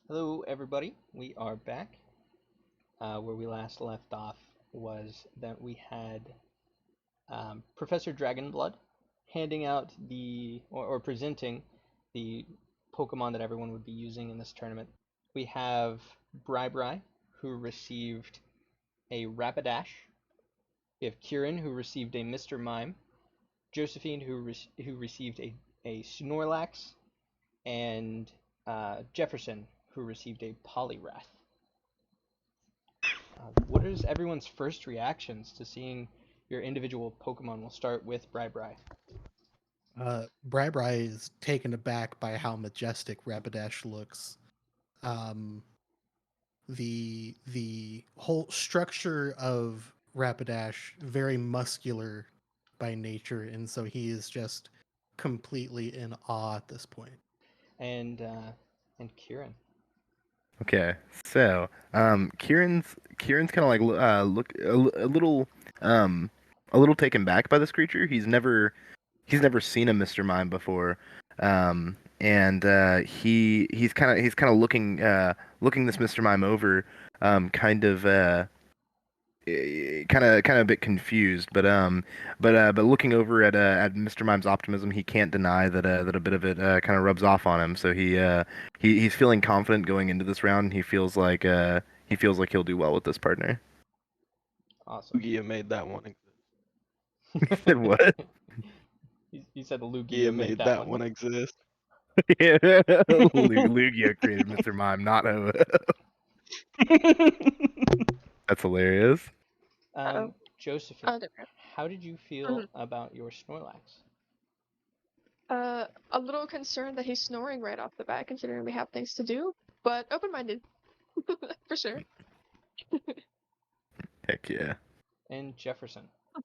Hello, everybody. We are back. Where we last left off was that we had Professor Dragonblood handing out or presenting the Pokemon that everyone would be using in this tournament. We have Bry-Bry, who received a Rapidash. We have Kieran, who received a Mr. Mime. Josephine, who received a Snorlax. And Jefferson, who received a Poliwrath. What is everyone's first reactions to seeing your individual Pokemon? We'll start with Bri. Bry-Bry is taken aback by how majestic Rapidash looks. Um, the whole structure of Rapidash very muscular by nature, and so he is just completely in awe at this point. And Kieran. Okay, so Kieran's kind of like look um a little taken back by this creature. He's never seen a Mr. Mime before, and he's kind of looking this Mr. Mime over, kind of kind of a bit confused, but looking over at Mr. Mime's optimism, he can't deny that a bit of it kind of rubs off on him. So he's feeling confident going into this round. He feels like he'll do well with this partner. Awesome. Lugia made that one. He said what? You said Lugia Lugia made made that that one. one exist. Yeah. Lugia created Mr. Mime, not Ho. That's hilarious. Um, Uh-oh. Josephine, Oh, there. how did you feel Mhm. about your Snorlax? A little concerned that he's snoring right off the bat, considering we have things to do, but open-minded, for sure. Heck yeah. And Jefferson, how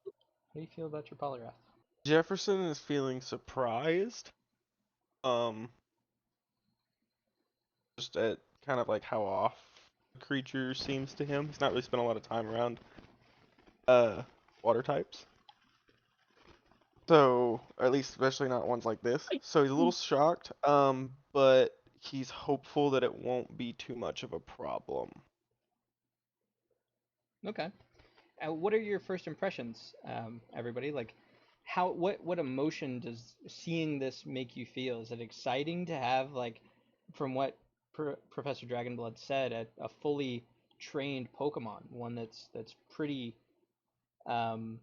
do you feel about your Poliwrath? Jefferson is feeling surprised. Um, just at kind of like how off the creature seems to him. He's not really spent a lot of time around uh water types. So, or at least especially not ones like this. So he's a little shocked. But he's hopeful that it won't be too much of a problem. Okay. What are your first impressions, everybody? Like, what emotion does seeing this make you feel? Is it exciting to have, like, from what Professor Dragonblood said, a fully trained Pokemon, one that's pretty, um,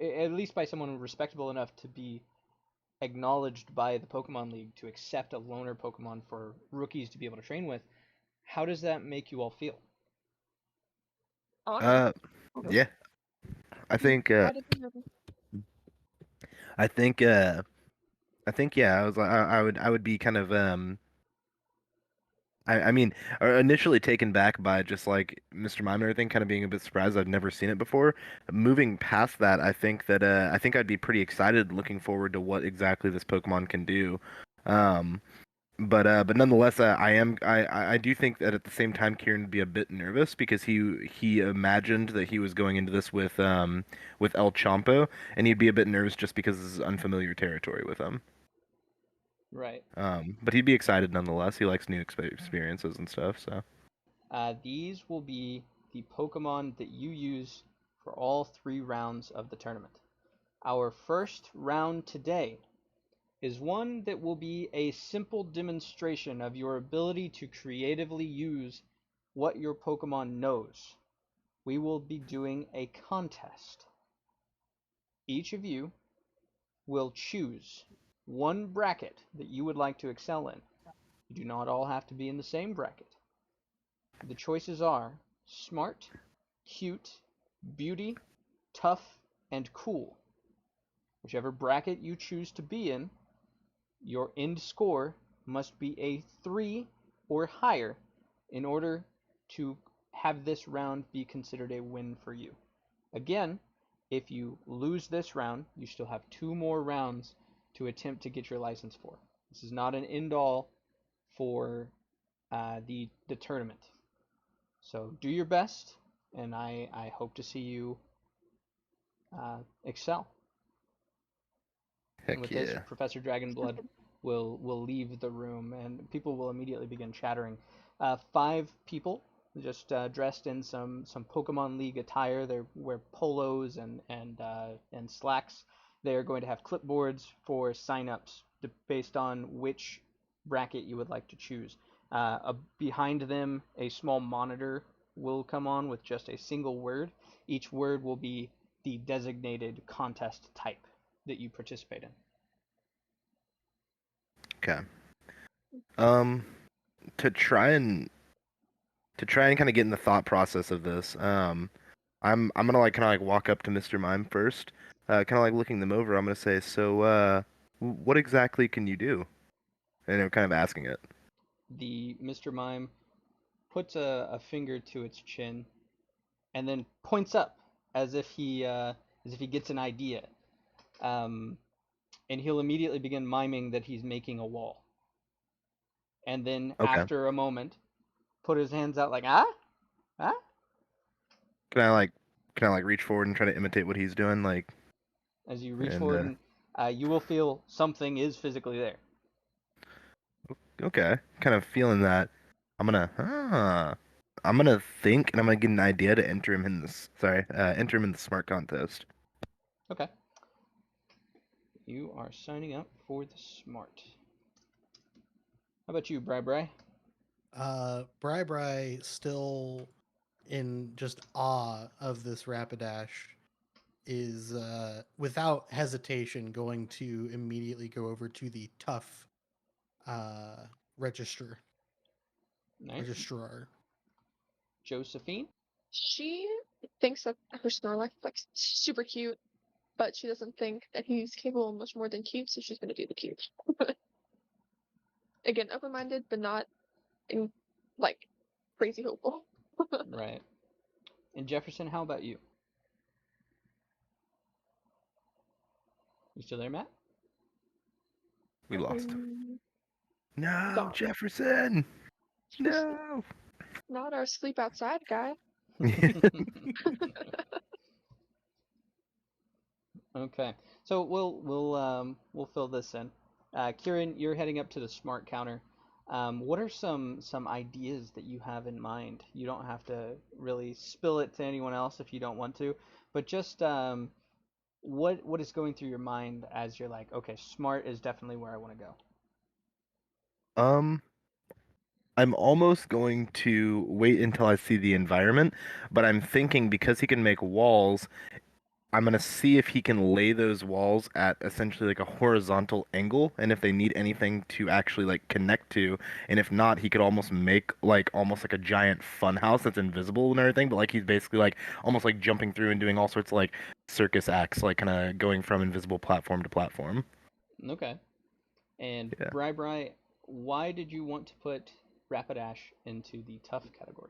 at least by someone respectable enough to be acknowledged by the Pokemon League to accept a loner Pokemon for rookies to be able to train with? How does that make you all feel? Honored. Uh, yeah. I think uh, Why did we know? I think uh, yeah. I would be kind of I mean, initially taken back by just like Mr. Mime and everything, kind of being a bit surprised. I've never seen it before. Moving past that, I think I'd be pretty excited, looking forward to what exactly this Pokemon can do. Um, but nonetheless, I do think that at the same time, Kieran would be a bit nervous because he imagined that he was going into this with El Chompo, and he'd be a bit nervous just because this is unfamiliar territory with him. Right. But he'd be excited nonetheless. He likes new experiences and stuff. So. These will be the Pokemon that you use for all 3 rounds of the tournament. Our first round today is one that will be a simple demonstration of your ability to creatively use what your Pokemon knows. We will be doing a contest. Each of you will choose one bracket that you would like to excel in. You do not all have to be in the same bracket. The choices are smart, cute, beauty, tough, and cool. Whichever bracket you choose to be in, your end score must be a 3 or higher in order to have this round be considered a win for you. Again, if you lose this round, you still have 2 more rounds to attempt to get your license for. This is not an end all for the tournament. So do your best, and I hope to see you excel. And Heck with this, yeah. Professor Dragonblood will leave the room, and people will immediately begin chattering. 5 people just dressed in some Pokemon League attire. They wear polos and slacks. They are going to have clipboards for signups based on which bracket you would like to choose. Behind them, a small monitor will come on with just a single word. Each word will be the designated contest type that you participate in. Okay. Um, to try and kind of get in the thought process of this, I'm gonna like kind of like walk up to Mr. Mime first, kind of like looking them over. I'm gonna say, so what exactly can you do? And I'm kind of asking it. The Mr. Mime puts a finger to its chin and then points up as if he gets an idea. Um, and he'll immediately begin miming that he's making a wall. And then Okay. after a moment, put his hands out like ah ah. Can I like reach forward and try to imitate what he's doing, like, As you reach and forward and you will feel something is physically there. okay, kind of feeling that. I'm gonna think, and I'm gonna get an idea to enter him in this. Sorry, enter him in the smart contest. Okay. You are signing up for the smart. How about you, Bry-Bry? Bry-Bry, still in just awe of this Rapidash, is without hesitation going to immediately go over to the tough uh, registrar. Nice. Registrar. Josephine? She thinks that her Snorlax is like super cute, but she doesn't think that he's capable of much more than cute, so she's gonna do the cute. Again, open-minded, but not in like crazy hopeful. Right. And Jefferson, how about you? You still there, Matt? We lost him. No, Gone. Jefferson. No. Not our sleep outside guy. Okay. So we'll fill this in. Kieran, you're heading up to the smart counter. What are some ideas that you have in mind? You don't have to really spill it to anyone else if you don't want to, but just what is going through your mind as you're like, okay, smart is definitely where I want to go. Um, I'm almost going to wait until I see the environment, but I'm thinking because he can make walls, I'm gonna see if he can lay those walls at essentially like a horizontal angle, and if they need anything to actually like connect to, and if not, he could almost make like almost like a giant fun house that's invisible and everything, but like he's basically like almost like jumping through and doing all sorts of like circus acts, like kind of going from invisible platform to platform. Okay. And Yeah. Bry, why did you want to put Rapidash into the tough category?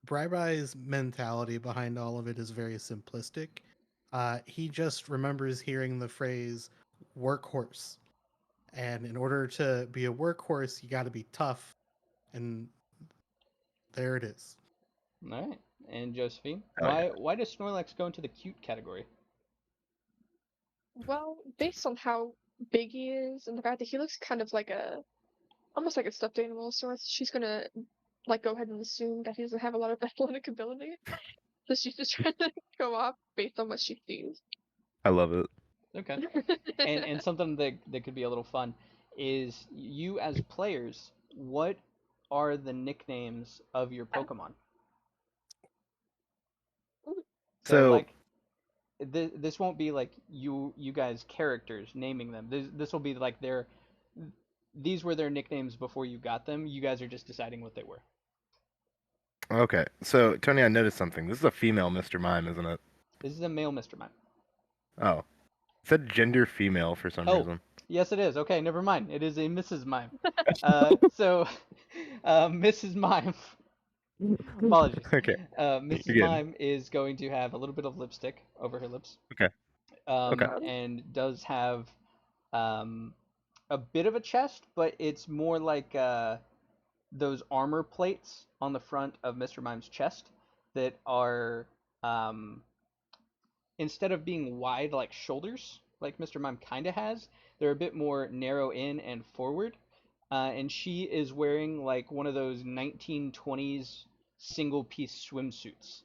Bry-Bry's mentality behind all of it is very simplistic. He just remembers hearing the phrase workhorse. And in order to be a workhorse, you got to be tough. And there it is. All right. And Josephine, Oh yeah. why does Snorlax go into the cute category? Well, based on how big he is and the fact that he looks kind of like almost like a stuffed animal of sorts, she's gonna like go ahead and assume that he doesn't have a lot of athletic ability. So she's just trying to go off based on what she sees. I love it. Okay. And something that could be a little fun is you as players, what are the nicknames of your Pokemon? So So like this won't be like you guys characters naming them. This will be like these were their nicknames before you got them. You guys are just deciding what they were. okay, so Tony, I noticed something. This is a female Mr. Mime, isn't it? This is a male Mr. Mime. Oh, it said gender female for some Oh, reason. yes it is. Okay, never mind. It is a Mrs. Mime. So Mrs. Mime, apologies. Okay, Mrs. you're good. Mime is going to have a little bit of lipstick over her lips, Okay, okay. and does have um, a bit of a chest, but it's more like those armor plates on the front of Mr. Mime's chest that are um, instead of being wide like shoulders, like Mr. Mime kind of has, they're a bit more narrow in and forward. and she is wearing like one of those 1920s single piece swimsuits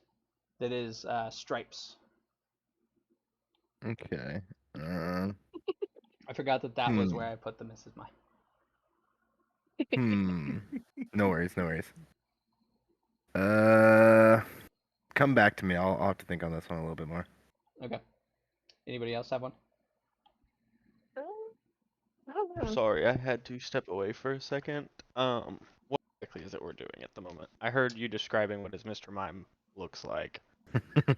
that is stripes. Okay. Uh, I forgot that was hmm. where I put the Mrs. Mime. Hmm. No worries. No worries. Uh, come back to me. I'll have to think on this one a little bit more. Okay. Anybody else have one? I don't know. Sorry, I had to step away for a second. What exactly is it we're doing at the moment? I heard you describing what his Mr. Mime looks like.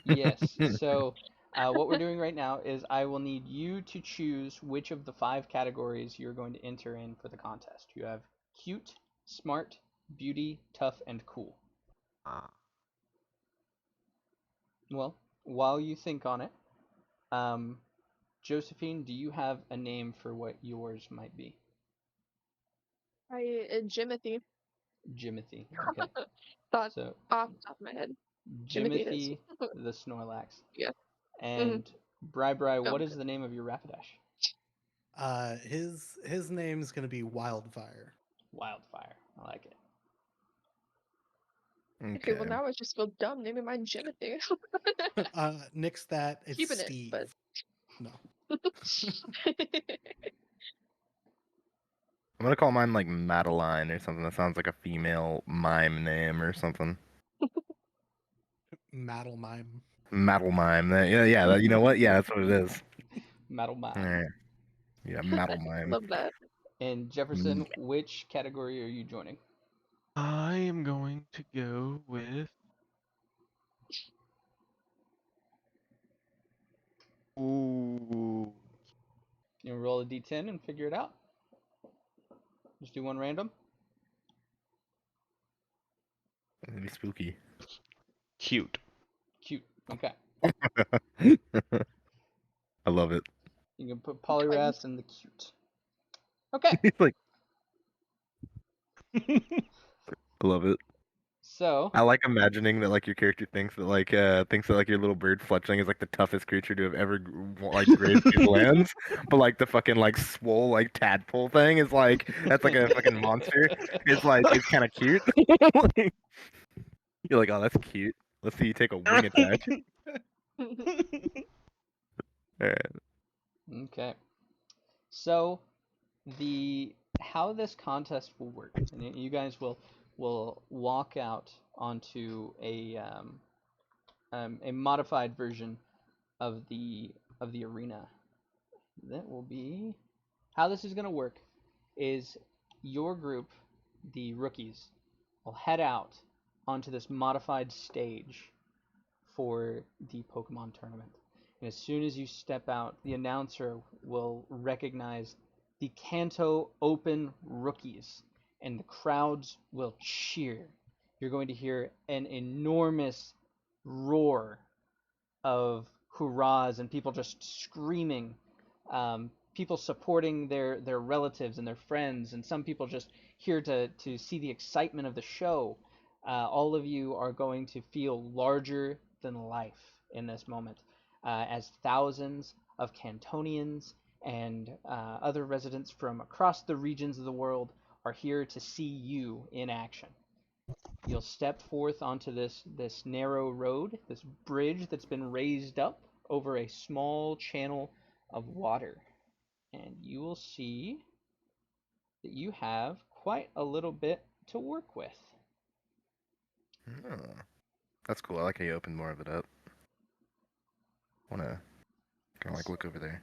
Yes. So, what we're doing right now is I will need you to choose which of the 5 categories you're going to enter in for the contest. You have cute, smart, beauty, tough, and cool. Ah. Well, while you think on it, um, Josephine, do you have a name for what yours might be? Jimothy. Jimothy. Okay. Thought So, off the top of my head. Jimothy it is. Jimothy the Snorlax. Yeah. And Bry-Bry, what Sounds is good. the name of your Rapidash? His name's gonna be Wildfire. Wildfire. I like it. Okay, well Okay. now I just feel dumb naming mine Jimothy. Nix that. It's Keeping it, Steve. but No. I'm gonna call mine like Madeline or something that sounds like a female mime name or something. Maddle Mime. Maddle mime. Yeah. You know what? Yeah, that's what it is. Metal All Mime. right. Yeah, Maddle mime. love that. And Mm. Jefferson, which category are you joining? I am going to go with. Ooh. You roll a d10 and figure it out. Just do one random. It'd be spooky. Cute. Cute. Okay. I love it. You can put Kind. Poliwrath in the cute. Okay. He's like, I love it. So, I like imagining that like your character thinks that like your little bird fletchling is like the toughest creature to have ever like grazed these lands, but like the fucking like swole like tadpole thing is like that's like a fucking monster. It's kind of cute. Like, you're like, oh, that's cute. Let's see you take a wing attack. All right. okay. So, the how this contest will work, and you guys will walk out onto a modified version of the arena. That will be how this is going to work is your group, the rookies, will head out onto this modified stage for the Pokemon tournament. And as soon as you step out, the announcer will recognize the Kanto Open rookies, and the crowds will cheer. You're going to hear an enormous roar of hurrahs and people just screaming, people supporting their relatives and their friends, and some people just here to see the excitement of the show. All of you are going to feel larger than life in this moment, as thousands of Cantonians and other residents from across the regions of the world are here to see you in action. You'll step forth onto this narrow road, this bridge that's been raised up over a small channel of water, and you will see that you have quite a little bit to work with. Oh, that's cool. I like how you opened more of it up. Wanna kind of like look over there.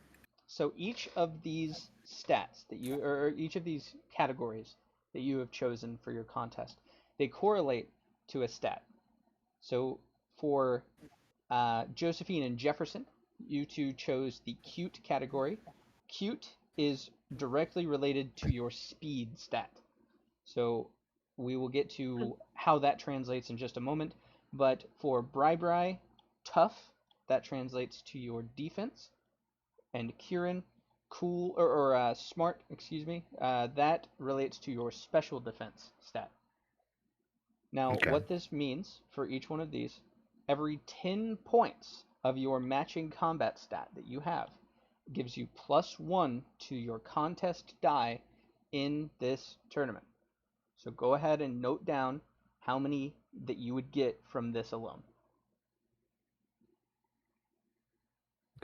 So each of these stats that you, or each of these categories that you have chosen for your contest, they correlate to a stat. So for Josephine and Jefferson, you two chose the cute category. Cute is directly related to your speed stat. So we will get to how that translates in just a moment. But for Bry-Bry, tough, that translates to your defense. And Kieran, cool, or smart, excuse me, that relates to your special defense stat. Now, Okay. what this means for each one of these, every 10 points of your matching combat stat that you have gives you +1 to your contest die in this tournament. So go ahead and note down how many that you would get from this alone.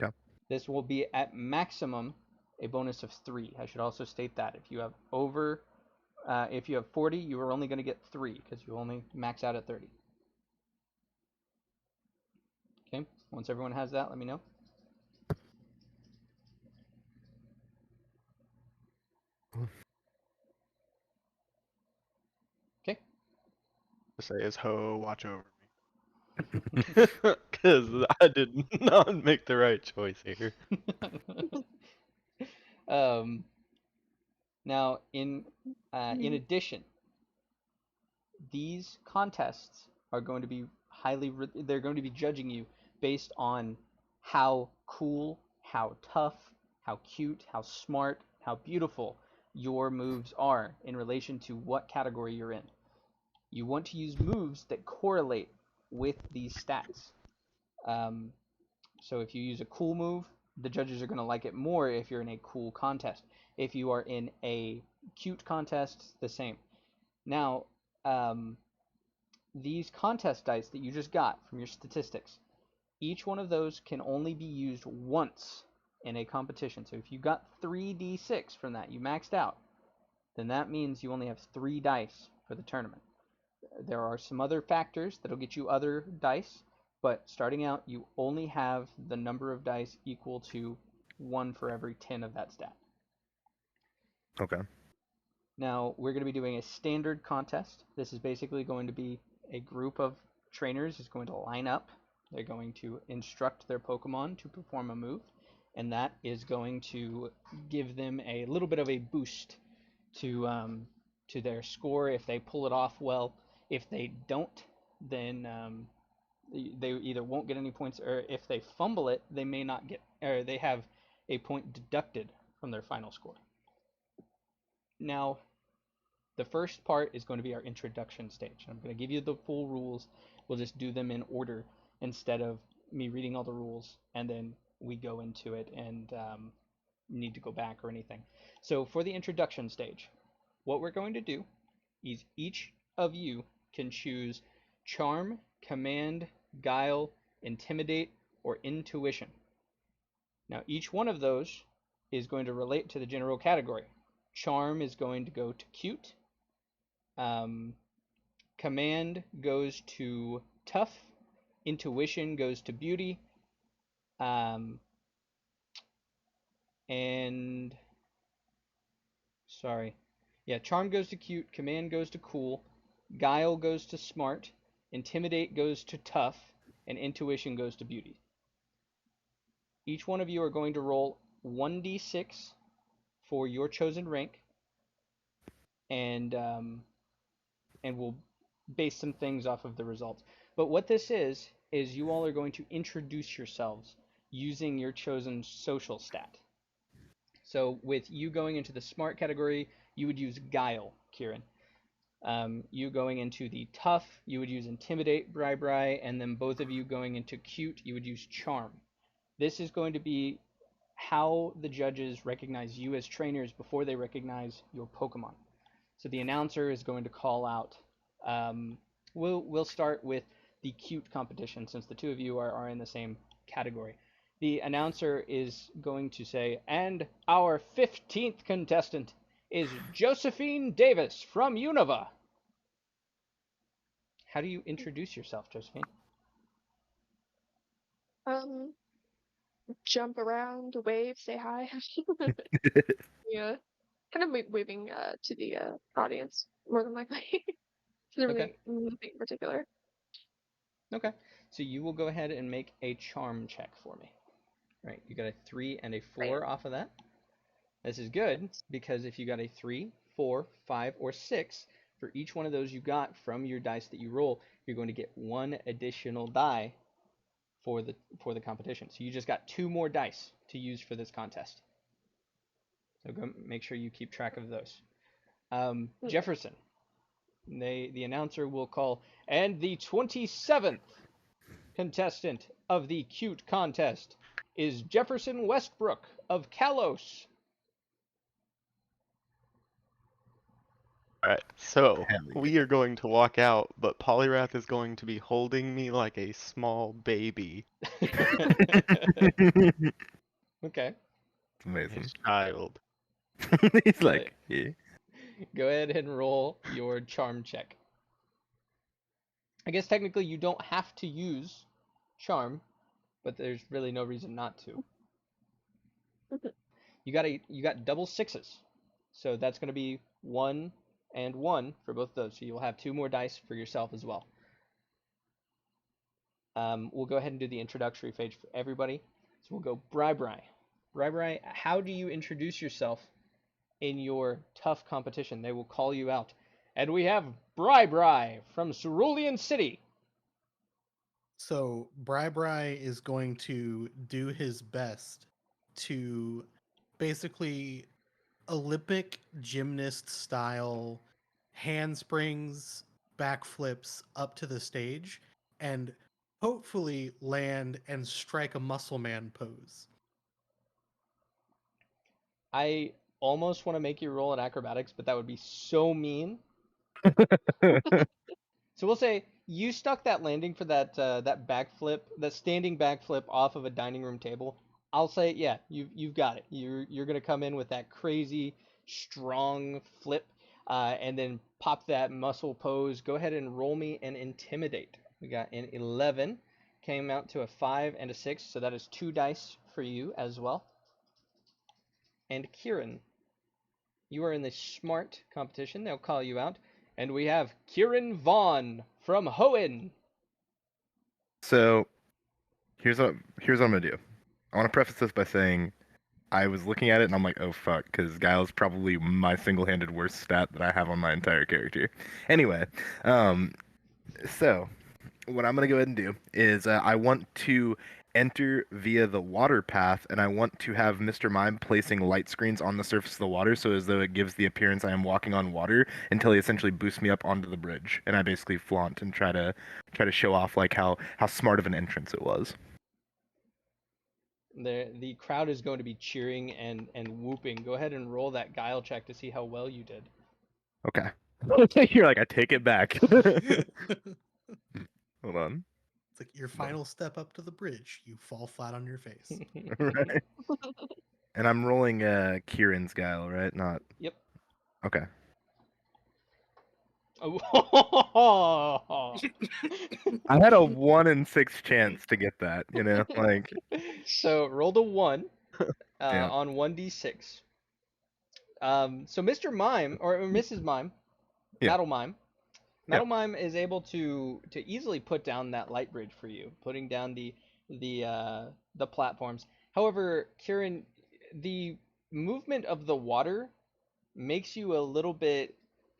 Okay. This will be at maximum a bonus of 3. I should also state that if you have if you have 40, you are only going to get 3 because you only max out at 30. Okay. Once everyone has that, let me know. Okay. Say is Ho, watch over me. Because I did not make the right choice here. Now, in addition, these contests are going to be they're going to be judging you based on how cool, how tough, how cute, how smart, how beautiful your moves are in relation to what category you're in. You want to use moves that correlate with these stats. So if you use a cool move, the judges are going to like it more if you're in a cool contest. If you are in a cute contest, the same. Now, these contest dice that you just got from your statistics, each one of those can only be used once in a competition. So if you got 3d6 from that, you maxed out, then that means you only have 3 dice for the tournament. There are some other factors that'll get you other dice, but starting out, you only have the number of dice equal to 1 for every 10 of that stat. Okay. Now, we're going to be doing a standard contest. This is basically going to be a group of trainers is going to line up. They're going to instruct their Pokemon to perform a move, and that is going to give them a little bit of a boost to their score if they pull it off well. If they don't, then they either won't get any points, or if they fumble it, they may not get, or they have a point deducted from their final score. Now, the first part is going to be our introduction stage. I'm going to give you the full rules. We'll just do them in order instead of me reading all the rules and then we go into it and need to go back or anything. So for the introduction stage, what we're going to do is each of you can choose Charm, Command, Guile, Intimidate, or Intuition. Now each one of those is going to relate to the general category. Charm is going to go to Cute. Command goes to Tough. Intuition goes to Beauty. And sorry. Yeah, Charm goes to Cute, Command goes to Cool, Guile goes to Smart, Intimidate goes to Tough, and Intuition goes to Beauty. Each one of you are going to roll 1d6 for your chosen rank, and we'll base some things off of the results. But what this is you all are going to introduce yourselves using your chosen social stat. So with you going into the smart category, you would use Guile, Kieran. You going into the tough, you would use Intimidate, Bry-Bry, and then both of you going into cute, you would use Charm. This is going to be how the judges recognize you as trainers before they recognize your Pokemon. So the announcer is going to call out. We'll start with the cute competition since the two of you are in the same category. The announcer is going to say, and our 15th contestant is Josephine Davis from Unova. How do you introduce yourself, Josephine? Jump around, wave, say hi. Yeah, kind of waving to the audience more than likely. Isn't Okay. really nothing in particular. Okay. So you will go ahead and make a charm check for me. Right. You got a 3 and a 4 off of that. This is good because if you got a 3, 4, 5, or 6, for each one of those you got from your dice that you roll, you're going to get 1 additional die for the competition. So you just got 2 more dice to use for this contest. So go make sure you keep track of those. Jefferson, the announcer will call, and the 27th contestant of the cute contest is Jefferson Westbrook of Kalos. Alright, so Hell we are going to walk out, but Polyrath is going to be holding me like a small baby, Okay. It's amazing. his child. He's So like, yeah. go ahead and roll your charm check. I guess technically you don't have to use charm, but there's really no reason not to. You got double sixes, so that's going to be 1 and 1 for both of those. So you'll have 2 more dice for yourself as well. We'll go ahead and do the introductory phase for everybody. So we'll go Bry-Bry. Bry-Bry, how do you introduce yourself in your tough competition? They will call you out. And we have Bry-Bry from Cerulean City. So Bry-Bry is going to do his best to basically Olympic gymnast style handsprings, backflips up to the stage, and hopefully land and strike a muscle man pose. I almost want to make you roll in acrobatics, but that would be so mean. So we'll say you stuck that landing for that backflip, that standing backflip off of a dining room table. I'll say, yeah, you've got it. You're gonna come in with that crazy strong flip, and then pop that muscle pose. Go ahead and roll me an intimidate. We got an 11, came out to a 5 and a 6, so that is 2 dice for you as well. And Kieran, you are in the smart competition. They'll call you out. And we have Kieran Vaughn from Hoenn. So here's what I'm gonna do. I want to preface this by saying I was looking at it and I'm like, oh fuck, because Guile's probably my single-handed worst stat that I have on my entire character. Anyway, so what I'm gonna go ahead and do is I want to enter via the water path, and I want to have Mr. Mime placing light screens on the surface of the water, so as though it gives the appearance I am walking on water until he essentially boosts me up onto the bridge, and I basically flaunt and try to show off like how smart of an entrance it was. The crowd is going to be cheering and whooping. Go ahead and roll that guile check to see how well you did. Okay. You're like, I take it back. Hold on. It's like your final step up to the bridge. You fall flat on your face. Right. And I'm rolling Kieran's guile, right? Not. Yep. Okay. Oh. I had a 1 in 6 chance to get that, you know, like. So roll the 1 Yeah. on 1d6. So Mr. Mime or Mrs. Mime, Yeah. Metal Mime, Yeah. Metal Mime is able to easily put down that light bridge for you, putting down the platforms. However, Kieran, the movement of the water makes you a little bit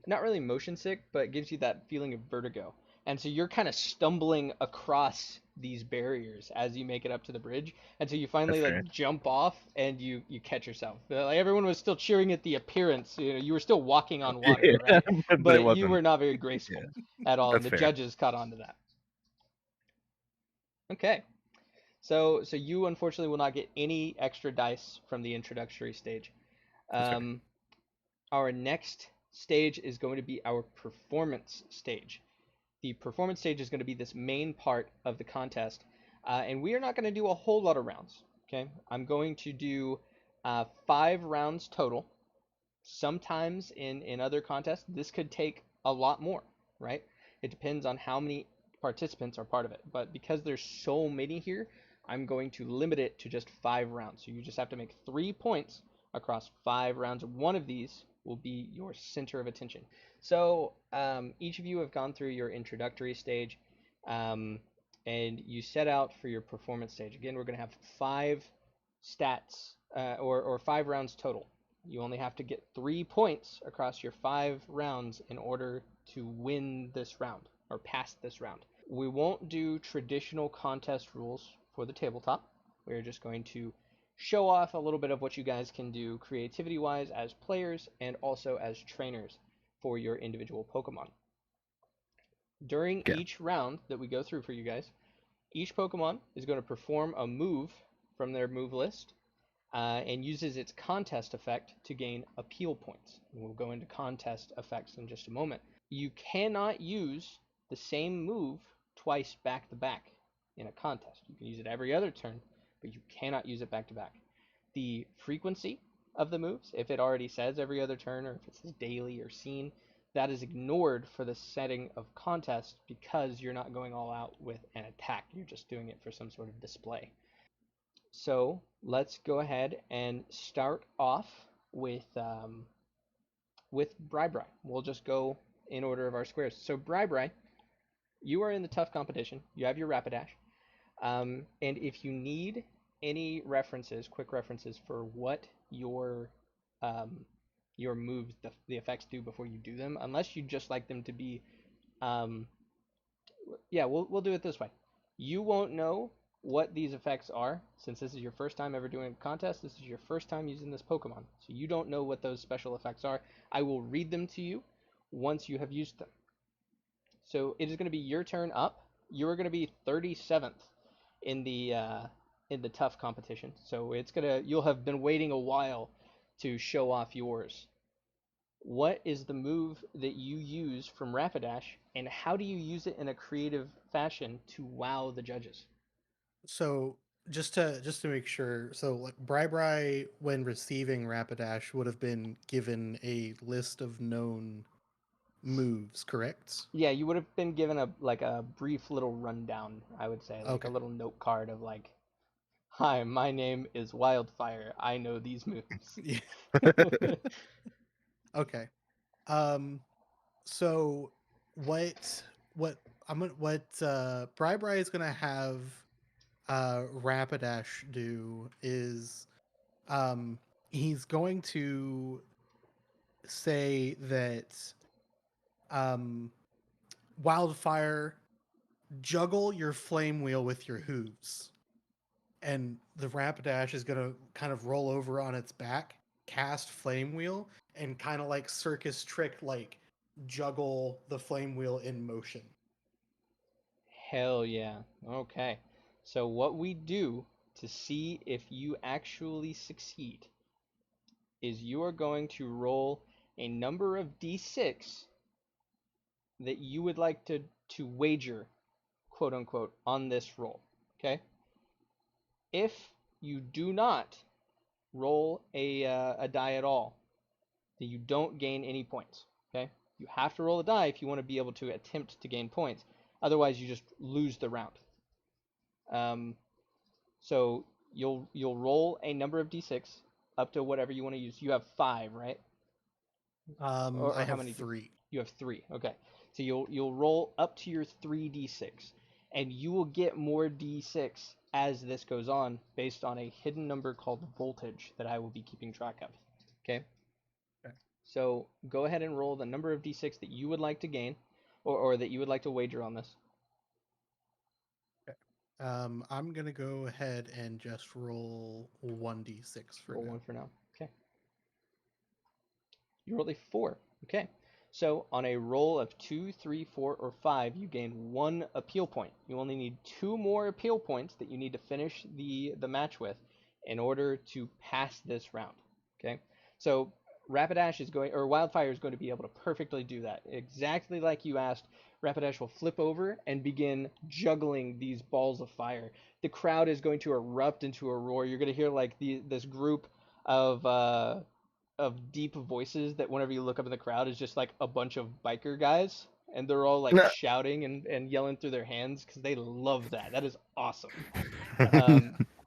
not really motion sick, but gives you that feeling of vertigo. And so you're kind of stumbling across these barriers as you make it up to the bridge. And so you finally That's like jump off and you catch yourself. Like everyone was still cheering at the appearance. You know, you were still walking on water, Yeah, right? but it But you wasn't. were not very graceful at all, and That's the fair. judges caught on to that. Okay. So you unfortunately will not get any extra dice from the introductory stage. That's fair. Our next stage is going to be our performance stage. The performance stage is going to be this main part of the contest, and we are not going to do a whole lot of rounds. Okay, I'm going to do 5 rounds total. Sometimes in other contests, this could take a lot more, right? It depends on how many participants are part of it. But because there's so many here, I'm going to limit it to just 5 rounds. So you just have to make 3 points across 5 rounds. One of these will be your center of attention. So each of you have gone through your introductory stage, and you set out for your performance stage. Again, we're going to have 5 stats or 5 rounds total. You only have to get 3 points across your 5 rounds in order to win this round or pass this round. We won't do traditional contest rules for the tabletop. We're just going to show off a little bit of what you guys can do creativity wise as players and also as trainers for your individual Pokemon. During Okay. each round that we go through for you guys, each Pokemon is going to perform a move from their move list. and uses its contest effect to gain appeal points. And we'll go into contest effects in just a moment. You cannot use the same move twice back to back in a contest. You can use it every other turn, but you cannot use it back to back. The frequency of the moves, if it already says every other turn or if it says daily or seen, that is ignored for the setting of contest because you're not going all out with an attack. You're just doing it for some sort of display. So let's go ahead and start off with Bry-Bry. We'll just go in order of our squares. So Bry-Bry, you are in the tough competition. You have your Rapidash. And if you need any references, quick references for what your moves, the effects do before you do them, unless you just like them to be, yeah, we'll do it this way. You won't know what these effects are since this is your first time ever doing a contest. This is your first time using this Pokemon, so you don't know what those special effects are. I will read them to you once you have used them. So it is going to be your turn up. You are going to be 37th in the tough competition. So you'll have been waiting a while to show off yours. What is the move that you use from Rapidash, and how do you use it in a creative fashion to wow the judges? So just to make sure, so like Bry when receiving Rapidash would have been given a list of known moves, correct? Yeah, you would have been given a brief little rundown, I would say, like a Okay. little note card of like, "Hi, my name is Wildfire. I know these moves." Yeah. Okay. So what Bry is gonna have Rapidash do is he's going to say that um Wildfire, juggle your flame wheel with your hooves. And the Rapidash is gonna kind of roll over on its back, cast flame wheel, and kind of like circus trick, like juggle the flame wheel in motion. Hell yeah. Okay. So what we do to see if you actually succeed is you are going to roll a number of d6 that you would like to wager, quote unquote, on this roll. Okay? If you do not roll a die at all, then you don't gain any points. Okay? You have to roll a die if you want to be able to attempt to gain points. Otherwise, you just lose the round. Um, so you'll roll a number of d6 up to whatever you want to use. You have 5, right? I Or how have many do 3. you have? 3. Okay. So you'll roll up to your 3d6, and you will get more d6 as this goes on based on a hidden number called voltage that I will be keeping track of. Okay? Okay. So go ahead and roll the number of d6 that you would like to gain, or that you would like to wager on this. Okay. I'm gonna go ahead and just roll 1d6 for Roll now. 1 for now. Okay. You rolled a 4. Okay. So on a roll of 2, 3, 4, or 5, you gain 1 appeal point. You only need 2 more appeal points that you need to finish the match with in order to pass this round. Okay. So Rapidash is going, or Wildfire is going to be able to perfectly do that. Exactly like you asked, Rapidash will flip over and begin juggling these balls of fire. The crowd is going to erupt into a roar. You're going to hear like this group of deep voices that whenever you look up in the crowd is just like a bunch of biker guys, and they're all like shouting and yelling through their hands because they love that. That is awesome.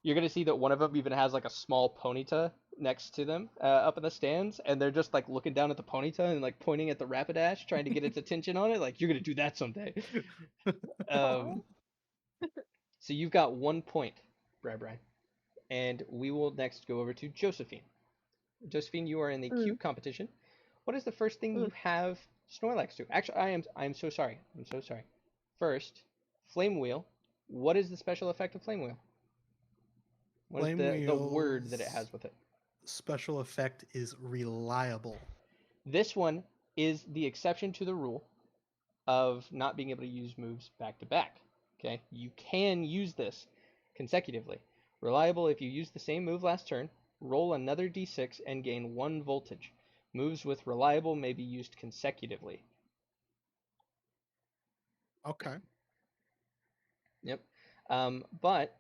You're gonna see that one of them even has like a small Ponyta next to them up in the stands, and they're just like looking down at the Ponyta and like pointing at the Rapidash, trying to get its attention on it. Like, you're gonna do that someday. Aw. So you've got 1 point, Bry-Bry, and we will next go over to Josephine. Josephine, you are in the Mm, cube competition. What is the first thing mm. you have Snorlax to? Actually, I am so sorry. I'm so sorry. First, Flame Wheel. What is the special effect of Flame Wheel? What is Flame the word that it Wheel's has with it? special effect is reliable. This one is the exception to the rule of not being able to use moves back to back. Okay, you can use this consecutively. Reliable if you use the same move last turn. roll another d6 and gain 1 voltage. Moves with reliable may be used consecutively. Okay. Yep. But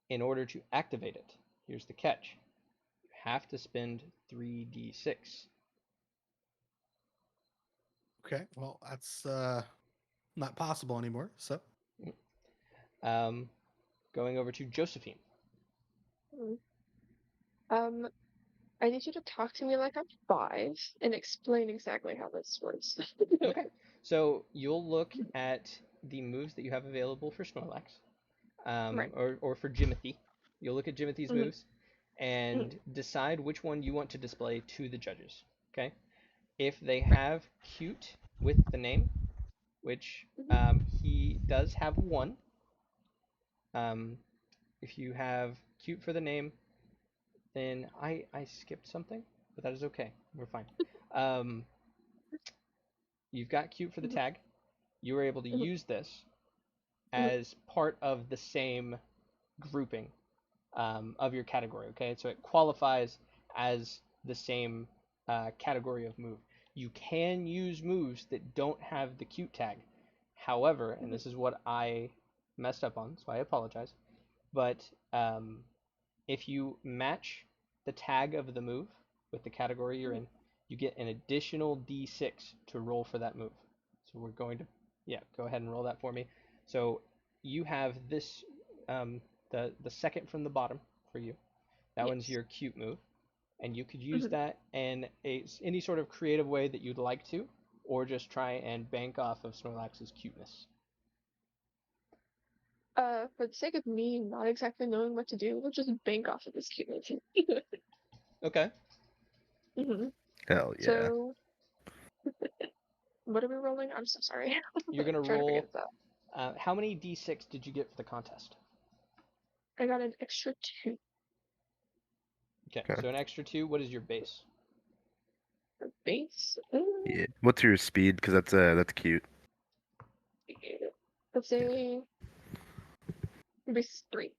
in order to activate it, here's the catch. You have to spend 3d6. Okay. Well, that's not possible anymore. So Going over to Josephine. Mm. I need you to talk to me like I'm 5 and explain exactly how this works. Okay. So you'll look at the moves that you have available for Snorlax, Right. or for Jimothy. You'll look at Jimothy's Mhm. moves and decide which one you want to display to the judges. Okay. If they have cute with the name, which he does have one. Um, if you have cute for the name, then I skipped something, but that is okay. We're fine. Um, you've got cute for the Mhm. tag. You were able to Mhm. use this Mhm. as part of the same grouping of your category. Okay, so it qualifies as the same category of move. You can use moves that don't have the cute tag. However, and Mhm. this is what I messed up on, so I apologize. But if you match the tag of the move with the category you're Mhm. in, you get an additional d6 to roll for that move. So we're going to, yeah, go ahead and roll that for me. So you have this, the second from the bottom for you. That one's Yes. your cute move, and you could use Mhm. that in any sort of creative way that you'd like to, or just try and bank off of Snorlax's cuteness. For the sake of me not exactly knowing what to do, we'll just bank off of this cuteness. Okay. Mhm. Hell yeah. So, what are we rolling? I'm so sorry. You're gonna Trying to roll. forget that. How many d6 did you get for the contest? I got an extra 2 Okay, Okay. so an extra 2. What is your base? for base. Yeah. What's your speed? Because that's cute. Let's say base 3.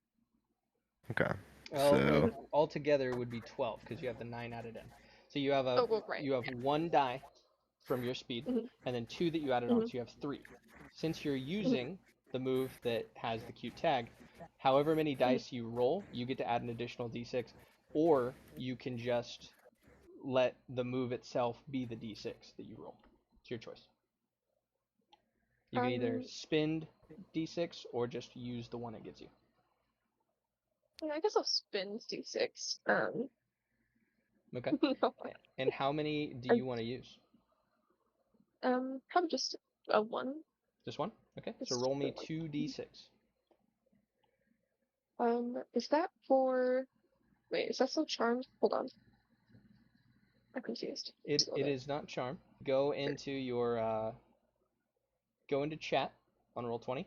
Okay. Well, So altogether would be 12 because you have the 9 added in. So you have Oh, well, right. you have 1 die from your speed, Mhm. and then 2 that you added on, Mhm. so you have 3. Since you're Mhm. using the move that has the cute tag, however many Mhm. dice you roll, you get to add an additional d6, or you can just let the move itself be the d6 that you roll. It's your choice. You can either Um, spend d6 or just use the one it gives you. yeah, I guess I'll spin D6. Okay. No, And how many do and you want to use? probably just a 1. Just one? Okay. So Just roll me the 1. 2d6. Is that for? Wait, is that still charmed? Hold on, I'm confused. Just a It little bit. is not charm. Go into your go into chat on Roll20,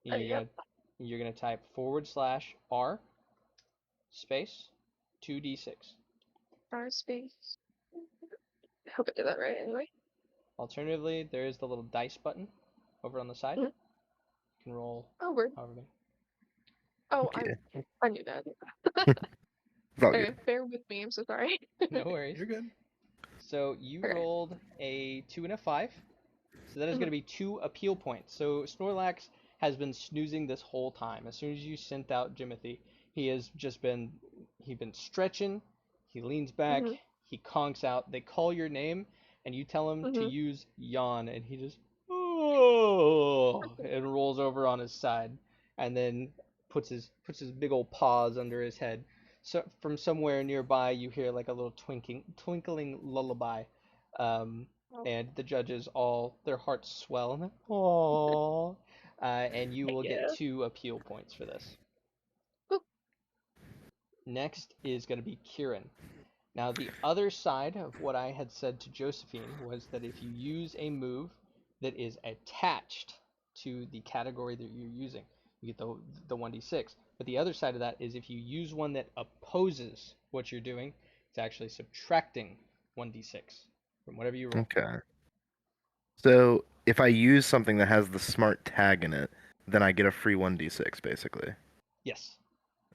and Yep. you're gonna type /r space 2d6. R space. I hope I did that right. Anyway. Alternatively, there is the little dice button over on the side. Mhm. You can roll Oh, word. however many. Oh, yeah, I knew that. it's all Okay, good. bear with me. I'm so sorry. No worries. you're good. So you Okay. rolled a 2 and a 5. So that is going Mhm. to be 2 appeal points. So Snorlax has been snoozing this whole time. As soon as you sent out Jimothy, he has just been stretching. He leans back. Mhm. He conks out. They call your name, and you tell him to Mhm. use yawn, and he just oh and rolls over on his side, and then puts his big old paws under his head. So from somewhere nearby, you hear like a little twinkling lullaby. Um, Oh, and the judges all their hearts swell and aww, and you will get yeah. 2 appeal points for this. Oop. Next is going to be Kieran. Now the other side of what I had said to Josephine was that if you use a move that is attached to the category that you're using, you get the 1d6. But the other side of that is if you use one that opposes what you're doing, it's actually subtracting 1d6 from whatever you roll. Okay. So if I use something that has the smart tag in it, then I get a free 1d6 basically. Yes.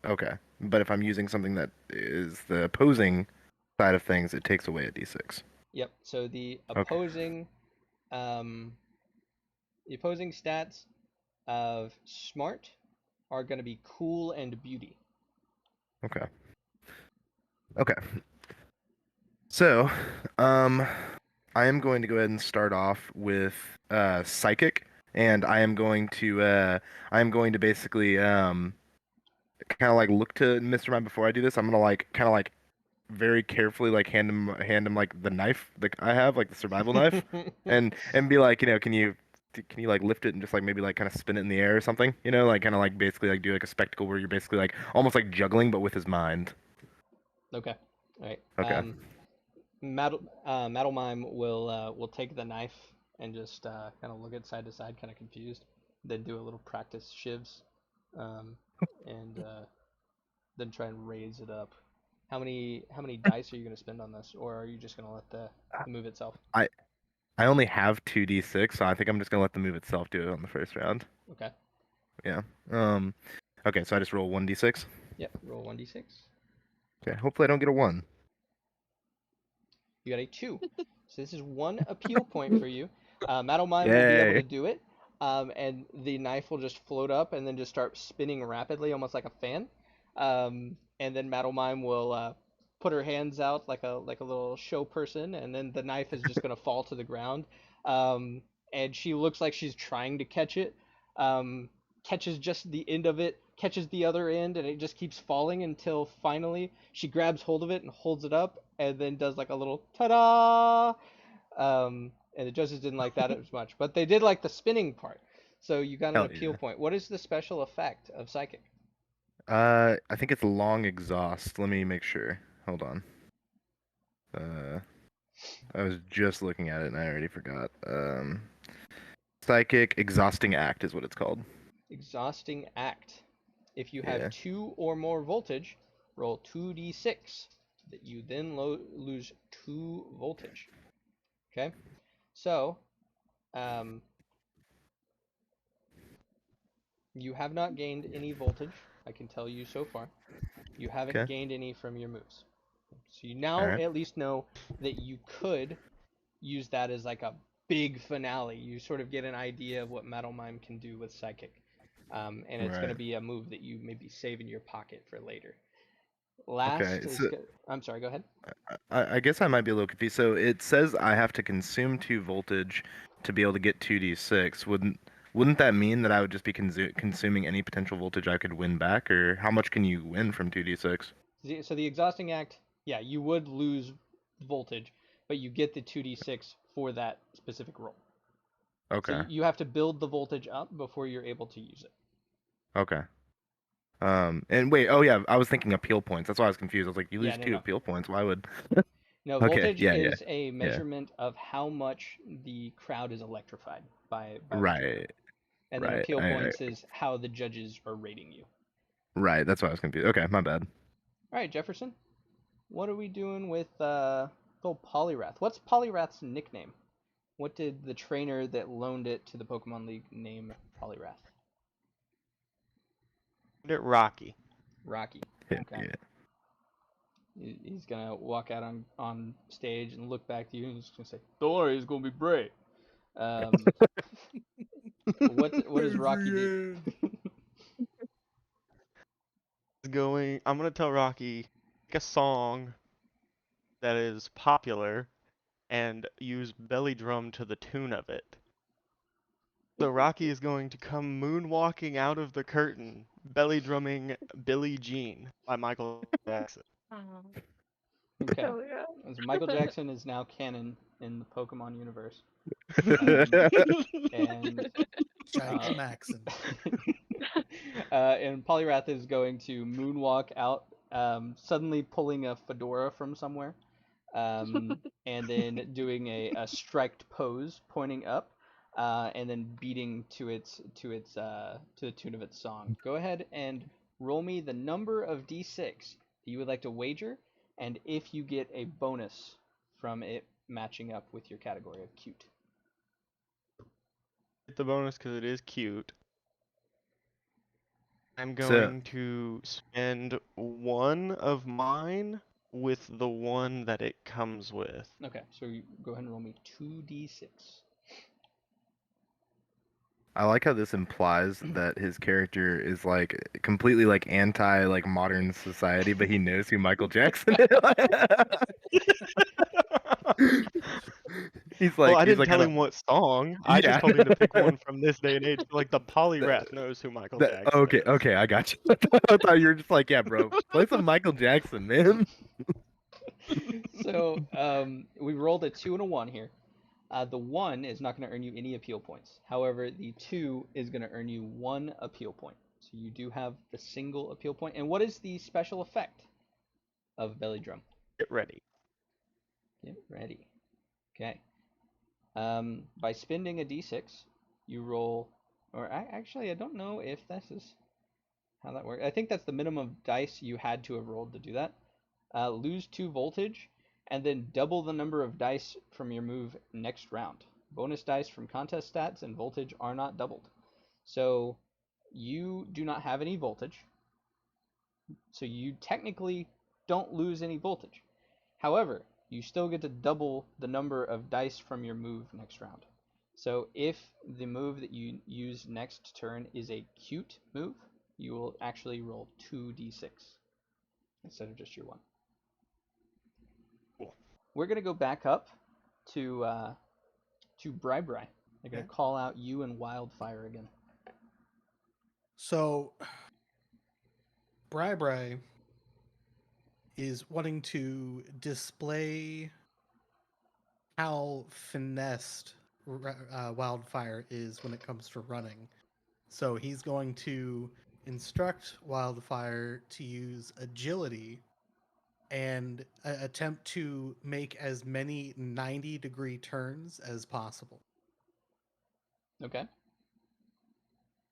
Okay. But if I'm using something that is the opposing side of things, it takes away a d6. Yep. So the Okay. um, stats of smart are going to be cool and beauty. Okay. Okay. So, I am going to go ahead and start off with psychic, and I am going to basically kind of like look to Mr. Mime before I do this. I'm gonna like kind of like very carefully like hand him like the knife that I have, like the survival knife, and be like, can you like lift it and just like maybe like kind of spin it in the air or something, like kind of like basically like do like a spectacle where you're basically like almost like juggling but with his mind. Okay. All right. Okay. Maddle Mime will take the knife and just kind of look it side to side, kind of confused. Then do a little practice shivs, um, and then try and raise it up. How many dice are you gonna spend on this, or are you just gonna let the move itself? I I only have 2d6, so I think I'm just gonna let the move itself do it on the first round. Okay. Yeah. Okay, so I just roll 1d6. Yep. Roll 1d6. Okay, hopefully I don't get a 1. You got a 2. So this is 1 appeal point for you. Maddle Mime will be able to Yay. do it, and the knife will just float up and then just start spinning rapidly, almost like a fan. And then Maddle Mime will put her hands out like a little show person, and then the knife is just gonna fall to the ground. Um, and she looks like she's trying to catch it. Um, Catches just the end of it, catches the other end, and it just keeps falling until finally she grabs hold of it and holds it up, and then does like a little ta-da. And the judges didn't like that as much, but they did like the spinning part. So you got an Hell appeal yeah. point. What is the special effect of psychic? I think it's long exhaust. Let me make sure. Hold on. Uh, I was just looking at it and I already forgot. Psychic exhausting act is what it's called. Exhausting act. If you have Yeah. 2 or more voltage, roll 2d6. That you then lose 2 voltage. Okay. So um, you have not gained any voltage. I can tell you so far. You haven't Okay. gained any from your moves. So you All now right. at least know that you could use that as like a big finale. You sort of get an idea of what Metal Mime can do with Psychic. And it's going to Right. be a move that you maybe save in your pocket for later. Okay. Last is So go- I'm sorry, go ahead. I guess I might be a little confused. So it says I have to consume 2 voltage to be able to get 2d6. Wouldn't that mean that I would just be consuming any potential voltage I could win back, or how much can you win from 2d6? So the exhausting act, yeah, you would lose voltage, but you get the 2d6 for that specific roll. So Okay. you have to build the voltage up before you're able to use it. Okay. And wait, oh yeah, I was thinking appeal points. That's why I was confused. I was like, you Yeah, lose no, 2 no. appeal points. Why would? No, Okay. voltage Yeah. Yeah. is a Yeah. measurement of how much the crowd is electrified by what you're doing. Right. And then Right. appeal points is how the judges are rating you. Right. That's why I was confused. Okay, my bad. All right, Jefferson, what are we doing with old Polyrath? What's Polyrath's nickname? What did the trainer that loaned it to the Pokemon League name Polyrath? Rocky. Rocky. Yeah. Okay. Yeah. He's gonna walk out on stage and look back to you and he's gonna say, "Don't worry, he's gonna be great." Um, what does Rocky do? I'm gonna tell Rocky pick a song that is popular and use belly drum to the tune of it. So Rocky is going to come moonwalking out of the curtain, belly drumming Billie Jean by Michael Jackson. Okay. Hell yeah. So Michael Jackson is now canon in the Pokemon universe. Um, and Shiny uh, Maxon. and Polyrath is going to moonwalk out, suddenly pulling a fedora from somewhere, and then doing a striked pose, pointing up, and then beating to the tune of its song. Go ahead and roll me the number of d6 that you would like to wager, and if you get a bonus from it matching up with your category of cute. Get the bonus because it is cute. I'm So going to spend one of mine with the one that it comes with. Okay, so you go ahead and roll me 2d6. I like how this implies that his character is like completely like anti like modern society, but he knows who Michael Jackson is. He's Well, like I he's didn't like tell gonna him what song. I just yeah. told him to pick one from this day and age. Like the That- polyrath knows who Michael Jackson okay, is. okay, I got you. I thought you were just like, yeah, bro, play some Michael Jackson, man. So we rolled a 2 and a 1 here. The 1 is not going to earn you any appeal points. However, the 2 is going to earn you 1 appeal point. So you do have the single appeal point. And what is the special effect of Belly Drum? Get ready. Get ready. Okay. By spending a d6, you roll, or actually, I don't know if this is how that works. I think that's the minimum dice you had to have rolled to do that. Lose 2 voltage, and then double the number of dice from your move next round. Bonus dice from contest stats and voltage are not doubled. So you do not have any voltage, so you technically don't lose any voltage. However, you still get to double the number of dice from your move next round. So if the move that you use next turn is a cute move, you will actually roll 2d6 instead of just your 1. Cool. We're gonna go back up to Bry-Bry. They're gonna Okay. call out you and Wildfire again. So, Bry-Bry is wanting to display how finessed Wildfire is when it comes to running. So he's going to instruct Wildfire to use agility and attempt to make as many 90-degree turns as possible. Okay.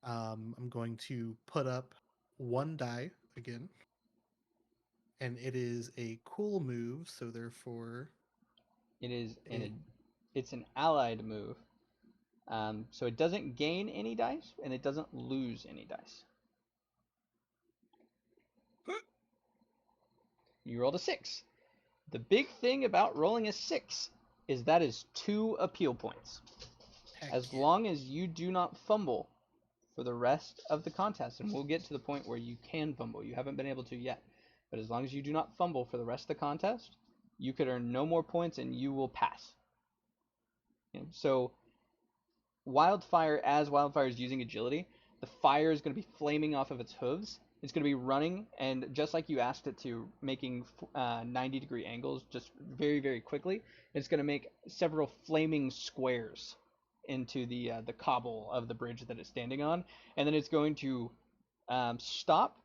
I'm going to put up 1 die again. And it is a cool move, so therefore It is it, it's an allied move. So it doesn't gain any dice and it doesn't lose any dice. You rolled a 6. The big thing about rolling a 6 is that is 2 appeal points. As yeah. long as you do not fumble for the rest of the contest, and we'll get to the point where you can fumble. You haven't been able to yet. But as long as you do not fumble for the rest of the contest, you could earn no more points and you will pass. So Wildfire, as Wildfire is using agility, the fire is going to be flaming off of its hooves. It's going to be running, and just like you asked it to, making 90-degree angles just very, very quickly. It's going to make several flaming squares into the cobble of the bridge that it's standing on, and then it's going to stop,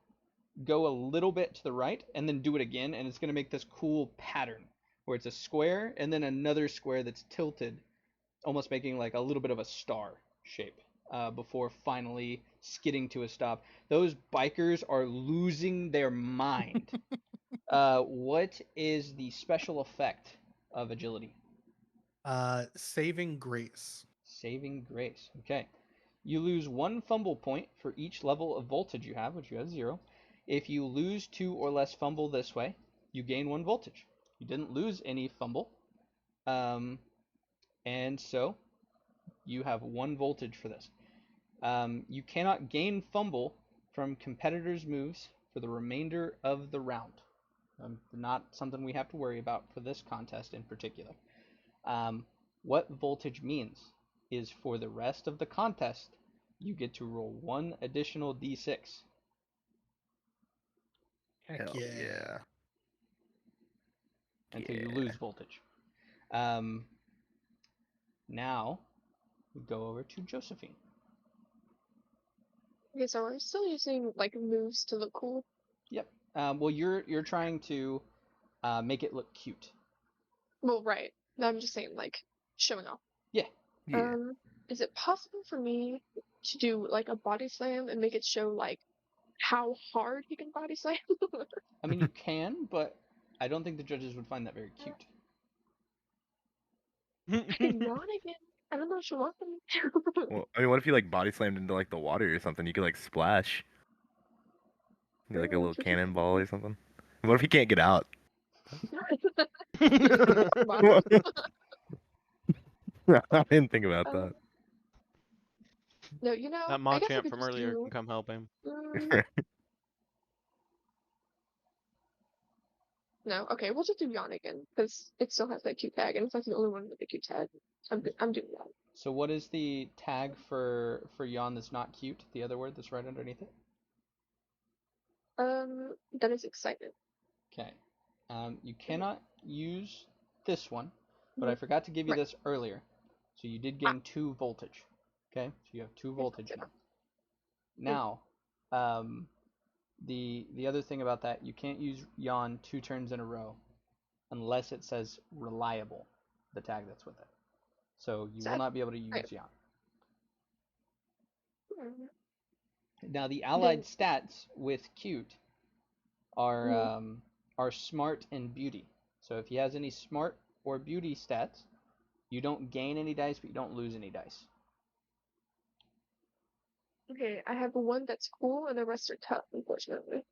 go a little bit to the right, and then do it again, and it's going to make this cool pattern where it's a square and then another square that's tilted, almost making like a little bit of a star shape before finally skidding to a stop. Those bikers are losing their mind. What is the special effect of agility? Saving grace. Saving grace. Okay. You lose 1 fumble point for each level of voltage you have, which you have 0. If you lose 2 or less fumble this way, you gain 1 voltage. You didn't lose any fumble. And so you have 1 voltage for this. You cannot gain fumble from competitors' moves for the remainder of the round. Not something we have to worry about for this contest in particular. What voltage means is for the rest of the contest, you get to roll 1 additional d6 Heck Hell yeah. yeah. until you Yeah. lose voltage. Um, now we go over to Josephine. Okay, so we're still using like moves to look cool. Yep. Well, you're trying to make it look cute. Well, right. I'm just saying like showing off. Yeah. Yeah. Is it possible for me to do like a body slam and make it show like how hard he can body slam? I mean, you can, but I don't think the judges would find that very cute. I can yawn again. I don't know what you want from me. Well, I mean, what if you like body slammed into like the water or something? You could like splash. Get like a little cannonball or something. What if he can't get out? Wow. I didn't think about that. No, That I guess I Machamp could from just earlier do. can come help him. No, okay, we'll just do Yon again because it still has that Q tag, and it's like the only one with the Q tag. I'm doing that. So what is the tag for yawn that's not cute? The other word that's right underneath it? That is excitement. Okay. You cannot use this one, but I forgot to give you Right. this earlier. So you did gain 2 voltage. Okay? So you have 2 voltage now. Now, the other thing about that, you can't use yawn 2 turns in a row unless it says reliable, the tag that's with it. So you will not be able to use yawn. Now the allied stats with cute are smart and beauty. So if he has any smart or beauty stats, you don't gain any dice, but you don't lose any dice. Okay, I have one that's cool, and the rest are tough, unfortunately.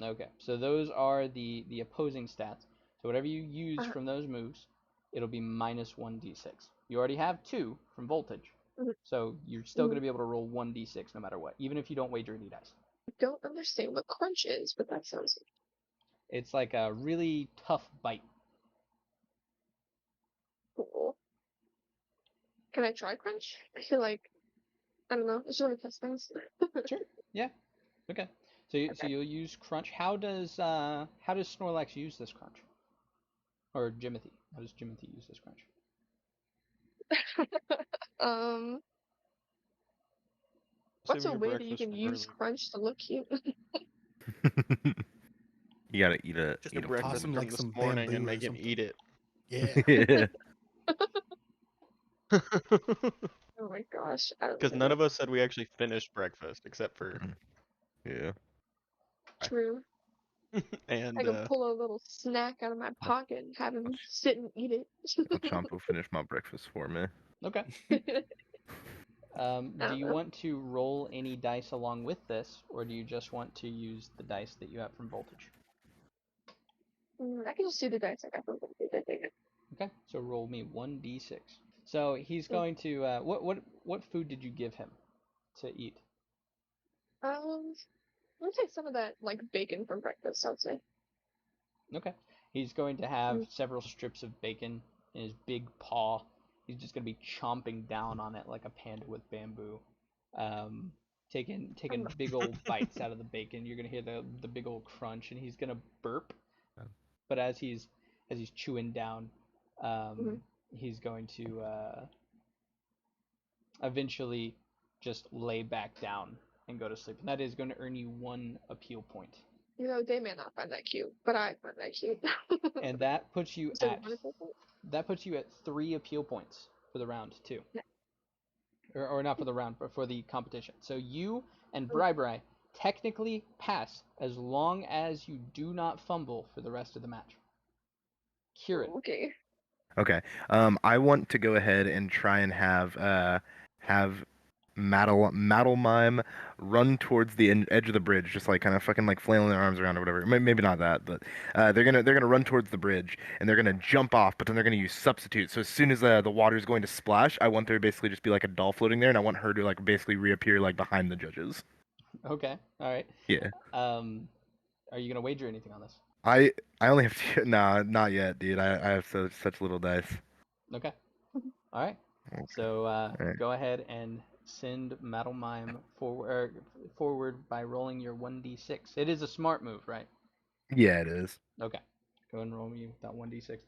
Okay, so those are the opposing stats. So whatever you use from those moves, it'll be minus 1d6. You already have 2 from voltage, so you're still going to be able to roll 1d6 no matter what, even if you don't wager any dice. I don't understand what crunch is, but that sounds good. It's like a really tough bite. Cool. Can I try crunch? I feel like, I don't know, I just want to test things. Sure. Yeah. Okay. So you'll use crunch. How does Snorlax use this crunch? Or Jimothy? How does Jimothy use this crunch? What's Saving a your way that you breakfast can from use earlier. crunch to look cute? You gotta eat a Just eat a Breakfast toss him from like this some morning bamboo and or make him something. eat it. Yeah. Oh my gosh, I don't Because know. none of us said we actually finished breakfast except for Yeah. True. and I could pull a little snack out of my pocket and have him sit and eat I'll Chompo finish my breakfast for me. Okay. it. Do you want to roll any dice along with this, or do you just want to use the dice that you have from voltage? I can just do the dice I got from Voltage, I think. Okay, so roll me 1d6. So he's going to what food did you give him to eat? I'm gonna take some of that like bacon from breakfast, I would say. Okay. He's going to have several strips of bacon in his big paw. He's just going to be chomping down on it like a panda with bamboo. Taking big old bites out of the bacon. You're going to hear the big old crunch, and he's going to burp. But as he's chewing down, he's going to eventually just lay back down and go to sleep. And that is going to earn you 1 appeal point. They may not find that cute, but I find that cute. And that puts you So at 3 appeal points for the round too. Yeah. Or not for the round, but for the competition. So you and Bry-Bry technically pass as long as you do not fumble for the rest of the match. Kieran. Okay. Okay. I want to go ahead and try and have Maddle Mime run towards the edge of the bridge, just like kind of fucking like flailing their arms around or whatever. Maybe not that, but they're gonna run towards the bridge and they're gonna jump off, but then they're gonna use substitute. So as soon as the water is going to splash, I want there to basically just be like a doll floating there, and I want her to like basically reappear like behind the judges. Okay. All right. Yeah. Are you gonna wager anything on this? I only have two. Nah, not yet, dude. I have such little dice. Okay. All right. Okay. So Alright. go ahead and send Maddle Mime forward by rolling your 1d6. It is a smart move, right? Yeah, it is. Okay. Go ahead and roll me that 1d6.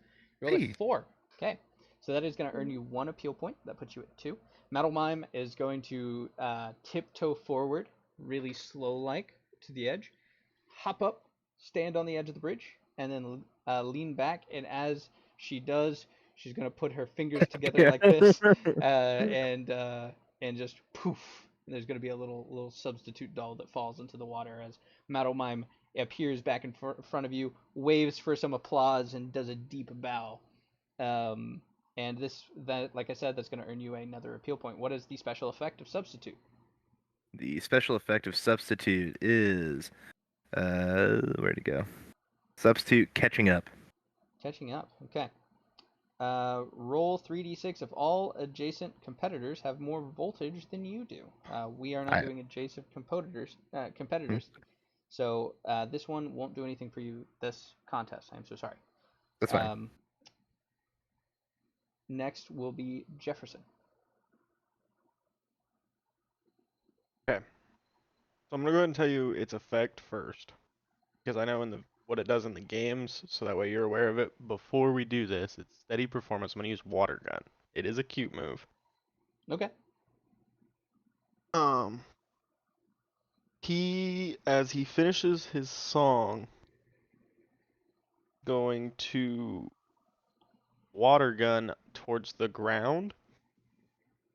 Roll Hey. a 4. Okay. So that is going to earn you 1 appeal point. That puts you at 2. Maddle Mime is going to tiptoe forward, really slow-like, to the edge. Hop up, stand on the edge of the bridge, and then lean back. And as she does, she's going to put her fingers together like this, and just poof. And there's going to be a little substitute doll that falls into the water as Maddle Mime appears back in front of you, waves for some applause, and does a deep bow. And that, like I said, that's going to earn you another appeal point. What is the special effect of substitute? The special effect of substitute is Where'd it go? Substitute catching up. Catching up. Okay. Roll 3d6 if all adjacent competitors have more voltage than you do. We are not doing adjacent competitors. So this one won't do anything for you this contest. I'm so sorry. That's fine. Next will be Jefferson. Okay. So I'm gonna go ahead and tell you its effect first, because I know what it does in the games, so that way you're aware of it. Before we do this, it's steady performance. I'm gonna use water gun. It is a cute move. Okay. As he finishes his song, going to water gun towards the ground,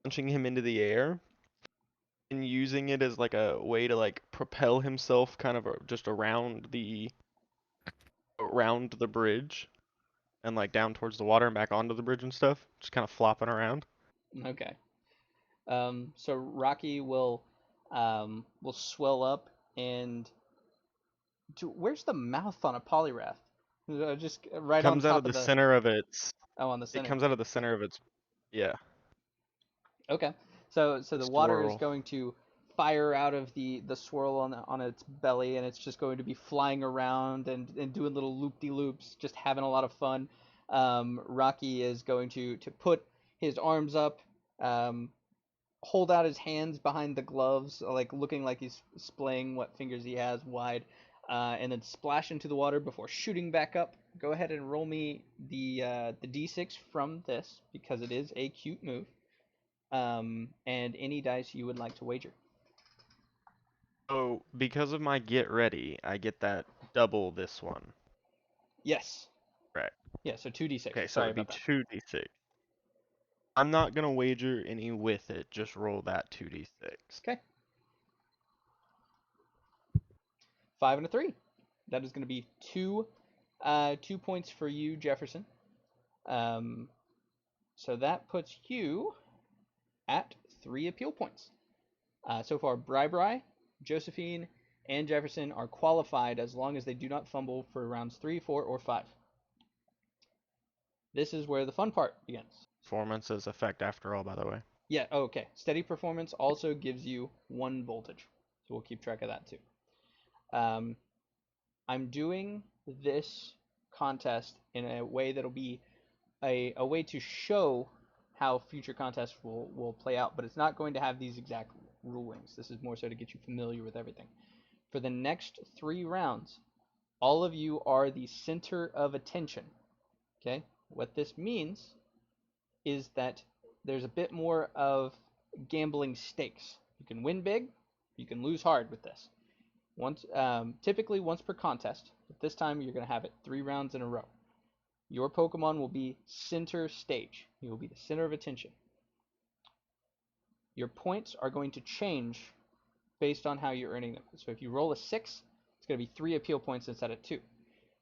launching him into the air, and using it as like a way to like propel himself kind of just around the bridge and like down towards the water and back onto the bridge and stuff, just kind of flopping around. Okay. So Rocky will swell up and where's the mouth on a polyrath? Just right on Comes out top of the of the center of its. on the It center. comes out of the center of its. Yeah. Okay. So the water is Swirl. going to fire out of the swirl on its belly, and it's just going to be flying around and doing little loop-de-loops, just having a lot of fun. Rocky is going to put his arms up, hold out his hands behind the gloves, like looking like he's splaying what fingers he has wide, and then splash into the water before shooting back up. Go ahead and roll me the d6 from this because it is a cute move. And any dice you would like to wager. So because of my get ready, I get that double this one. Yes. Right. Yeah, so 2d6. Okay, so Sorry it'd be about that. 2d6. I'm not gonna wager any with it. Just roll that 2d6. Okay. 5 and a 3. That is going to be 2 points for you, Jefferson. So that puts you at 3 appeal points. So far, Bry-Bry, Josephine, and Jefferson are qualified as long as they do not fumble for rounds 3, 4, or 5. This is where the fun part begins. Performances effect after all, by the way. Yeah, okay. Steady performance also gives you 1 voltage. So we'll keep track of that too. I'm doing this contest in a way that'll be a way to show how future contests will play out, but it's not going to have these exact rulings. This is more so to get you familiar with everything. For the next 3 rounds, all of you are the center of attention. Okay? What this means is that there's a bit more of gambling stakes. You can win big, you can lose hard with this. Typically once per contest, but this time you're going to have it 3 rounds in a row. Your Pokemon will be center stage. You will be the center of attention. Your points are going to change based on how you're earning them. So if you roll a 6, it's going to be 3 appeal points instead of 2. If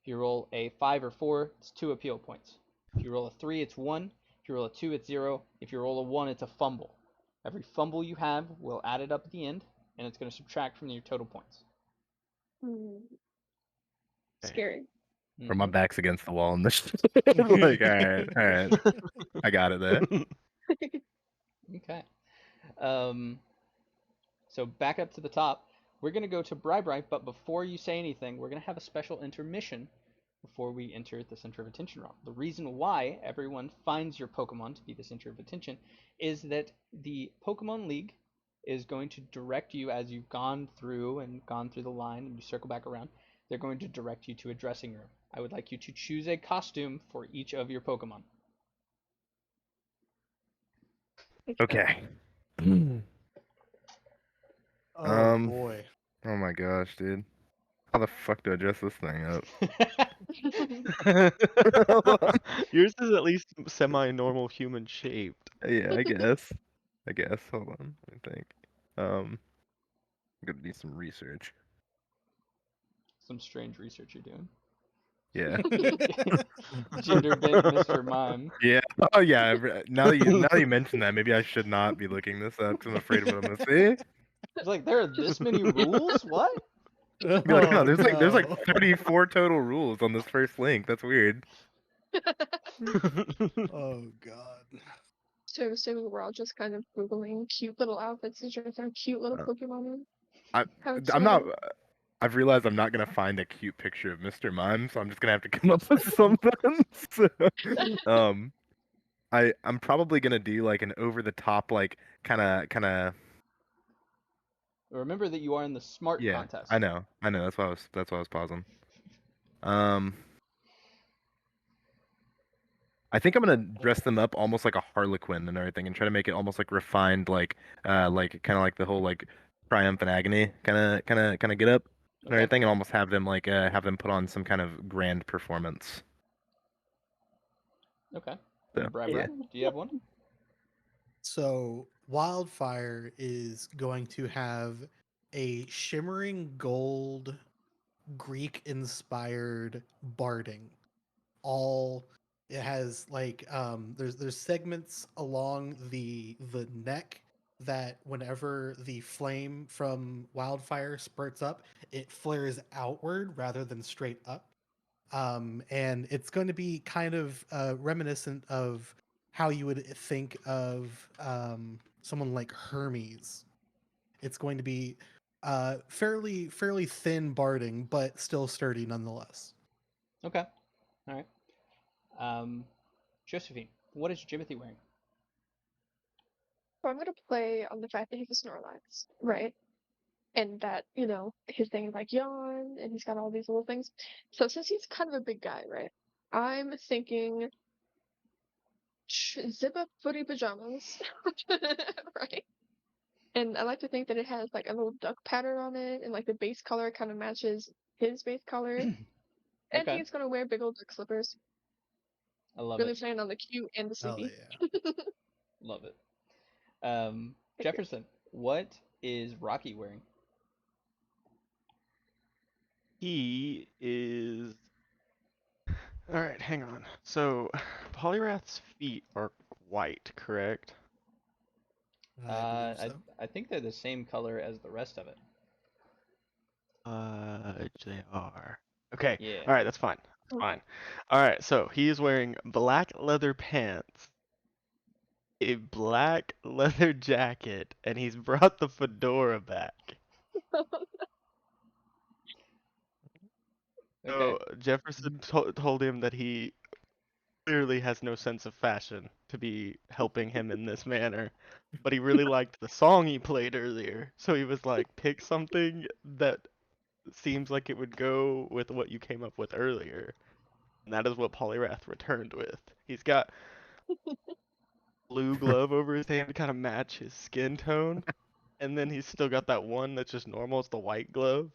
you roll a 5 or 4, it's 2 appeal points. If you roll a 3, it's 1. If you roll a 2, it's 0. If you roll a 1, it's a fumble. Every fumble you have will add it up at the end, and it's going to subtract from your total points. Scary. Or my back's against the wall and this. Like, all right, I got it there. Okay. So back up to the top. We're going to go to Bry-Bry, but before you say anything, we're going to have a special intermission before we enter the center of attention round. The reason why everyone finds your Pokemon to be the center of attention is that the Pokemon League is going to direct you as you've gone through the line and you circle back around. They're going to direct you to a dressing room. I would like you to choose a costume for each of your Pokemon. Okay. Oh boy. Oh my gosh, dude. How the fuck do I dress this thing up? Yours is at least semi-normal human shaped. Yeah, I guess. Hold on. Let me think. I'm gonna do some research. Some strange research you're doing. Yeah. Gender bent Mr. Mime. Yeah. Oh yeah. Now that you mention that, maybe I should not be looking this up because I'm afraid of what I'm gonna see. It's like there are this many rules? What? Be like, oh, Oh, there's like no. 34 total rules on this first link. That's weird. Oh god. So assuming we're all just kind of googling cute little outfits to dress our cute little Uh, Pokemon in. I How I'm not. exciting. I've realized I'm not gonna find a cute picture of Mr. Mime, so I'm just gonna have to come up with something. So, um, I'm probably gonna do like an over the top like kind of Remember that you are in the smart yeah. I contest. know. That's why I was pausing. Um, I think I'm gonna dress them up almost like a Harlequin and everything, and try to make it almost like refined, like kind of like the whole like triumph and agony kind of get up and Okay. everything, and almost have them put on some kind of grand performance. Okay. So Bry-Bry, yeah. do you have one? So, Wildfire is going to have a shimmering gold Greek inspired barding. All it has like there's segments along the neck that whenever the flame from Wildfire spurts up, it flares outward rather than straight up. And it's going to be kind of reminiscent of how you would think of someone like Hermes. It's going to be fairly thin barding, but still sturdy nonetheless. Okay. All right. Josephine, what is Jimothy wearing? So I'm gonna play on the fact that he's a Snorlax, right? And that, his thing is like yawn and he's got all these little things. So since he's kind of a big guy, right? I'm thinking zip up footy pajamas, right? And I like to think that it has like a little duck pattern on it, and like the base color kind of matches his base color. And Okay. he's gonna wear big old duck slippers. I love Really it. playing on the cute and the Hell sleepy. yeah. Love it. Thank you. Jefferson, what is Rocky wearing? He is. All right, hang on. So, Polyrath's feet are white, correct? I believe I so. I think they're the same color as the rest of it. They are. Okay. Yeah. All right, that's fine. That's Okay. fine. All right, so he is wearing black leather pants, a black leather jacket, and he's brought the fedora back. Okay. So Jefferson told him that he clearly has no sense of fashion to be helping him in this manner, but he really liked the song he played earlier. So he was like, pick something that seems like it would go with what you came up with earlier. And that is what Polyrath returned with. He's got blue glove over his hand to kind of match his skin tone. And then he's still got that one that's just normal, it's the white glove.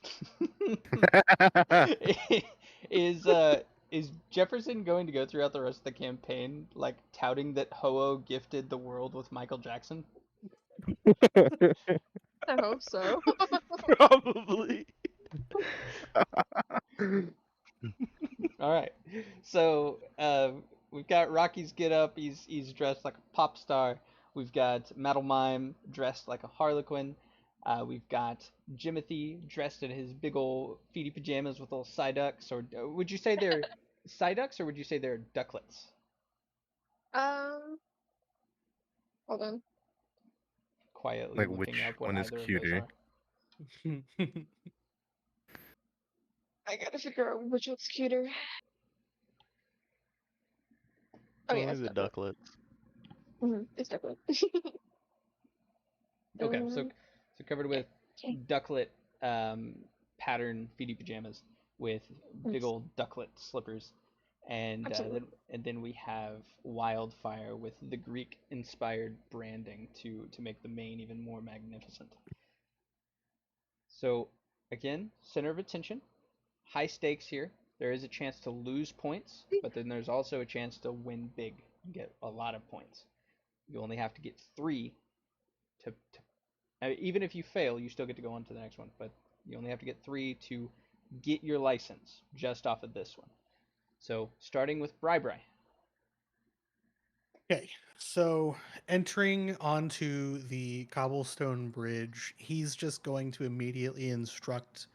is uh is Jefferson going to go throughout the rest of the campaign like touting that Ho-Oh gifted the world with Michael Jackson? I hope so. Probably. All right. So we've got Rocky's get up. He's dressed like a pop star. We've got Metal Mime dressed like a Harlequin. We've got Jimothy dressed in his big old feety pajamas with little side ducks. Or would you say they're side ducks or would you say they're ducklets? Um, hold on. Quietly Like looking which up what one is either of those cuter? are. I gotta figure out which one's cuter. Oh yeah, Only it's the Ducklet. ducklets. It's Ducklet. Okay, so um, covered with okay. ducklet pattern feety pajamas with big Yes, old ducklet slippers, and absolutely. then we have Wildfire with the Greek inspired branding to make the mane even more magnificent. So again, center of attention, high stakes here. There is a chance to lose points, but then there's also a chance to win big, get a lot of points. You only have to get three even if you fail, you still get to go on to the next one, but you only have to get three to get your license just off of this one. So starting with Bry-Bry. Okay, so entering onto the cobblestone bridge, he's just going to immediately instruct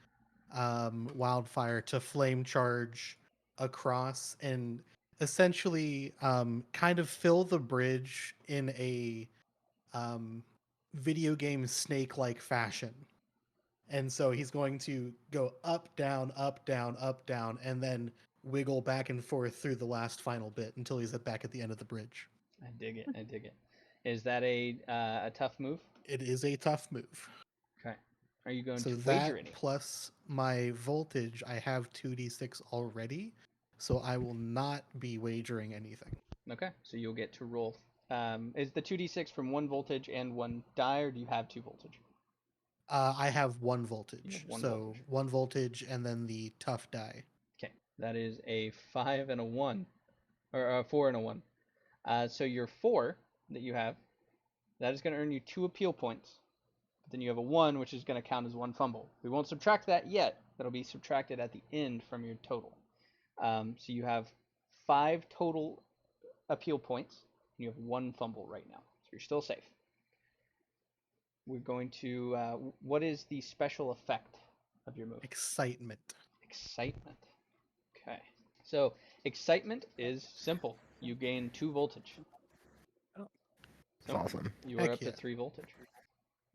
wildfire to flame charge across and essentially kind of fill the bridge in a um, video game snake like fashion. And so he's going to go up, down, up, down, up, down, and then wiggle back and forth through the last final bit until he's back at the end of the bridge. I dig it. I dig it. Is that a tough move? It is a tough move. Okay. Are you going So to that wager any? plus my voltage, I have 2d6 already, so I will not be wagering anything. Okay. So you'll get to roll. Is the 2d6 from one voltage and one die, or do you have two voltage? I have one You voltage, have one so voltage. 1 voltage and then the tough die. Okay. That is a 5 and a 1, or a 4 and a 1. So your 4 that you have, that is going to earn you 2 appeal points. But then you have a 1, which is going to count as 1 fumble. We won't subtract that yet. That'll be subtracted at the end from your total. So you have 5 total appeal points. And you have 1 fumble right now. So you're still safe. We're going to. What is the special effect of your move? Excitement. Excitement. Okay. So excitement is simple. You gain 2 voltage. Oh. That's awesome. You are Heck up to yeah. 3 voltage.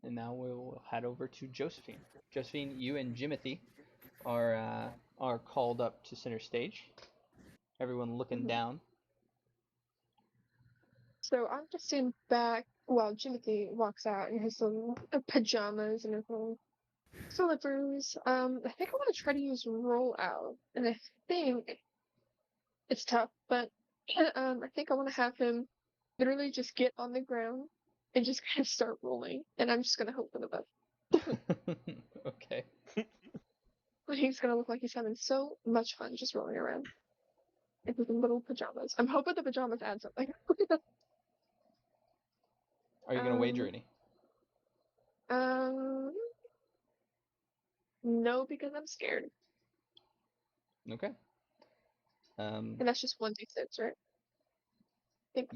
And now we'll head over to Josephine. Josephine, you and Jimothy are called up to center stage. Everyone looking down. So I'm just sitting back while Jimothy walks out in his little pajamas and his little slippers. I think I want to try to use roll out, and I think it's tough, but I think I want to have him literally just get on the ground and just kind of start rolling, and I'm just gonna hope for the best. Okay. He's gonna look like he's having so much fun just rolling around in his little pajamas. I'm hoping the pajamas add something. Are you gonna wager any? Um, no, because I'm scared, Okay. and that's just 1d6, right? I think,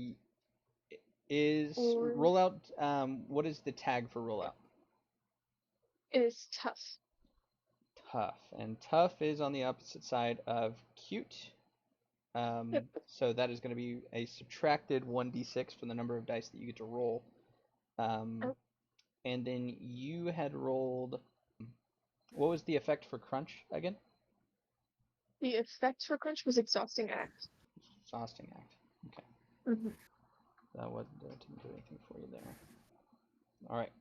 Is or rollout? What is the tag for rollout? it is tough. Tough, and tough is on the opposite side of cute. Yep. So that is going to be a subtracted 1d6 from the number of dice that you get to roll. Oh, And then you had rolled. What was the effect for crunch again? the effect for crunch was exhausting act. Exhausting act. Okay. Mm-hmm. That didn't do anything for you there. All right.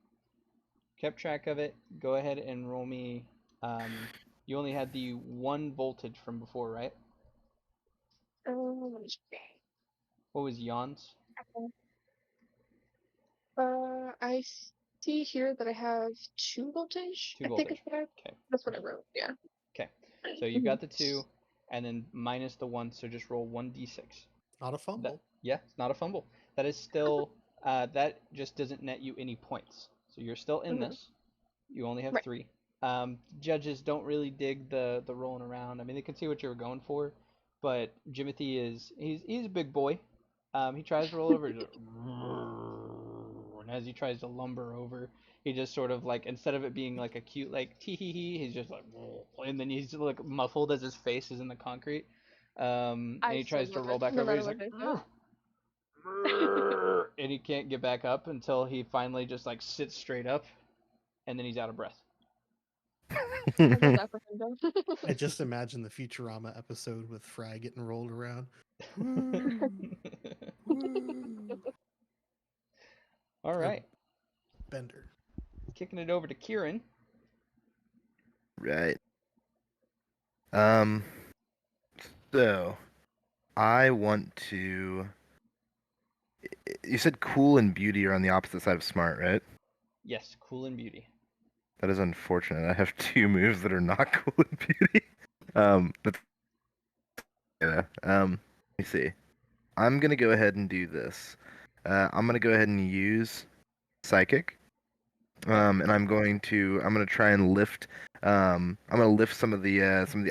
Kept track of it. Go ahead and roll me. You only had the 1 voltage from before, right? Let me check. What was Yon's? I see here that I have 2 voltage. 2 I think voltage. it's there. Okay. That's what I wrote. Yeah. Okay. So you got the 2, and then minus the 1. So just roll 1d6. Not a fumble. Yeah, it's not a fumble. That is still. That just doesn't net you any points. So you're still in this. You only have Right. 3. Judges don't really dig the rolling around. I mean, they can see what you were going for, but Jimothy he's a big boy. He tries to roll over, and as he tries to lumber over, he just sort of like, instead of it being like a cute like tee hee hee, he's just like, and then he's like muffled as his face is in the concrete. And I he still tries to love roll it, back no over. matter He's what like, they say. and he can't get back up until he finally just like sits straight up, and then he's out of breath. I love that for him though. I just imagine the Futurama episode with Fry getting rolled around. All right, Bender. kicking it over to Kieran. Right. So I want to. You said cool and beauty are on the opposite side of smart, right? Yes, cool and beauty. That is unfortunate. I have 2 moves that are not cool and beauty. But yeah. Let me see. I'm gonna go ahead and do this. I'm gonna go ahead and use psychic. And I'm gonna try and lift I'm gonna lift some of the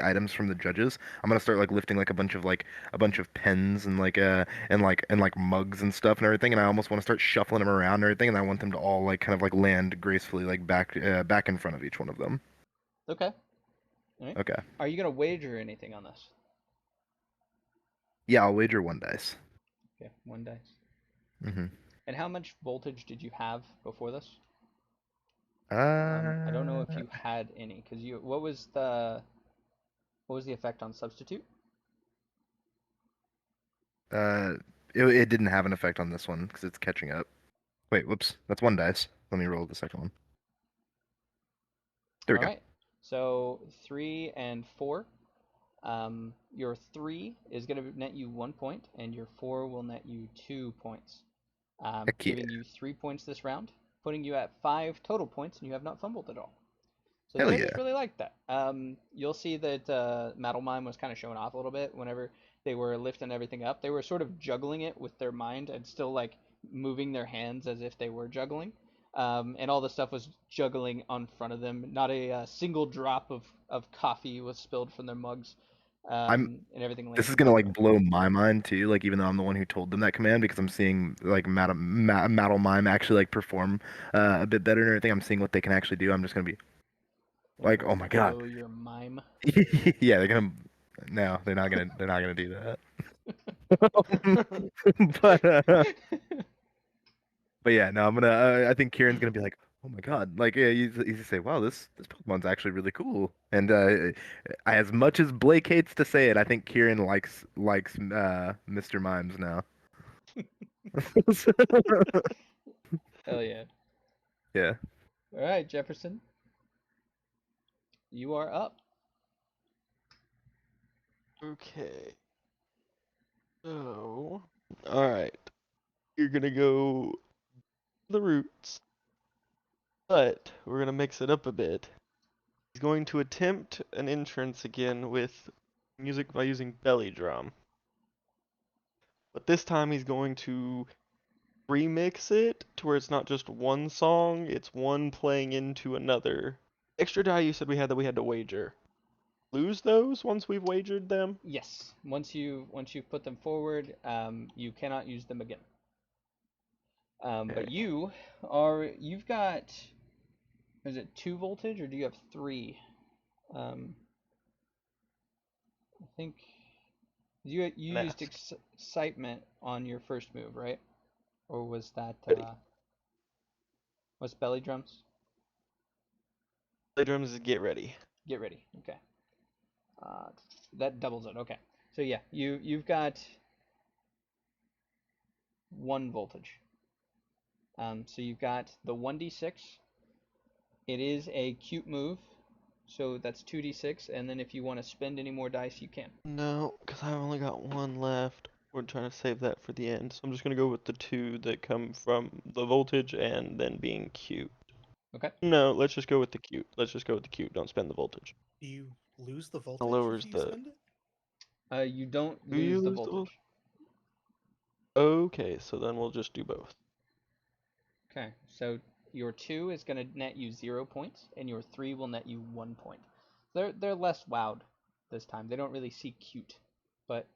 items from the judges. I'm gonna start like lifting like a bunch of pens and like mugs and stuff and everything, and I almost want to start shuffling them around and everything, and I want them to all like kind of like land gracefully like back in front of each one of them. Okay. All right. Okay. Are you gonna wager anything on this? Yeah, I'll wager 1 dice. Okay, 1 dice. Mm-hmm. And how much voltage did you have before this? I don't know if Uh, you had any, because you. What was the effect on substitute? uh, it didn't have an effect on this one because it's catching up. Wait, whoops. That's 1 dice. Let me roll the second one. There we All go. right. So 3 and 4. Your 3 is going to net you 1 point, and your 4 will net you 2 points, Heck yeah. giving you 3 points this round, putting you at 5 total points, and you have not fumbled at all. So the Hell judges yeah. really liked that. You'll see that Madelmime was kind of showing off a little bit whenever they were lifting everything up. They were sort of juggling it with their mind and still like moving their hands as if they were juggling. And all the stuff was juggling on front of them. Not a single drop of coffee was spilled from their mugs, I'm and everything This is landed gonna properly. like blow my mind too, like even though I'm the one who told them that command, because I'm seeing like Madel Mime actually like perform a bit better and everything. I'm seeing what they can actually do. I'm just gonna be They're like, gonna oh my god. blow your mime. Yeah, they're gonna. No, they're not gonna do that. but but yeah, no, I'm gonna. I think Kieran's gonna be like, oh my god, like yeah, he's say, wow, this Pokemon's actually really cool. And as much as Blake hates to say it, I think Kieran likes Mr. Mimes now. Hell yeah! Yeah. All right, Jefferson, you are up. Okay. So, all right. You're gonna go the roots, but we're gonna mix it up a bit. He's going to attempt an entrance again with music by using belly drum. But this time he's going to remix it to where it's not just one song, it's one playing into another. Extra die you said we had to wager. Lose those once we've wagered them? Yes. Once you put them forward, you cannot use them again. But Okay. you've got, is it 2 voltage or do you have 3? Um, I think you used Mask. excitement on your first move, right? Or was that Ready. was belly drums? Play drums is get ready. Get ready. Okay. Uh, that doubles it. Okay. So yeah, you've got 1 voltage. So you've got the 1d6. It is a cute move, so that's 2d6, and then if you want to spend any more dice, you can. No, because I've only got one left. We're trying to save that for the end. So I'm just gonna go with the two that come from the voltage and then being cute. Okay. No, let's just go with the cute. Let's just go with the cute. Don't spend the voltage. Do you lose the It voltage if lowers you the. spend it? You don't Do you lose the lose the voltage? voltage. Okay, so then we'll just do both. Okay. So your 2 is going to net you 0 points, and your 3 will net you 1 point. They're less wowed this time. They don't really see cute, but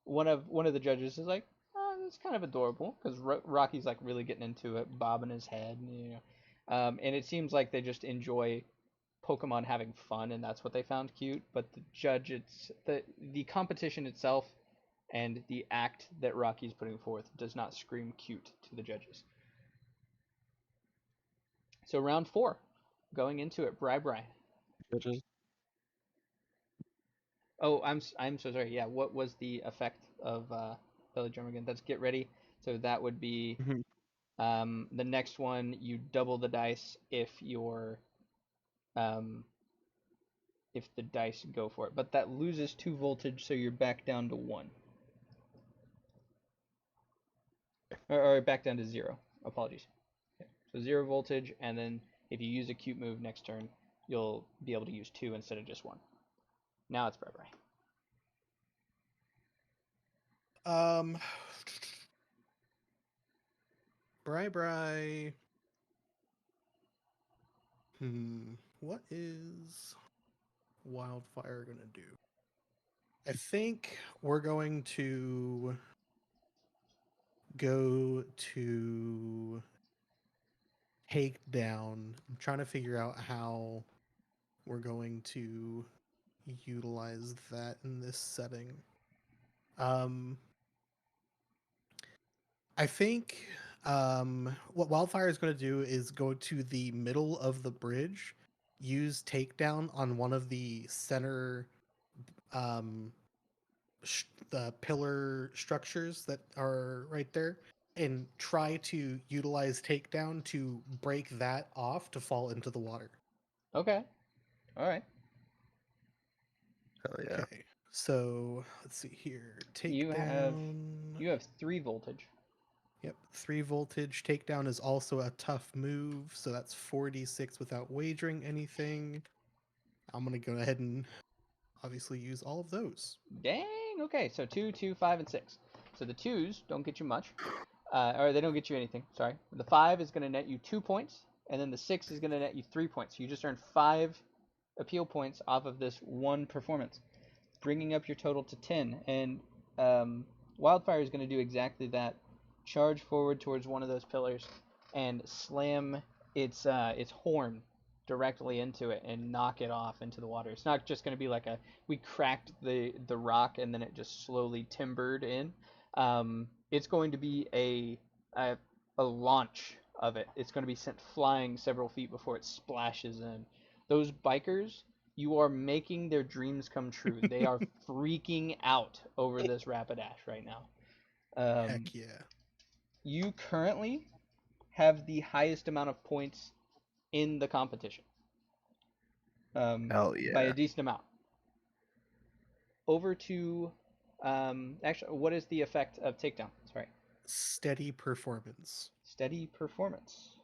one of the judges is like, oh, that's kind of adorable because Rocky's like really getting into it, bobbing his head, and it seems like they just enjoy Pokemon having fun, and that's what they found cute. But the judge, it's the competition itself and the act that Rocky's putting forth does not scream cute to the judges. So round 4, going into it, Bry-Bry. Judges. Oh, I'm so sorry. Yeah, what was the effect of Belly Drum again? That's get ready. So that would be Mhm. the next one. You double the dice um, if the dice go for it, but that loses 2 voltage, so you're back down to 1, or back down to 0. Apologies. Okay. So 0 voltage, and then if you use a cute move next turn, you'll be able to use 2 instead of just 1. Now it's Bry-Bry. Um, Bry-Bry. What is Wildfire gonna do? I think we're going to go to take down. I'm trying to figure out how we're going to utilize that in this setting. Um, I think what Wildfire is going to do is go to the middle of the bridge, use takedown on one of the center, um, the pillar structures that are right there, and try to utilize takedown to break that off to fall into the water. Okay. All right. Hell yeah. Okay, so let's see here. You have Takedown. 3 voltage. Yep, 3 voltage. Takedown is also a tough move, so that's 4d6 without wagering anything. I'm going to go ahead and obviously use all of those. Dang. Okay. So 2, 2, 5, and 6. So the 2s don't get you much, or they don't get you anything. Sorry. The 5 is going to net you 2 points, and then the 6 is going to net you 3 points. So you just earned 5 appeal points off of this one performance, bringing up your total to 10. And Wildfire is going to do exactly that. Charge forward towards one of those pillars and slam its horn directly into it and knock it off into the water. It's not just going to be like we cracked the rock and then it just slowly timbered in. It's going to be a launch of it. It's going to be sent flying several feet before it splashes in. Those bikers, you are making their dreams come true. They are freaking out over this Rapidash right now. Heck yeah. You currently have the highest amount of points in the competition. Hell yeah. By a decent amount. Over to, actually, what is the effect of takedown? Sorry. Steady performance. Steady performance.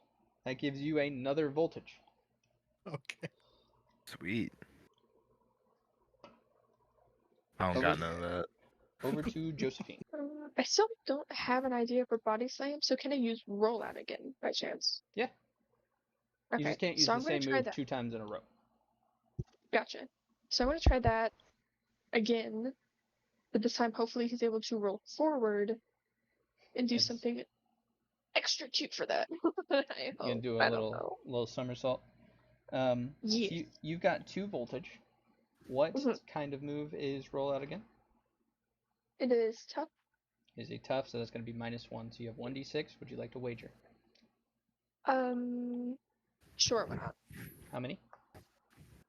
That gives you another voltage. Okay. Sweet. I don't Over, got none of that. over to Josephine. I still don't have an idea for body slam, so can I use rollout again by chance? Yeah. You Okay, just can't use so the I'm gonna same try move that. 2 times in a row. Gotcha. So I'm gonna try that again, but this time hopefully he's able to roll forward and do It's, something extra cute for that. I you can hope. do a I don't know. little somersault. Yeah. So you've got 2 voltage. What Mhm. kind of move is rollout again? It is tough. Is a tough, so that's going to be -1. So you have 1d6. Would you like to wager? Sure, why not? How many?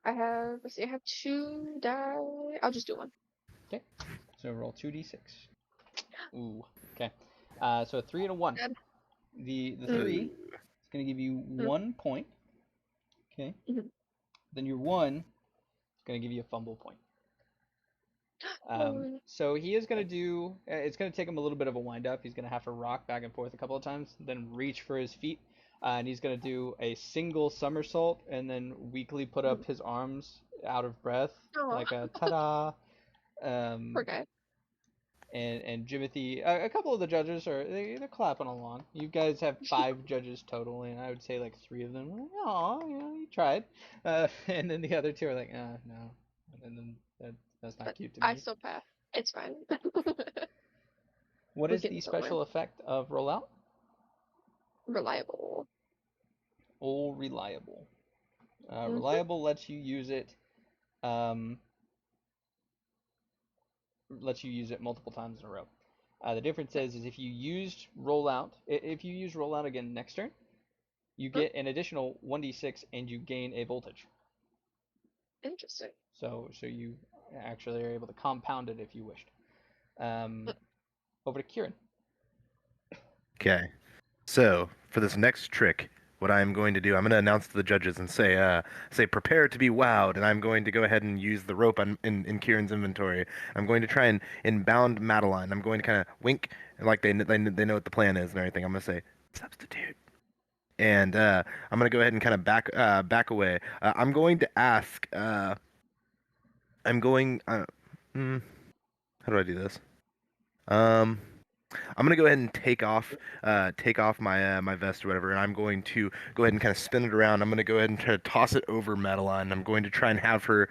Let's see, I have 2 die. I'll just do one. Okay. So roll 2d6. Ooh. Okay. So a 3 and a 1. Good. The Mm. 3 is going to give you 1 point. Okay. Mhm. Then your 1 is going to give you a fumble point. So he is going to do. It's going to take him a little bit of a wind up. He's going to have to rock back and forth a couple of times, then reach for his feet, and he's going to do a single somersault, and then weakly put up his arms out of breath, Oh, like a ta-da. poor guy. And Jimothy, a couple of the judges they're clapping along. You guys have 5 judges total, and I would say like 3 of them were like, "Aw, you tried," and then the other 2 are like, no," and then that's not But cute to I me. still pass. It's fine. What We're is the getting somewhere. special effect of rollout? Reliable. Oh, reliable. Mhm. Reliable lets you use it. Um, lets you use it multiple times in a row. The difference is if you use rollout again next turn, you get an additional 1d6 and you gain a voltage. Interesting. So you actually are able to compound it if you wished. Over to Kieran. Okay. So for this next trick, what I'm going to do, I'm going to announce to the judges and say, prepare to be wowed, and I'm going to go ahead and use the rope in Kieran's inventory. I'm going to try and bound Madeline. I'm going to kind of wink, like they know what the plan is and everything. I'm going to say, substitute. And I'm going to go ahead and kind of back away. I'm going to ask, I'm going, how do I do this? I'm gonna go ahead and take off my my vest or whatever, and I'm going to go ahead and kind of spin it around. I'm gonna go ahead and try to toss it over Madeline. I'm going to try and have her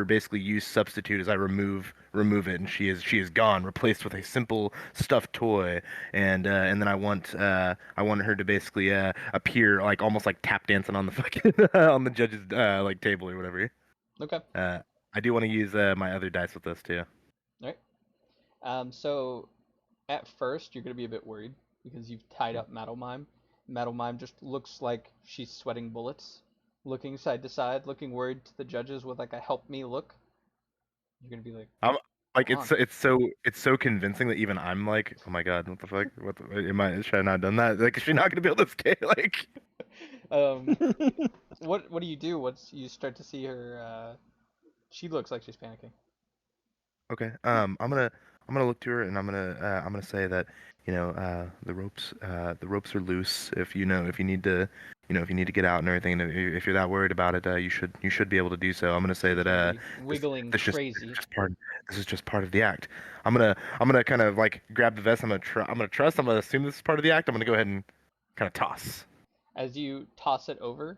basically use substitute as I remove it, and she is gone, replaced with a simple stuffed toy. And then I want her to basically appear like almost like tap dancing on the fucking on the judge's like table or whatever. Okay. I do want to use my other dice with this too. All right. So at first you're gonna be a bit worried because you've tied up Metal Mime. Metal Mime just looks like she's sweating bullets, looking side to side, looking worried to the judges with like a help me look. You're gonna be like, I'm like come on. it's so convincing that even I'm like, oh my god, what the fuck? What the, am I? Should I not have done that? Like, is she not gonna be able to skate? Like, um, what do you do once you start to see her? She looks like she's panicking. okay, I'm gonna look to her and I'm gonna say that the ropes are loose. If if you need to if you need to get out and everything, and if you're that worried about it, you should be able to do so. I'm gonna say She's that gonna be this wiggling this just crazy this is just part of the act. I'm gonna kind of like grab the vest. I'm gonna trust. I'm gonna assume this is part of the act. I'm gonna go ahead and kind of toss. as you toss it over.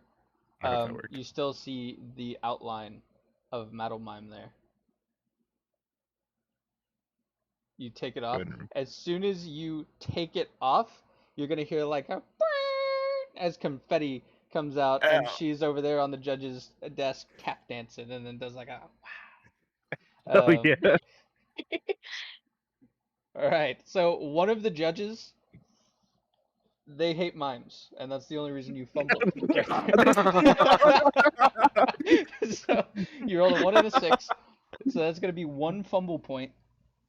I hope that worked. You still see the outline of Metal Mime there. You take it Go off. ahead and As soon as you take it off, you're gonna hear like a as confetti comes out, and Ow. she's over there on the judge's desk tap dancing, and then does like a Oh wow. yeah. All right. So one of the judges, they hate mimes, and that's the only reason you fumbled right there. So you rolled a 1 and a 6, so that's gonna be 1 fumble point,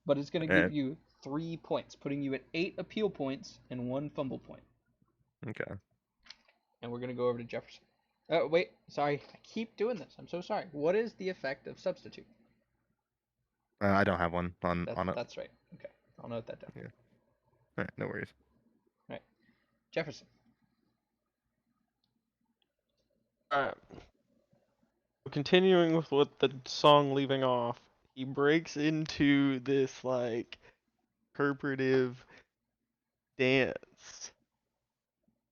but it's gonna give Eh, you 3 points, putting you at 8 appeal points and 1 fumble point. okay. And we're gonna go over to Jefferson. Oh wait, sorry, I keep doing this. I'm so sorry. What is the effect of substitute? I don't have one That's on it. that's right. Okay, I'll note that down. Yeah. All right, no worries. All right, Jefferson. Alright. Continuing with what the song leaving off, he breaks into this like interpretive dance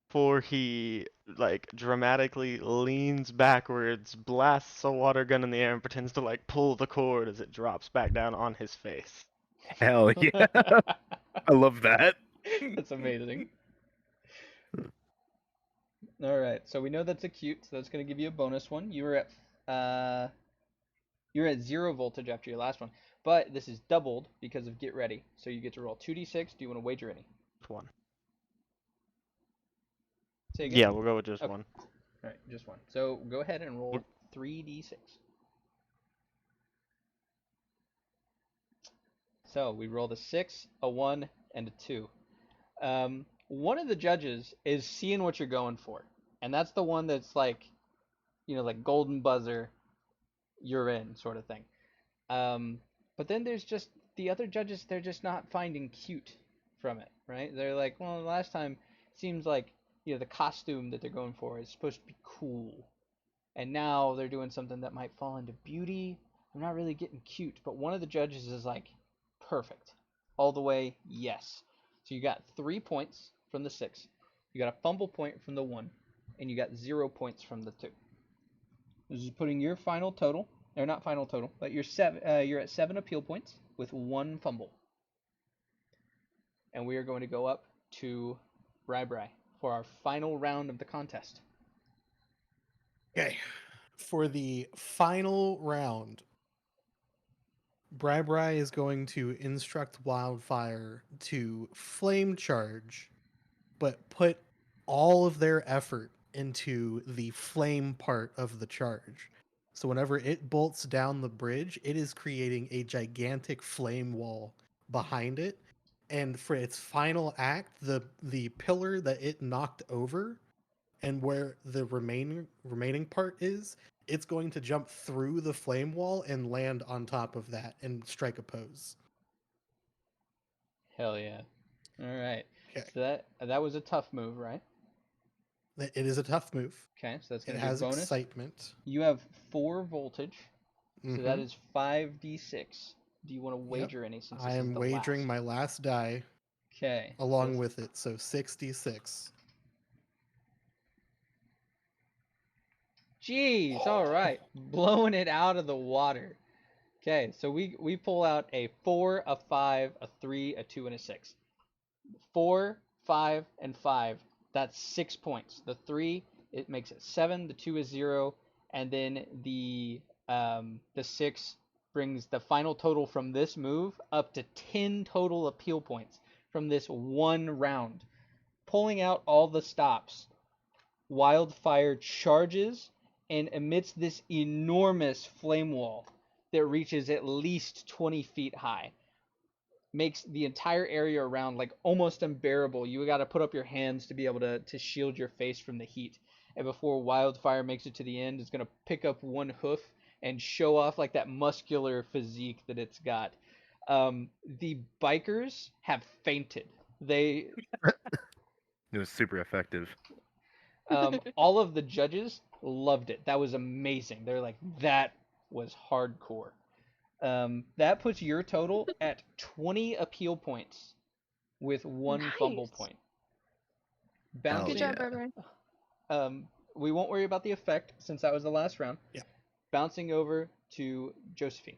before he like dramatically leans backwards, blasts a water gun in the air, and pretends to like pull the cord as it drops back down on his face. Hell yeah. I love that. That's amazing. All right, so we know that's acute, so that's gonna give you a bonus one. You were at 0 voltage after your last one, but this is doubled because of get ready. So you get to roll 2d6. Do you want to wager any? One. Say again. Yeah, we'll go with just Okay. one. All right, just one. So go ahead and roll Look- 3d6. So we rolled a 6, a 1, and a 2. One of the judges is seeing what you're going for, and that's the one that's like, like golden buzzer, you're in sort of thing. But then there's just the other judges, they're just not finding cute from it, right? They're like, well, last time seems like, the costume that they're going for is supposed to be cool. And now they're doing something that might fall into beauty. I'm not really getting cute, but one of the judges is like, perfect. All the way, yes. So you got 3 points from the 6. You got a fumble point from the 1, and you got 0 points from the 2. This is putting your final total, or not final total, but you're at 7 appeal points with 1 fumble. And we are going to go up to Bry-Bry for our final round of the contest. Okay. For the final round, Bry-Bry is going to instruct Wildfire to flame charge, but put all of their effort into the flame part of the charge. So whenever it bolts down the bridge, it is creating a gigantic flame wall behind it. And for its final act, the pillar that it knocked over and where the remaining part is, it's going to jump through the flame wall and land on top of that and strike a pose. Hell yeah. All right. Okay. So that was a tough move, right? It is a tough move. Okay, so that's It going to be a has bonus. excitement. You have 4 voltage, so that Mm-hmm. is 5d6. Do you want to Yep. wager any since I this is am the wagering last? my last die Okay. along with it, so 66. Jeez, all right. Blowing it out of the water. Okay, so we pull out a 4, a 5, a 3, a 2, and a 6. 4, 5, and 5. That's 6 points. The 3, it makes it 7. The 2 is 0, and then the The 6 brings the final total from this move up to 10 total appeal points from this one round. Pulling out all the stops, Wildfire charges and emits this enormous flame wall that reaches at least 20 feet high. Makes the entire area around like almost unbearable. You got to put up your hands to be able to shield your face from the heat. And before Wildfire makes it to the end, it's going to pick up one hoof and show off like that muscular physique that it's got. The bikers have fainted. They It was super effective. all of the judges loved it. That was amazing. They're like, that was hardcore. That puts your total at 20 appeal points with one fumble Nice. point. Hell Good Bouncing, job, yeah. Bry-Bry. we won't worry about the effect since that was the last round. Yeah. Bouncing over to Josephine.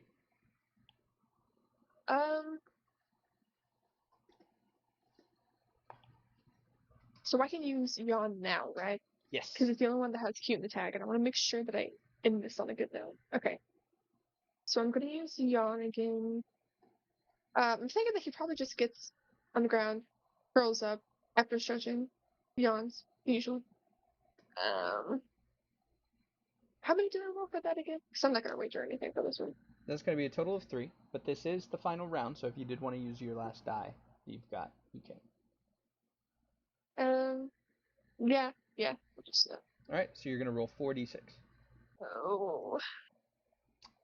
So I can use Yawn now, right? Yes. Because it's the only one that has cute in the tag, and I want to make sure that I end this on a good note. Okay. So I'm gonna use Yawn again. I'm thinking that he probably just gets on the ground, curls up after stretching, yawns usually. How many did I roll for that again? Because I'm not gonna wager anything for this one. That's going to be a total of 3, but this is the final round, so if you did want to use your last die you can. Yeah. We'll just All right, so you're going to roll 4d6. Oh.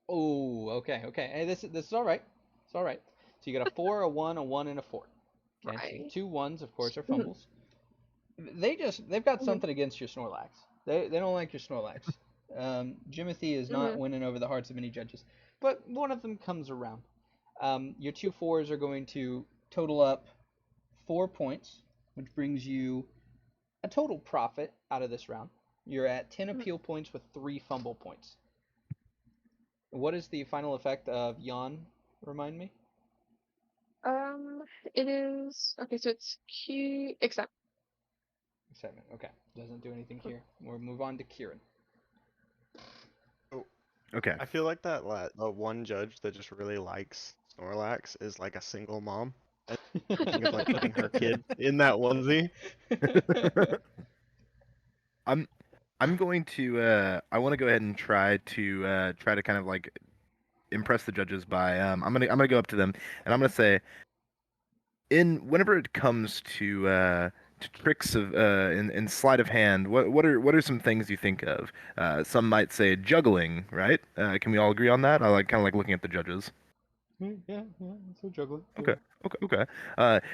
Oh, okay. Hey, this is all right. It's all right. So you got a 4, a 1, a 1, and a 4. Okay, so Right. 2 1s, of course, are Mhm. fumbles. They've got something against your Snorlax. They don't like your Snorlax. Jimothy is not winning over the hearts of many judges, but one of them comes around. Your 2 4s are going to total up 4 points, which brings you a total profit out of this round. You're at 10 appeal points with 3 fumble points. What is the final effect of Yawn? Remind me. It is okay. So it's Q except. Excitement. Okay. Doesn't do anything here. We'll move on to Kieran. Okay. I feel like that one judge that just really likes Snorlax is like a single mom. And thinking of like putting her kid in that onesie. I'm going to I want to go ahead and try to kind of like impress the judges by I'm gonna go up to them and I'm gonna say whenever it comes to tricks of in sleight of hand, what are some things you think of? Some might say juggling, right? Can we all agree on that? I like kind of like looking at the judges. Yeah, so juggling. Okay. Okay.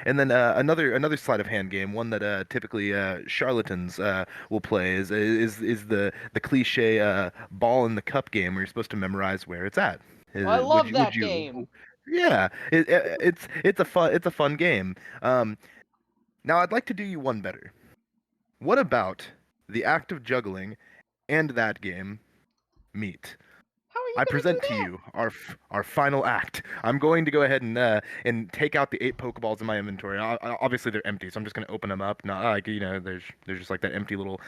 And then another sleight of hand game, one that typically charlatans will play is the cliche ball in the cup game where you're supposed to memorize where it's at. I love Would that you? game. Yeah, it's a fun game. Now I'd like to do you one better. What about the act of juggling and that game meet? How are you I gonna present do to that? you our final act. I'm going to go ahead and take out the 8 Pokeballs in my inventory. Obviously they're empty, so I'm just going to open them up. Not like there's just like that empty little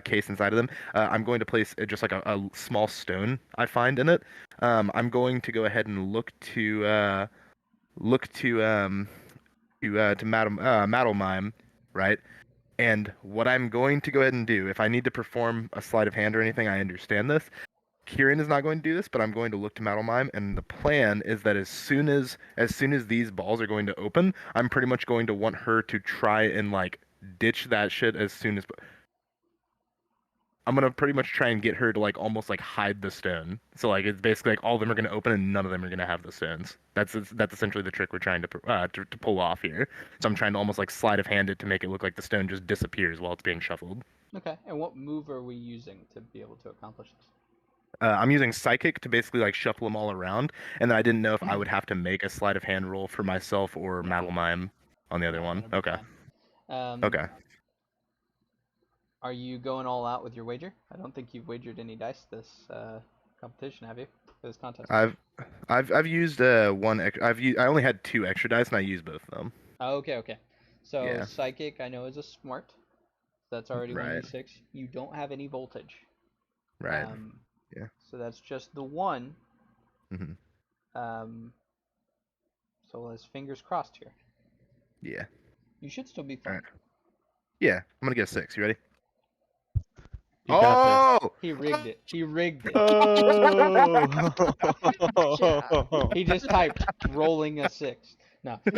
case inside of them. I'm going to place just like a small stone I find in it. I'm going to go ahead and look to Madam Mime, right? And what I'm going to go ahead and do, if I need to perform a sleight of hand or anything, I understand this. Kieran is not going to do this, but I'm going to look to Mime, and the plan is that as soon as these balls are going to open, I'm pretty much going to want her to try and like ditch that shit as soon as. I'm gonna pretty much try and get her to like almost like hide the stone. So like it's basically like all of them are gonna open and none of them are gonna have the stones. That's essentially the trick we're trying to pull off here. So I'm trying to almost like sleight of hand it to make it look like the stone just disappears while it's being shuffled. Okay, and what move are we using to be able to accomplish this? I'm using Psychic to basically like shuffle them all around, and then I didn't know if I would have to make a sleight of hand roll for myself or No. Mime on the other No, one. that'll be Okay. fine. Okay. Are you going all out with your wager? I don't think you've wagered any dice this competition, have you? For this contest. I've used one. I only had 2 extra dice, and I used both of them. Oh, okay. So Yeah. Psychic, I know, is a smart. That's already Right. 1d6. You don't have any voltage. Right. Yeah. So that's just the one. Hmm. So let's fingers crossed here. Yeah. You should still be All fine. right. Yeah. I'm gonna get a 6. You ready? You got this. Oh! He rigged it. He rigged it. Oh. He just typed rolling a 6. No, he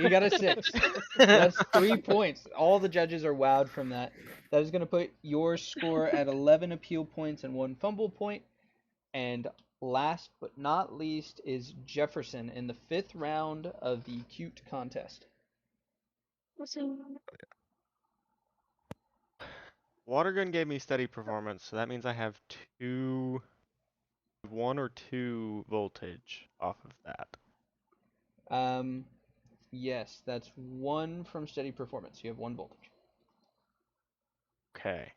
got a 6. So that's 3 points. All the judges are wowed from that. That is going to put your score at 11 appeal points and 1 fumble point. And last but not least is Jefferson in the 5th round of the cute contest. Water gun gave me steady performance, so that means I have 1 or 2 voltage off of that. Yes, that's 1 from steady performance. You have 1 voltage. Okay.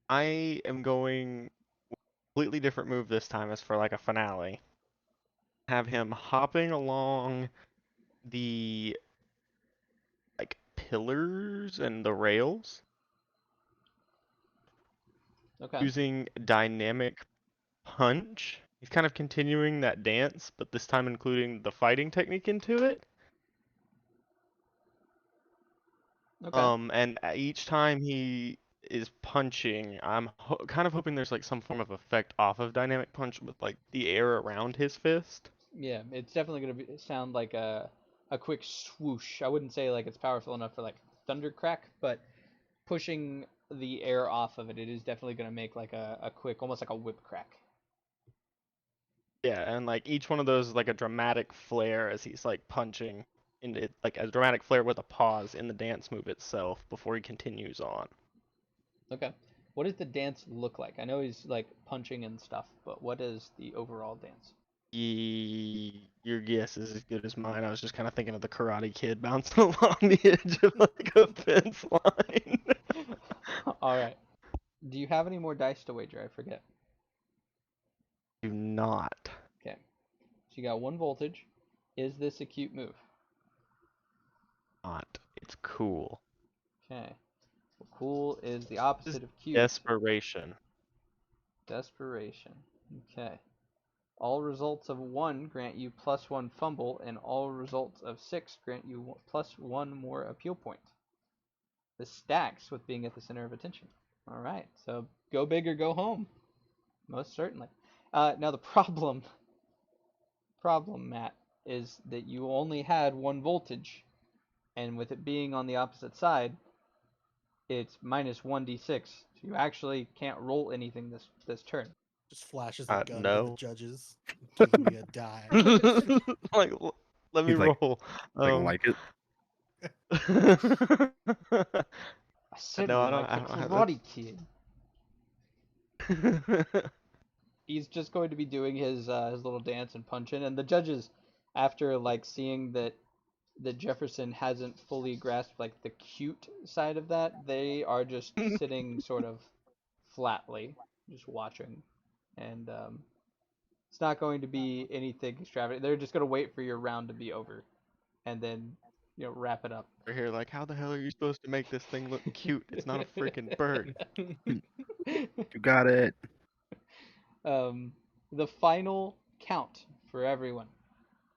I am going completely different move this time as for like a finale. Have him hopping along the like pillars and the rails Okay. using dynamic punch. He's kind of continuing that dance, but this time including the fighting technique into it. Okay. And each time he is punching, I'm kind of hoping there's like some form of effect off of dynamic punch with like the air around his fist. Yeah, it's definitely going to sound like a quick swoosh. I wouldn't say like it's powerful enough for like thunder crack, but pushing the air off of it, it is definitely going to make like a quick, almost like a whip crack. Yeah, and like each one of those is like a dramatic flare as he's like punching into it, like a dramatic flare with a pause in the dance move itself before he continues on. Okay. What does the dance look like? I know he's like punching and stuff, but what is the overall dance? Your guess is as good as mine. I was just kind of thinking of the Karate Kid bouncing along the edge of like a fence line. All right. Do you have any more dice to wager? I forget. Do not. Okay. So you got 1 voltage. Is this a cute move? Not. It's cool. Okay. Well, cool is the This is opposite of cute. desperation. Desperation. Okay. All results of 1 grant you +1 fumble, and all results of 6 grant you +1 more appeal point. This stacks with being at the center of attention. All right, so go big or go home. Most certainly. Now the problem, Matt, is that you only had 1 voltage, and with it being on the opposite side, it's minus 1d6. So you actually can't roll anything this turn. Just flashes a gun to the No. judges, giving me a die. Like, let me He's like, roll. like it. I said No, we're I don't. like I the don't have Karate Kid. that. He's just going to be doing his little dance and punching, and the judges, after like seeing that Jefferson hasn't fully grasped like the cute side of that, they are just sitting sort of flatly, just watching, and it's not going to be anything extravagant. They're just going to wait for your round to be over, and then wrap it up. We're here like, how the hell are you supposed to make this thing look cute? It's not a freaking bird. You got it. The final count for everyone.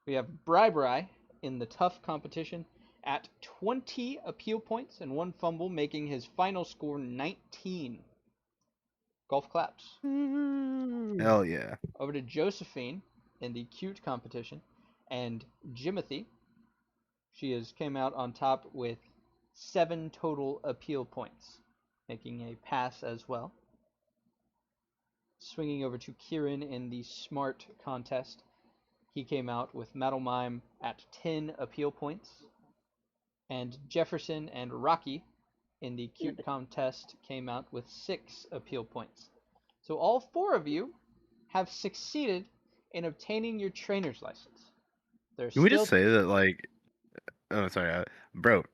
We have Bry-Bry in the tough competition at 20 appeal points and 1 fumble, making his final score 19. Golf claps. Hell yeah. Over to Josephine in the cute competition, and Jimothy. She came out on top with 7 total appeal points, making a pass as well. Swinging over to Kieran in the smart contest. He came out with Metal Mime at 10 appeal points. And Jefferson and Rocky in the cute contest came out with 6 appeal points. So all 4 of you have succeeded in obtaining your trainer's license. There's Can we still just say that, like, oh, sorry, bro,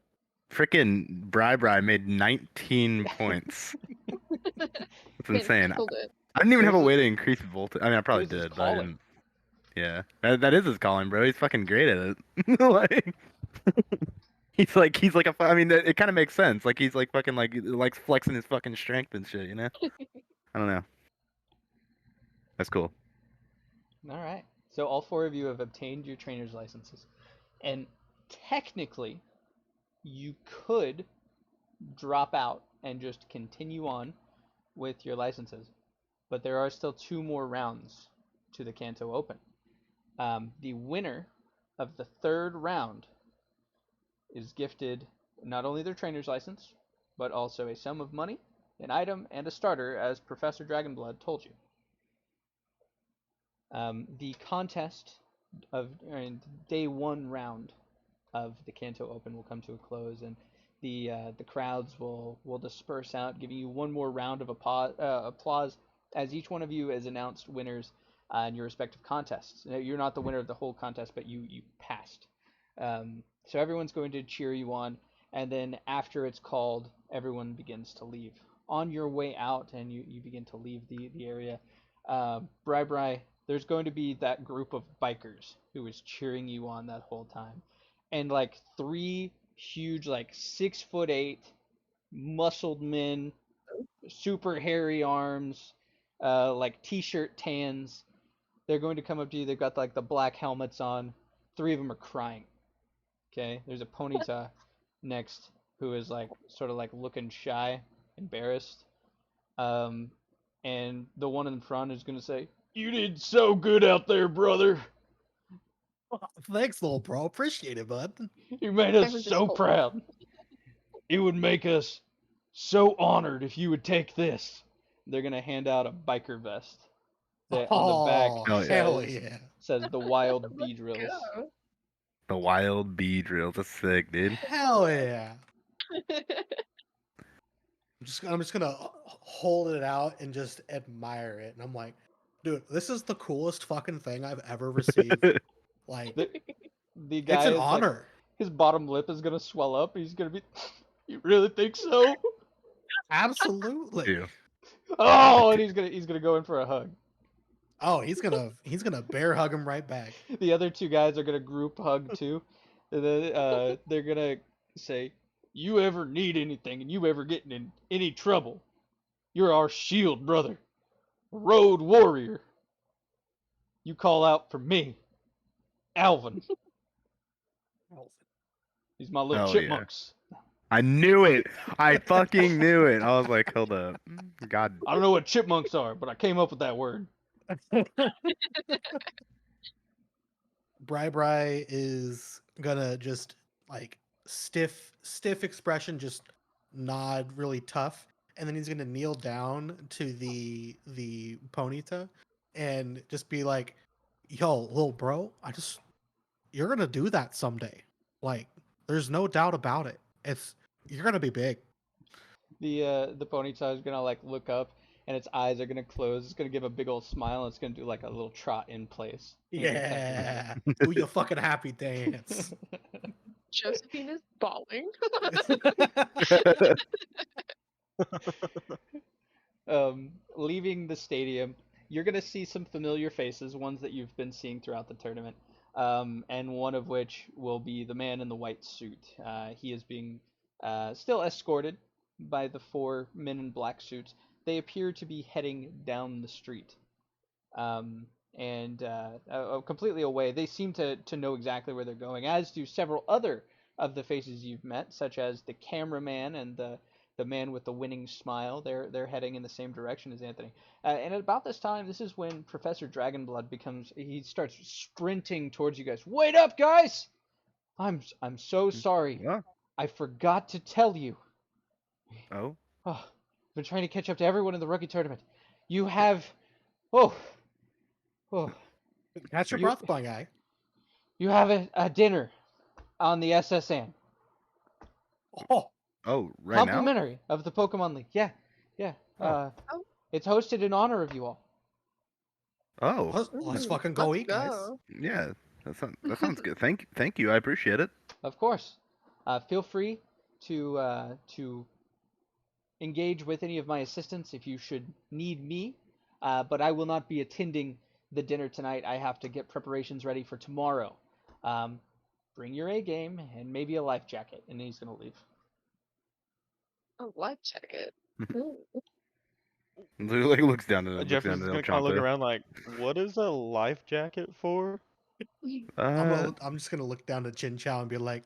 freaking Bry-Bry made 19 points. That's Man, insane. killed it. I didn't even It have a was way to increase voltage. I mean, I it probably was his did, but I calling. didn't. Yeah, that is his calling, bro. He's fucking great at it. Like, he's like a. I mean, it kind of makes sense. Like he's like fucking like flexing his fucking strength and shit. You know? I don't know. That's cool. All right. So all four of you have obtained your trainer's licenses, and technically, you could drop out and just continue on with your licenses, but there are still two more rounds to the Kanto Open. The winner of the third round is gifted not only their trainer's license, but also a sum of money, an item, and a starter, as Professor Dragonblood told you. The contest of day one round of the Kanto Open will come to a close, and the crowds will disperse out, giving you one more round of applause as each one of you is announced winners in your respective contests. Now, you're not the winner of the whole contest, but you passed. So everyone's going to cheer you on, and then after it's called, everyone begins to leave. On your way out, and you begin to leave the area, Bry-Bry, there's going to be that group of bikers who is cheering you on that whole time, and like three huge, like 6'8" muscled men, super hairy arms, like t-shirt tans. They're going to come up to you. They've got like the black helmets on. Three of them are crying. Okay, there's a Ponyta next who is like sort of like looking shy, embarrassed. Um, and the one in front is gonna say, "You did so good out there, brother. Thanks, little bro. Appreciate it, bud. You made us Everyone's just so holding. proud. It would make us so honored if you would take this." They're gonna hand out a biker vest. That on the back Oh, Oh, yeah. hell says yeah. says the Wild Bee Let's Drills. go. The wild bee drills. That's sick, dude. Hell yeah. I'm just gonna hold it out and just admire it. And I'm like, dude, this is the coolest fucking thing I've ever received. Like, The it's guy an is like, honor. his bottom lip is gonna swell up. He's gonna be, "You really think so?" Absolutely. Ew. Oh, and he's gonna go in for a hug. Oh, he's gonna bear hug him right back. The other two guys are gonna group hug too. They're gonna say, "You ever need anything and you ever get in any trouble, you're our shield, brother. Road warrior. You call out for me, Alvin. These my little Oh, yeah. chipmunks. I knew it. I fucking knew it. I was like, hold up. God. I don't know what chipmunks are, but I came up with that word." Bry is gonna just like stiff expression, just nod really tough, and then he's gonna kneel down to the Ponyta and just be like, "Yo, little bro, you're gonna do that someday. Like, there's no doubt about it. You're gonna be big." The ponytail is gonna like look up, and its eyes are gonna close. It's gonna give a big old smile. And it's gonna do like a little trot in place. Yeah, do your fucking happy dance. Josephine is bawling. Leaving the stadium, you're gonna see some familiar faces, ones that you've been seeing throughout the tournament, and one of which will be the man in the white suit. He is being still escorted by the four men in black suits. They appear to be heading down the street, um, and completely away. They seem to know exactly where they're going, as do several other of the faces you've met, such as the cameraman and the man with the winning smile. They're heading in the same direction as Anthony. And at about this time, this is when Professor Dragonblood he starts sprinting towards you guys. "Wait up, guys! I'm so sorry. What? I forgot to tell you. Oh. Oh, I've been trying to catch up to everyone in the rookie tournament. You have, oh, oh, Catch your you breath, my guy. you have a dinner on the SSN, Oh, Oh, right now? complimentary of the Pokemon League. Yeah, yeah. Oh. It's hosted in honor of you all. Oh. let's fucking go Let's eat, guys. go. Yeah. That sounds good. Thank you. I appreciate it. Of course. Feel free to engage with any of my assistants if you should need me. But I will not be attending the dinner tonight. I have to get preparations ready for tomorrow. Bring your A game and maybe a life jacket, and he's gonna leave. A life jacket. Ooh. Literally looks down to Jefferson's El gonna kind of look Chompo. around like, what is a life jacket for? I'm just gonna look down to Chin Chow and be like,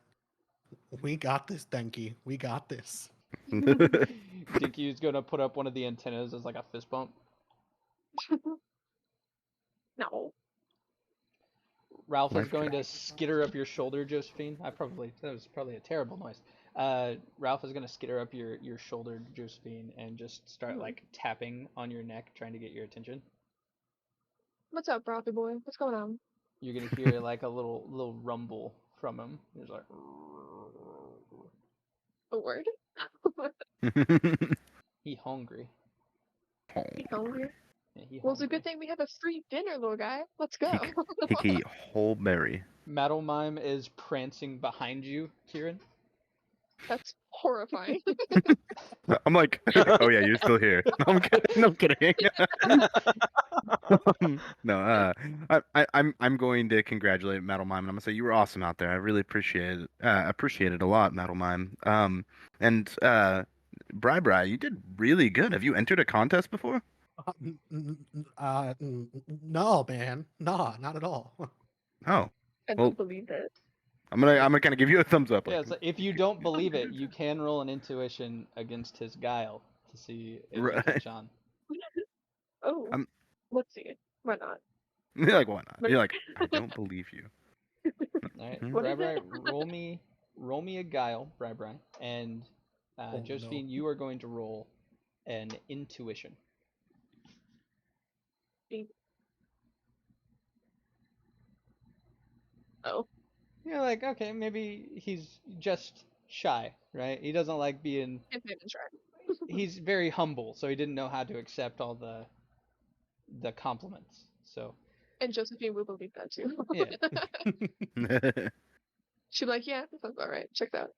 "We got this, Denki. We got this." Dinky's gonna put up one of the antennas as like a fist bump. No. Ralph is Life going to skitter up your shoulder, Josephine. That was probably a terrible noise. Ralph is gonna skitter up your shoulder, Josephine, and just start like tapping on your neck, trying to get your attention. What's up, Ralphie boy? What's going on? You're gonna hear like a little rumble from him. He's like, A word? he hungry. You hungry? Yeah, he Well, it's a hungry. good thing we have a free dinner, little guy. Let's go. He can eat whole berry. Metal Mime is prancing behind you, Kieran. That's horrifying. I'm like, oh yeah, you're still here. No, I'm kidding. No, I'm kidding. No, I'm going to congratulate Metal Mime, and I'm gonna say you were awesome out there. I really appreciate it a lot, Metal Mime. And Bry-Bry, you did really good. Have you entered a contest before? No, man. Nah, not at all. Oh, I well, don't believe it. I'm gonna kind of give you a thumbs up. Yeah, Like, so if you don't believe it, you can roll an intuition against his guile to see if you right. catch on. Oh, I'm- let's see. Why not? You're like, why not? But- You're like, I don't believe you. All right, Hmm? What is Bri-Bri, it? roll me a guile, Bri-Bri, and Oh, Josephine, no. you are going to roll an intuition. Oh, You're like, okay, maybe he's just shy, right? He doesn't like being. can't even try. He's very humble, so he didn't know how to accept all the compliments. So And Josephine will believe that too. yeah, She'd be like, yeah, that sounds about right. Check that out.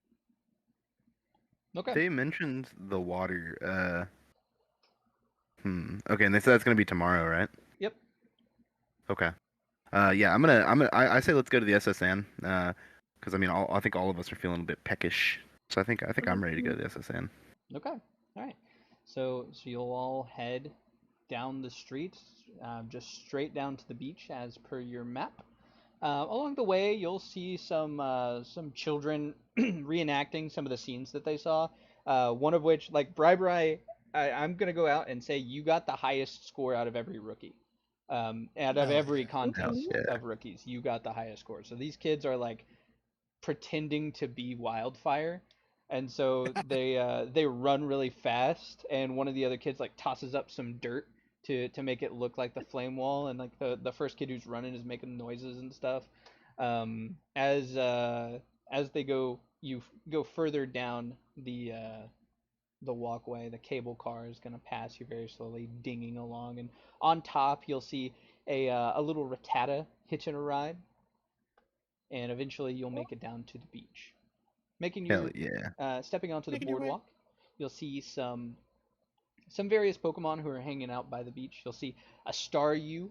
okay. They mentioned the water. Okay, and they said it's gonna be tomorrow, right? Yep. Okay. Yeah, I say let's go to the SSN. Because I mean, I think all of us are feeling a bit peckish. So I think I'm ready to go to the SSN. Okay. All right. So you'll all head down the street, just straight down to the beach as per your map. Along the way, you'll see some children reenacting some of the scenes that they saw. One of which, like Bri-Bri, I'm gonna go out and say you got the highest score out of every rookie. Out of Hell every yeah. contest yeah. of rookies, you got the highest score. So these kids are like pretending to be Wildfire, and so they run really fast, and one of the other kids like tosses up some dirt to make it look like the flame wall, and like the first kid who's running is making noises and stuff. As they go, you go further down the walkway. The cable car is gonna pass you very slowly, dinging along, and on top you'll see a little Rattata hitching a ride, and eventually you'll make it down to the beach. Making Hell your yeah. stepping onto the Making your way. boardwalk, you'll see some various Pokemon who are hanging out by the beach. You'll see a Staryu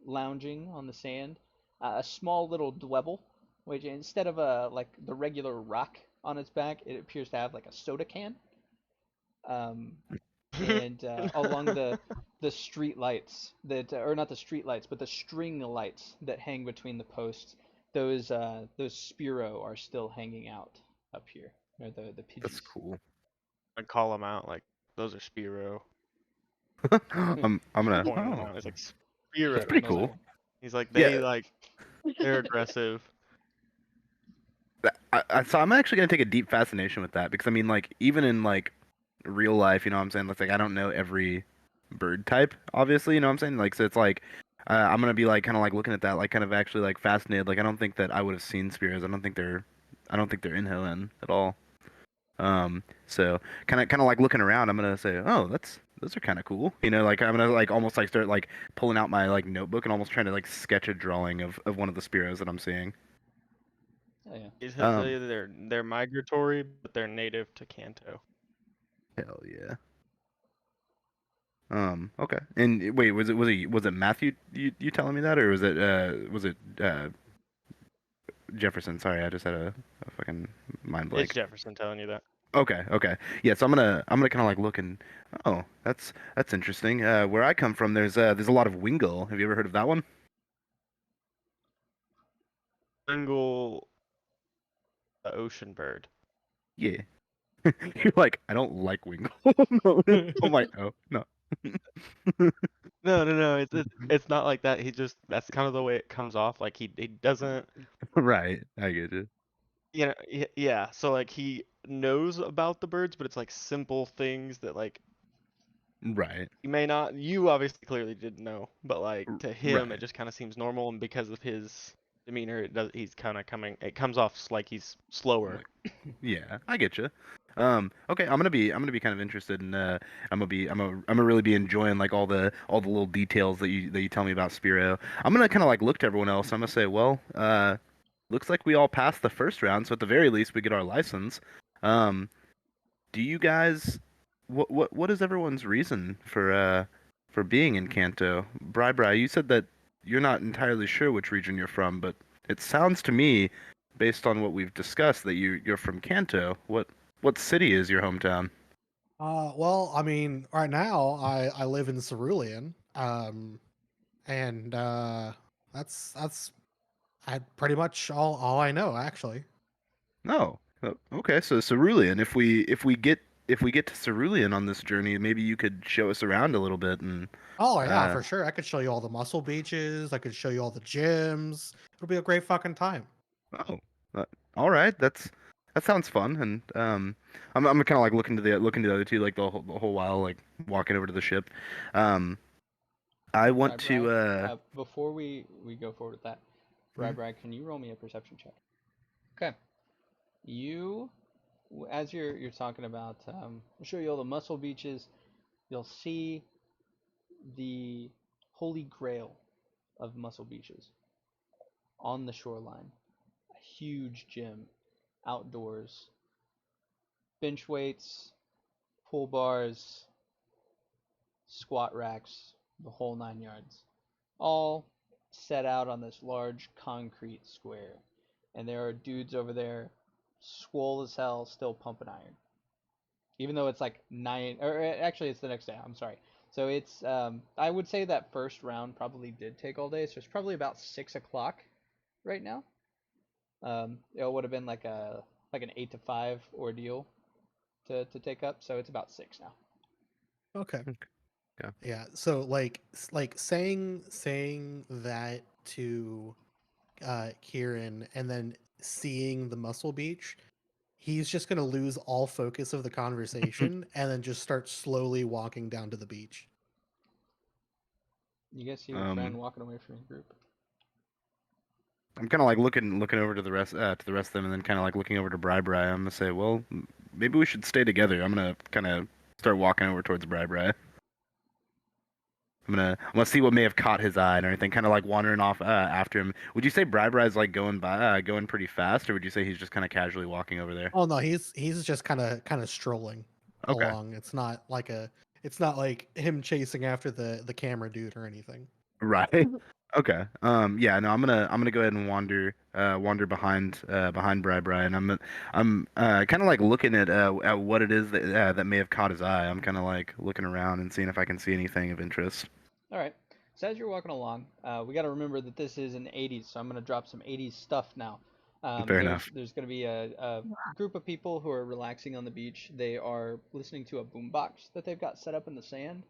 lounging on the sand, a small little Dwebble, which instead of a like the regular rock on its back, it appears to have like a soda can. Um, and along the street lights that, or not the street lights, but the string lights that hang between the posts, those Spearow are still hanging out up here, or the Pidgeys. That's cool. I call them out like those are Spearow. I'm gonna. Pointing them Oh, out. It's like that's Spearow. pretty Most cool. cool. He's like Yeah. they're aggressive. So I'm actually gonna take a deep fascination with that because I mean, like, even in like real life, you know what I'm saying? It's like I don't know every bird type, obviously, you know what I'm saying? Like, so it's like I'm gonna be like kind of like looking at that, like kind of actually like fascinated. Like, I don't think that I would have seen spears. I don't think they're in Hoenn at all. So kind of like looking around, I'm gonna say, oh, those are kind of cool. You know, like I'm gonna like almost like start like pulling out my like notebook and almost trying to like sketch a drawing of one of the Spearows that I'm seeing. Oh yeah. He's gonna tell you they're migratory, but they're native to Kanto. Hell yeah. Okay. And wait, was it Matthew you telling me that, or was it Jefferson? Sorry, I just had a fucking mind blank. It's Jefferson telling you that. Okay, okay. Yeah, so I'm gonna kind of like look and oh, that's interesting. Where I come from, there's a lot of wingle. Have you ever heard of that one? Single the ocean bird. Yeah. You're like, I don't like wingle. No. I'm like, oh no. No. It's not like that. He just that's kind of the way it comes off. Like he doesn't, Right, I get you. yeah. So like he knows about the birds, but it's like simple things that like Right, you may not. You obviously clearly didn't know, but like to him, it right. just kind of seems normal, and because of his demeanor, it does. He's kind of coming. It comes off like he's slower. Like, yeah, I get you. Okay, I'm gonna be kind of interested in I'm gonna really be enjoying like all the little details that you tell me about Spiro. I'm gonna kind of like look to everyone else. I'm gonna say, well, looks like we all passed the first round, so at the very least we get our license. Um, do you guys, what is everyone's reason for being in Kanto? Bry, you said that you're not entirely sure which region you're from, but it sounds to me, based on what we've discussed, that you're from Kanto. What city is your hometown? Well, I mean, right now I live in Cerulean, and that's I pretty much all I know actually. Oh, okay. So Cerulean. If we get to Cerulean on this journey, maybe you could show us around a little bit and Oh yeah, uh for sure. I could show you all the muscle beaches. I could show you all the gyms. It'll be a great fucking time. oh, all right. That sounds fun. And I'm kind of like looking to the other two like the whole while like walking over to the ship. Um, I want Bry, to before we go forward with that, hmm? Bry, can you roll me a perception check? Okay. You, as you're talking about, I'll show you all the muscle beaches. You'll see the holy grail of muscle beaches on the shoreline. A huge gym, outdoors, bench weights, pull bars, squat racks, the whole 9 yards, all set out on this large concrete square. And there are dudes over there, swole as hell, still pumping iron. Even though it's like nine, or actually it's the next day. I'm sorry. So it's, I would say that first round probably did take all day. So it's probably about 6 o'clock right now. It would have been like an 8 to 5 ordeal to take up. So it's about six now. Okay. Yeah. Yeah. So like saying that to Kieran and then seeing the muscle beach, he's just gonna lose all focus of the conversation and then just start slowly walking down to the beach. You guys see your friend Um, walking away from your group. I'm kind of like looking over to the rest of them, and then kind of like looking over to Bry. I'm gonna say, well, maybe we should stay together. I'm gonna kind of start walking over towards Bry. I'm gonna see what may have caught his eye and everything, kind of like wandering off after him. Would you say Bry is like going pretty fast, or would you say he's just kind of casually walking over there? Oh no, he's just kind of strolling Okay. along. It's not like him chasing after the camera dude or anything. Right. Okay. Yeah. No. I'm gonna go ahead and wander behind Bry, and I'm kind of like looking at what it is that may have caught his eye. I'm kind of like looking around and seeing if I can see anything of interest. All right. So as you're walking along, we got to remember that this is in the 80s, so I'm going to drop some 80s stuff now. Fair There's enough. there's going to be a group of people who are relaxing on the beach. They are listening to a boombox that they've got set up in the sand.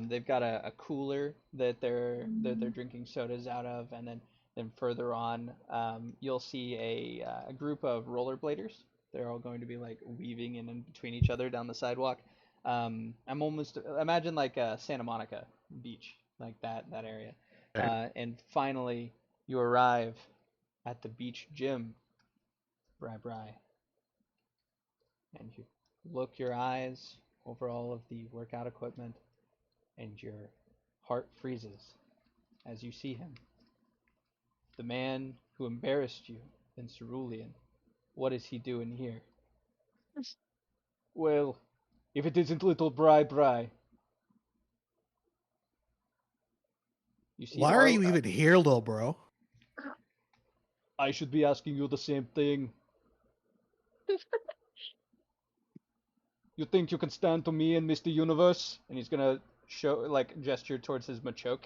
They've got a cooler that they're drinking sodas out of, and then further on, you'll see a group of rollerbladers. They're all going to be like weaving in between each other down the sidewalk. I'm almost imagine like Santa Monica Beach, like that area. Okay. And finally, you arrive at the beach gym, Bry, and you look your eyes over all of the workout equipment, and your heart freezes as you see him, the man who embarrassed you in Cerulean. What is he doing here? Well, if it isn't little Bry, you see Why are all. you even here, little bro? I should be asking you the same thing. You think you can stand to me and Mr. Universe? And he's gonna gesture towards his Machoke.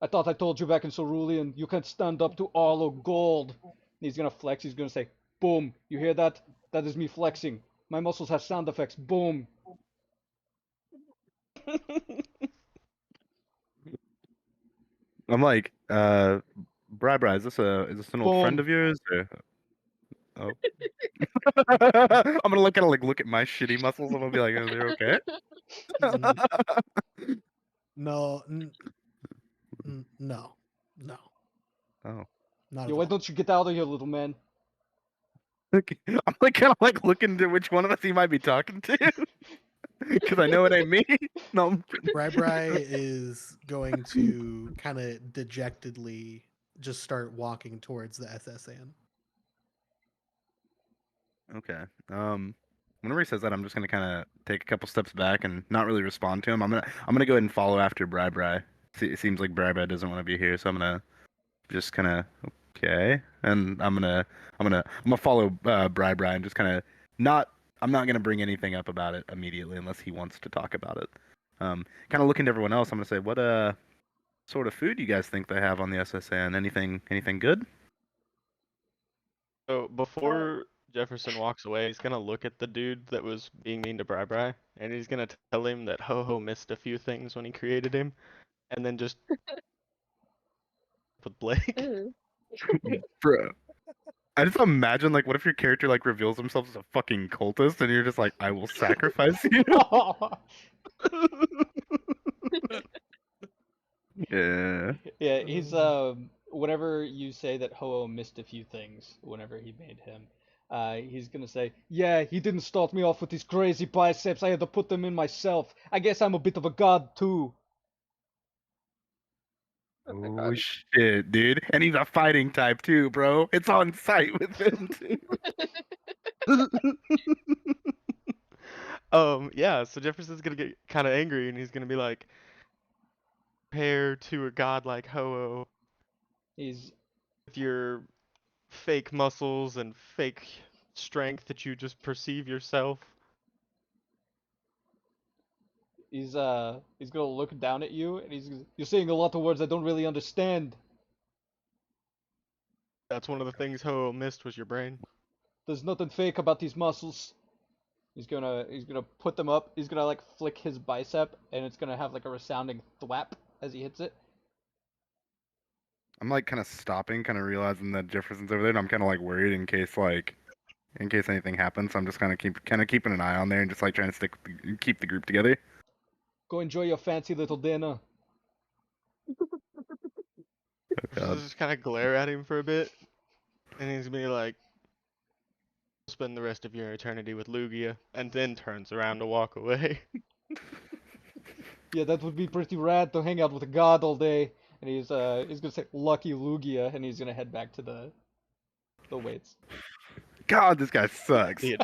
I thought I told you back in Cerulean, you can stand up to all of gold. And he's gonna flex, he's gonna say, boom, you hear that? That is me flexing. My muscles have sound effects, boom. I'm like, Bry-Bry, is this an old friend Boom. of yours? Or... Oh. I'm gonna look at my shitty muscles and I'll be like, oh, they're okay. No, no, no, Oh. not Yo, at why all. don't you get out of here, little man? I'm like kind of like looking to which one of us he might be talking to, because I know it ain't me. No, I'm kidding. Bry is going to kind of dejectedly just start walking towards the SSN. Okay. Whenever he says that, I'm just gonna kind of take a couple steps back and not really respond to him. I'm gonna go ahead and follow after Bry-Bry. It seems like Bry-Bry doesn't want to be here, so I'm gonna just kind of okay, and I'm gonna follow Bry-Bry and just kind of not. I'm not gonna bring anything up about it immediately unless he wants to talk about it. Kind of looking to everyone else. I'm gonna say, what sort of food you guys think they have on the SSN? Anything good? So before Jefferson walks away, he's gonna look at the dude that was being mean to Bri-Bri, and he's gonna tell him that Ho-Ho missed a few things when he created him, and then just with Blake. Ooh. Bro. I just imagine like what if your character like reveals himself as a fucking cultist and you're just like, I will sacrifice you. Yeah. Yeah, he's whenever you say that Ho-Oh missed a few things whenever he made him, he's gonna say, yeah, he didn't start me off with these crazy biceps, I had to put them in myself. I guess I'm a bit of a god too. Oh my Oh god. shit, dude. And he's a fighting type too, bro. It's on site with him too. Yeah, so Jefferson's gonna get kind of angry, and he's gonna be like, compare to a god like Ho-Oh He's with your fake muscles and fake strength that you just perceive yourself. he's gonna look down at you and you're saying a lot of words I don't really understand. That's one of the things Ho-Oh missed was your brain. There's nothing fake about these muscles. He's gonna put them up. He's gonna like flick his bicep, and it's gonna have like a resounding thwap as he hits it. I'm like kind of stopping, kind of realizing that Jefferson's over there, and I'm kind of like worried in case anything happens. So I'm just kind of keeping an eye on there and just like trying to keep the group together. Go enjoy your fancy little dinner. God. Just kind of glare at him for a bit, and he's gonna be like, spend the rest of your eternity with Lugia, and then turns around to walk away. Yeah, that would be pretty rad to hang out with a god all day. And he's gonna say lucky Lugia, and he's gonna head back to the weights. God, this guy sucks. Dude.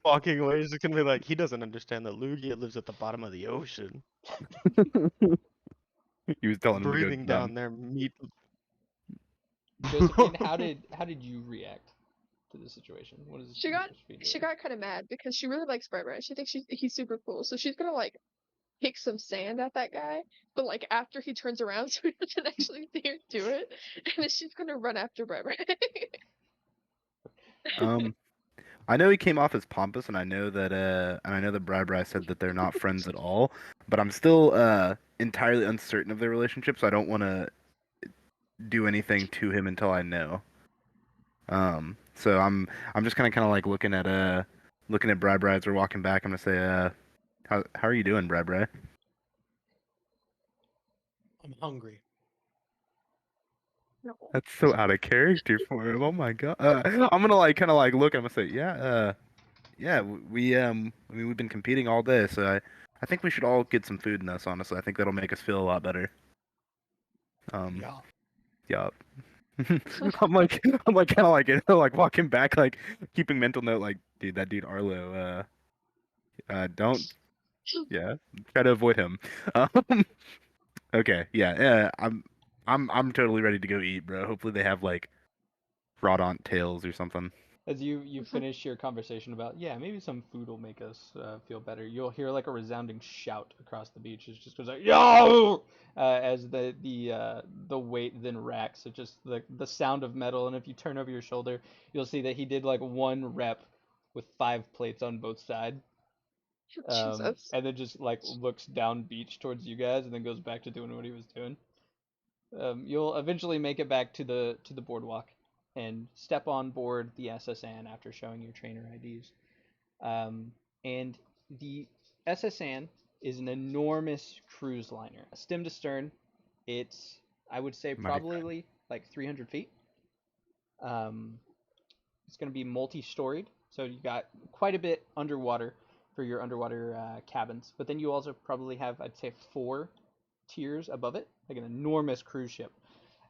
Walking away, he's just gonna be like, he doesn't understand that Lugia lives at the bottom of the ocean, He was telling him to go breathing down their meat. Josephine, how did you react to the situation? What is She got Josephine she doing? got kind of mad because she really likes Bri-Bri. She thinks he's super cool, so she's gonna like kick some sand at that guy. But like after he turns around, so he doesn't actually see her do it, and then she's gonna run after Bri-Bri. I know he came off as pompous, and I know that Bri-Bri said that they're not friends at all. But I'm still entirely uncertain of their relationship, so I don't want to do anything to him until I know. So I'm just kind of like looking at Bri-Bri as we're walking back. I'm gonna say, how are you doing, Bri-Bri? I'm hungry. No. That's so out of character for him. Oh my god. I'm gonna like kind of like look. I'm gonna say, yeah. I mean, we've been competing all day, so I think we should all get some food in us. Honestly, I think that'll make us feel a lot better. Yeah. Yeah. I'm like kind of like like walking back, like keeping mental note, like, dude, that dude Arlo, don't, yeah, try to avoid him. Okay, yeah, I'm totally ready to go eat, bro. Hopefully they have like Rodont tails or something. As you finish your conversation about, yeah, maybe some food will make us feel better, you'll hear like a resounding shout across the beach. It just goes like yo, as the weight then racks. It just the sound of metal, and if you turn over your shoulder, you'll see that he did like one rep with 5 plates on both sides, Jesus. and then just like looks down beach towards you guys, and then goes back to doing what he was doing. You'll eventually make it back to the boardwalk and step on board the SSN after showing your trainer IDs. And the SSN is an enormous cruise liner, a stem to stern. It's, I would say, Mighty probably like 300 feet. Um, it's going to be multi-storied, so you got quite a bit underwater for your underwater cabins. But then you also probably have, I'd say, 4 tiers above it, like an enormous cruise ship.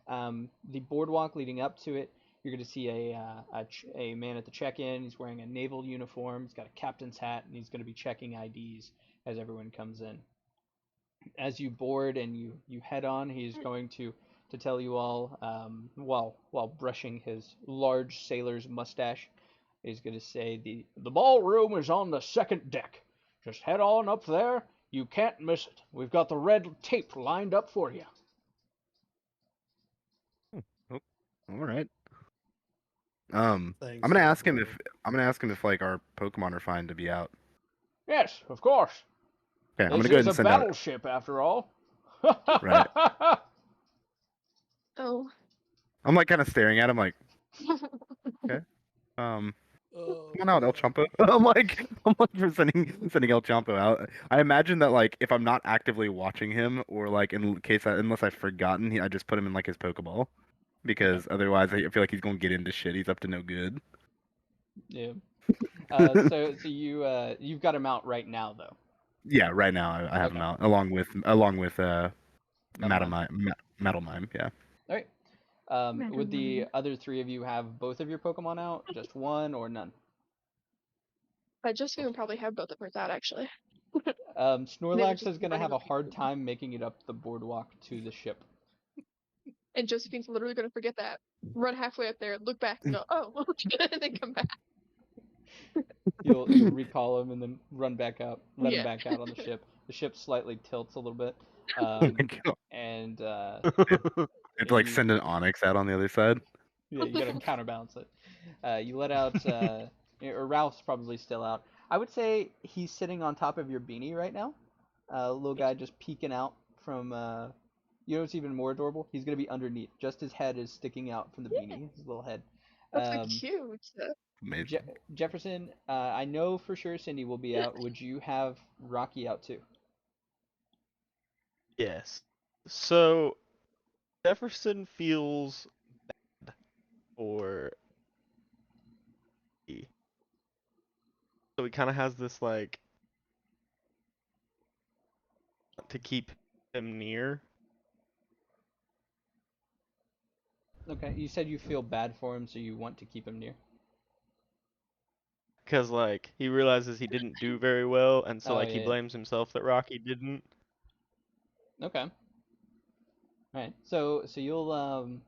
The boardwalk leading up to it, you're going to see a man at the check-in. He's wearing a naval uniform. He's got a captain's hat, and he's going to be checking IDs as everyone comes in. As you board and you head on, he's going to tell you all, while brushing his large sailor's mustache, he's going to say the ballroom is on the second deck. Just head on up there. You can't miss it. We've got the red tape lined up for you. Oh, all right. Thanks I'm gonna for the ask him if board. like our Pokemon are fine to be out. Yes, of course. Okay, I'm This gonna go ahead is a and send out. battleship, after all. Right. Oh. I'm like kind of staring at him, like, okay. Oh, Come on out, El man. Chompo. I'm like for sending El Chompo out. I imagine that like if I'm not actively watching him, or like unless I've forgotten, I just put him in like his Pokeball, Okay. because otherwise I feel like he's gonna get into shit. He's up to no good. Yeah. So you've got him out right now, though. Yeah, right now I have him Okay. out along with Metal Mime. Metal Mime. Yeah. All right. Would the other 3 of you have both of your Pokemon out, just one, or none? Josephine would probably have both of hers out, actually. They would Snorlax just is be gonna running have a around. hard time making it up the boardwalk to the ship. And Josephine's literally going to forget that. Run halfway up there, look back, and go, oh, and then come back. You'll recall him and then run back up, let him Yeah. back out on the ship. The ship slightly tilts a little bit, Oh my God. and It's like you send an Onyx out on the other side. yeah, you gotta counterbalance it. You let out, or Ralph's probably still out. I would say he's sitting on top of your beanie right now. Little guy just peeking out from. You know what's even more adorable? He's gonna be underneath. Just his head is sticking out from the beanie. His little head. That's so Um, cute. Je- Amazing. Jefferson, I know for sure Cindy will be out. Would you have Rocky out too? Yes. So Jefferson feels for E. So he kind of has this like to keep him near. Okay, you said you feel bad for him, so you want to keep him near. Cause like he realizes he didn't do very well, and so Oh like he yeah, blames himself that Rocky didn't. yeah. Okay. All right. So you'll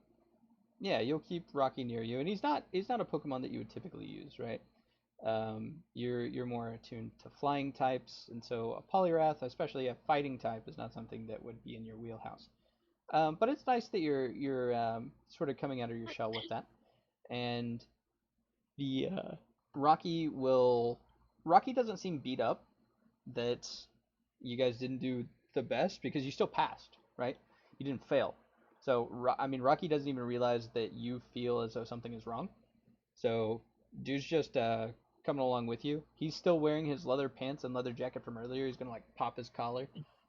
yeah, you'll keep Rocky near you, and he's not a Pokemon that you would typically use, right? You're more attuned to flying types, and so a Poliwrath, especially a fighting type, is not something that would be in your wheelhouse. But it's nice that you're sort of coming out of your shell with that. And the Rocky doesn't seem beat up that you guys didn't do the best because you still passed, right? You didn't fail. So I mean, Rocky doesn't even realize that you feel as though something is wrong. So dude's just coming along with you. He's still wearing his leather pants and leather jacket from earlier. He's gonna like pop his collar,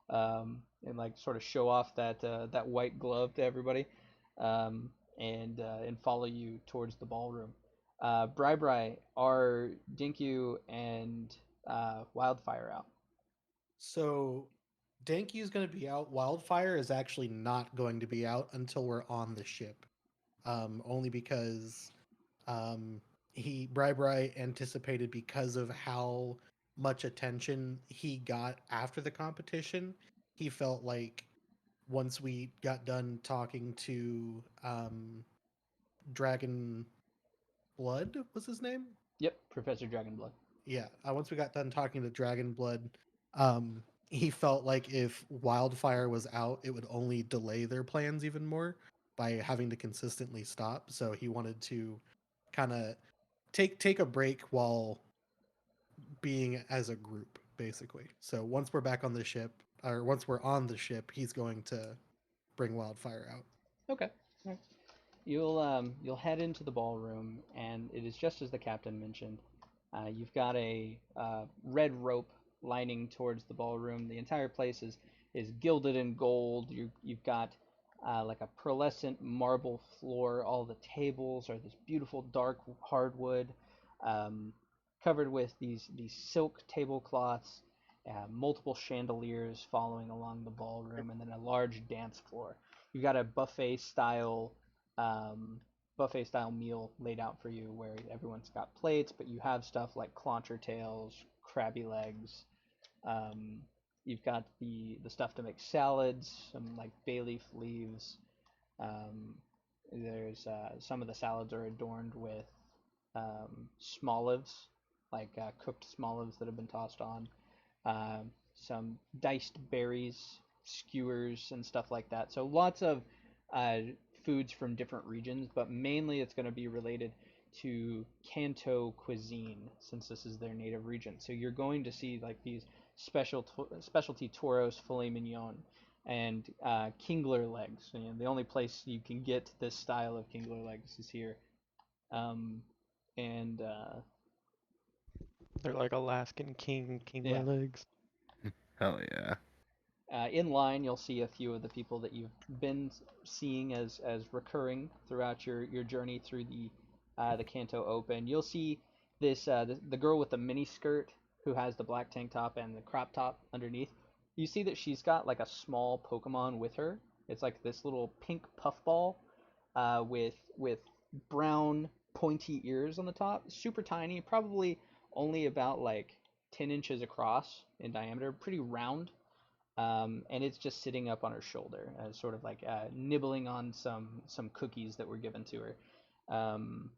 and like sort of show off that white glove to everybody, and follow you towards the ballroom. Bry-Bry, are Dinkyu and Wildfire out? So, Denkyu's going to be out. Wildfire is actually not going to be out until we're on the ship. Only because Bri anticipated, because of how much attention he got after the competition, he felt like once we got done talking to Dragon Blood was his name. Yep, Professor Dragonblood. Yeah. Once we got done talking to Dragonblood, he felt like if Wildfire was out, it would only delay their plans even more by having to consistently stop. So he wanted to kind of take a break while being as a group, basically. So once we're back on the ship, or once we're on the ship, he's going to bring Wildfire out. Okay. All right. You'll head into the ballroom, and it is just as the captain mentioned. You've got a red rope lining towards the ballroom. The entire place is gilded in gold. You've got like a pearlescent marble floor. All the tables are this beautiful dark hardwood, um, covered with these silk tablecloths. Multiple chandeliers following along the ballroom, and then a large dance floor. You've got a um, buffet style meal laid out for you where everyone's got plates, but you have stuff like clauncher tails, crabby legs. Um, you've got the stuff to make salads, some like bay leaf leaves. Um, there's some of the salads are adorned with small olives, like cooked small olives that have been tossed on. Some diced berries, skewers, and stuff like that. So lots of uh, foods from different regions, but mainly it's going to be related to Kanto cuisine since this is their native region. So you're going to see like these specialty toros filet mignon and kingler legs. You know, the only place you can get this style of kingler legs is here. Um, and They're like Alaskan yeah, kingler legs. Hell yeah. In line, you'll see a few of the people that you've been seeing as recurring throughout your journey through the Kanto Open. You'll see the girl with the mini skirt who has the black tank top and the crop top underneath. You see that she's got like a small Pokemon with her. It's like this little pink puffball with brown pointy ears on the top, super tiny, probably only about like 10 inches across in diameter, pretty round, and it's just sitting up on her shoulder, sort of like nibbling on some cookies that were given to her. Um,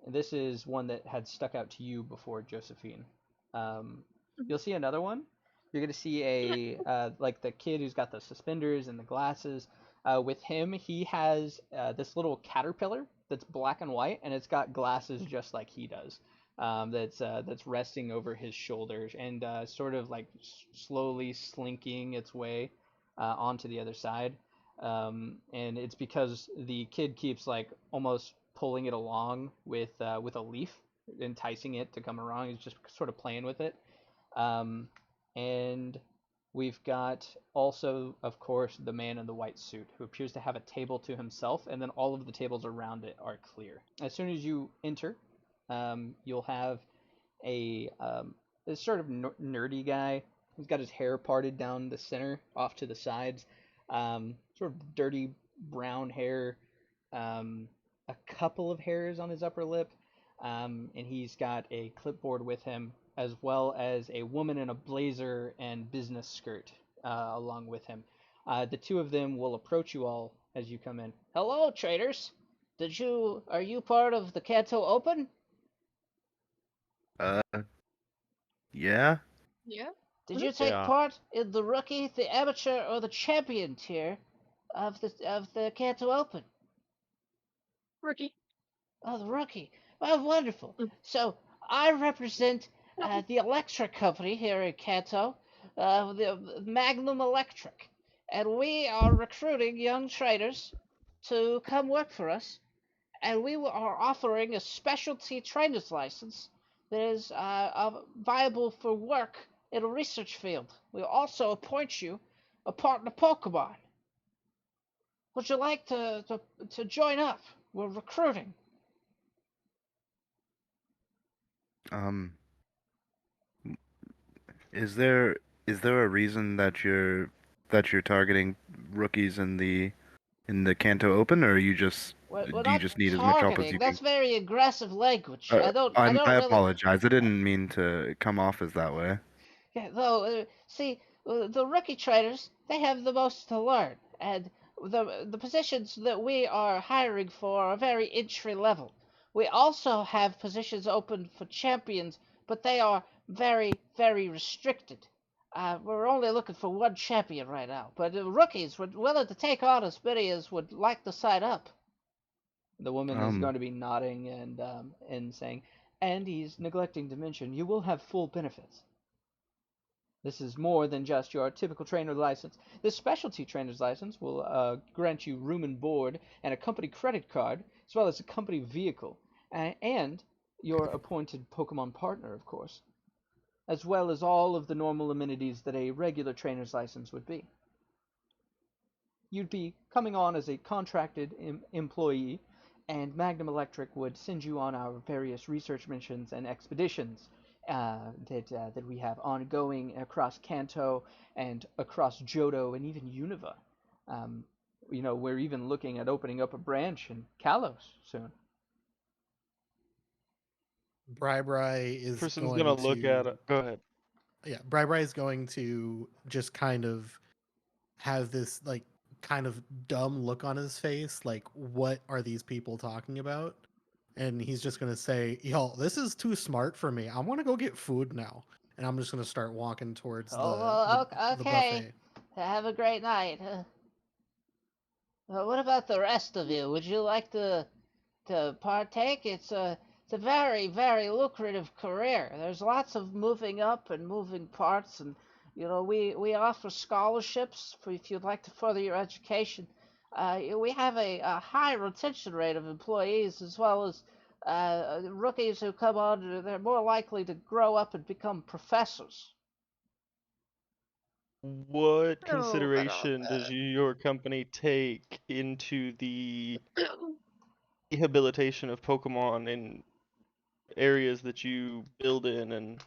this is one that had stuck out to you before, Josephine. Um, you'll see another one. You're gonna see a like the kid who's got the suspenders and the glasses. With him, he has this little caterpillar that's black and white, and it's got glasses just like he does. That's resting over his shoulders and sort of like slowly slinking its way onto the other side. And it's because the kid keeps like almost pulling it along with a leaf, enticing it to come around. He's just sort of playing with it. Um, and we've got also, of course, the man in the white suit who appears to have a table to himself, and then all of the tables around it are clear. As soon as you enter, you'll have this sort of nerdy guy. He's got his hair parted down the center, off to the sides, sort of dirty brown hair, um, a couple of hairs on his upper lip, and he's got a clipboard with him, as well as a woman in a blazer and business skirt along with him. The two of them will approach you all as you come in. Hello, traders. Are you part of the Kanto Open? Uh, yeah. Yeah. Did you take Yeah. part in the rookie, the amateur, or the champion tier of the Kanto Open? Rookie. Oh, the rookie. Well, wonderful. Mm. So I represent the electric company here in Kanto, the Magnum Electric, and we are recruiting young traders to come work for us, and we are offering a specialty trainer's license that is viable for work in a research field. We'll also appoint you a partner Pokemon. Would you like to join up? We're recruiting. Um, is there is there a reason that you're targeting rookies in the Kanto Open, or are you just We're do you not just need as much help as targeting. you That's can? very aggressive language. I I don't really. apologize. I didn't mean to come off as that way. Yeah, though, see, the rookie traders they have the most to learn, and the positions that we are hiring for are very entry level. We also have positions open for champions, but they are very, very restricted. We're only looking for one champion right now, but rookies, we're willing to take on as many as would like to sign up. The woman is Um, going to be nodding and saying, and he's neglecting to mention you will have full benefits. This is more than just your typical trainer license. This specialty trainer's license will grant you room and board and a company credit card, as well as a company vehicle, and your appointed Pokemon partner, of course, as well as all of the normal amenities that a regular trainer's license would be. You'd be coming on as a contracted employee, and Magnum Electric would send you on our various research missions and expeditions that we have ongoing across Kanto and across Johto and even Unova. Um, we're even looking at opening up a branch in Kalos soon. Bry-Bry is Person's gonna going look at to it. Go ahead. yeah, Bry-Bry is going to just kind of have this like kind of dumb look on his face, like what are these people talking about? And he's just gonna say, "Yo, this is too smart for me. I want to go get food now." And I'm just gonna start walking towards Oh, the well, the okay. buffet. Have a great night. What about the rest of you? Would you like to partake? It's a very, very lucrative career. There's lots of moving up and moving parts, and we offer scholarships for if you'd like to further your education. We have a high retention rate of employees, as well as rookies who come on. They're more likely to grow up and become professors. What No, but all consideration does your company take into the rehabilitation of Pokemon in areas that you build in and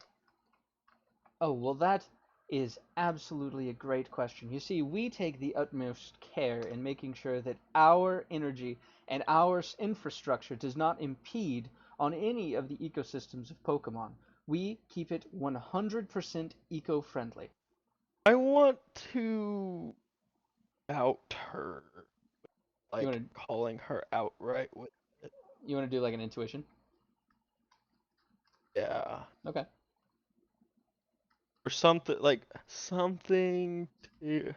Oh, well, that is absolutely a great question. You see, we take the utmost care in making sure that our energy and our infrastructure does not impede on any of the ecosystems of Pokemon. We keep it 100% eco-friendly. I want to out her, You like want to calling her outright with it. you want to do like an intuition? Yeah. Okay. Or something like something to,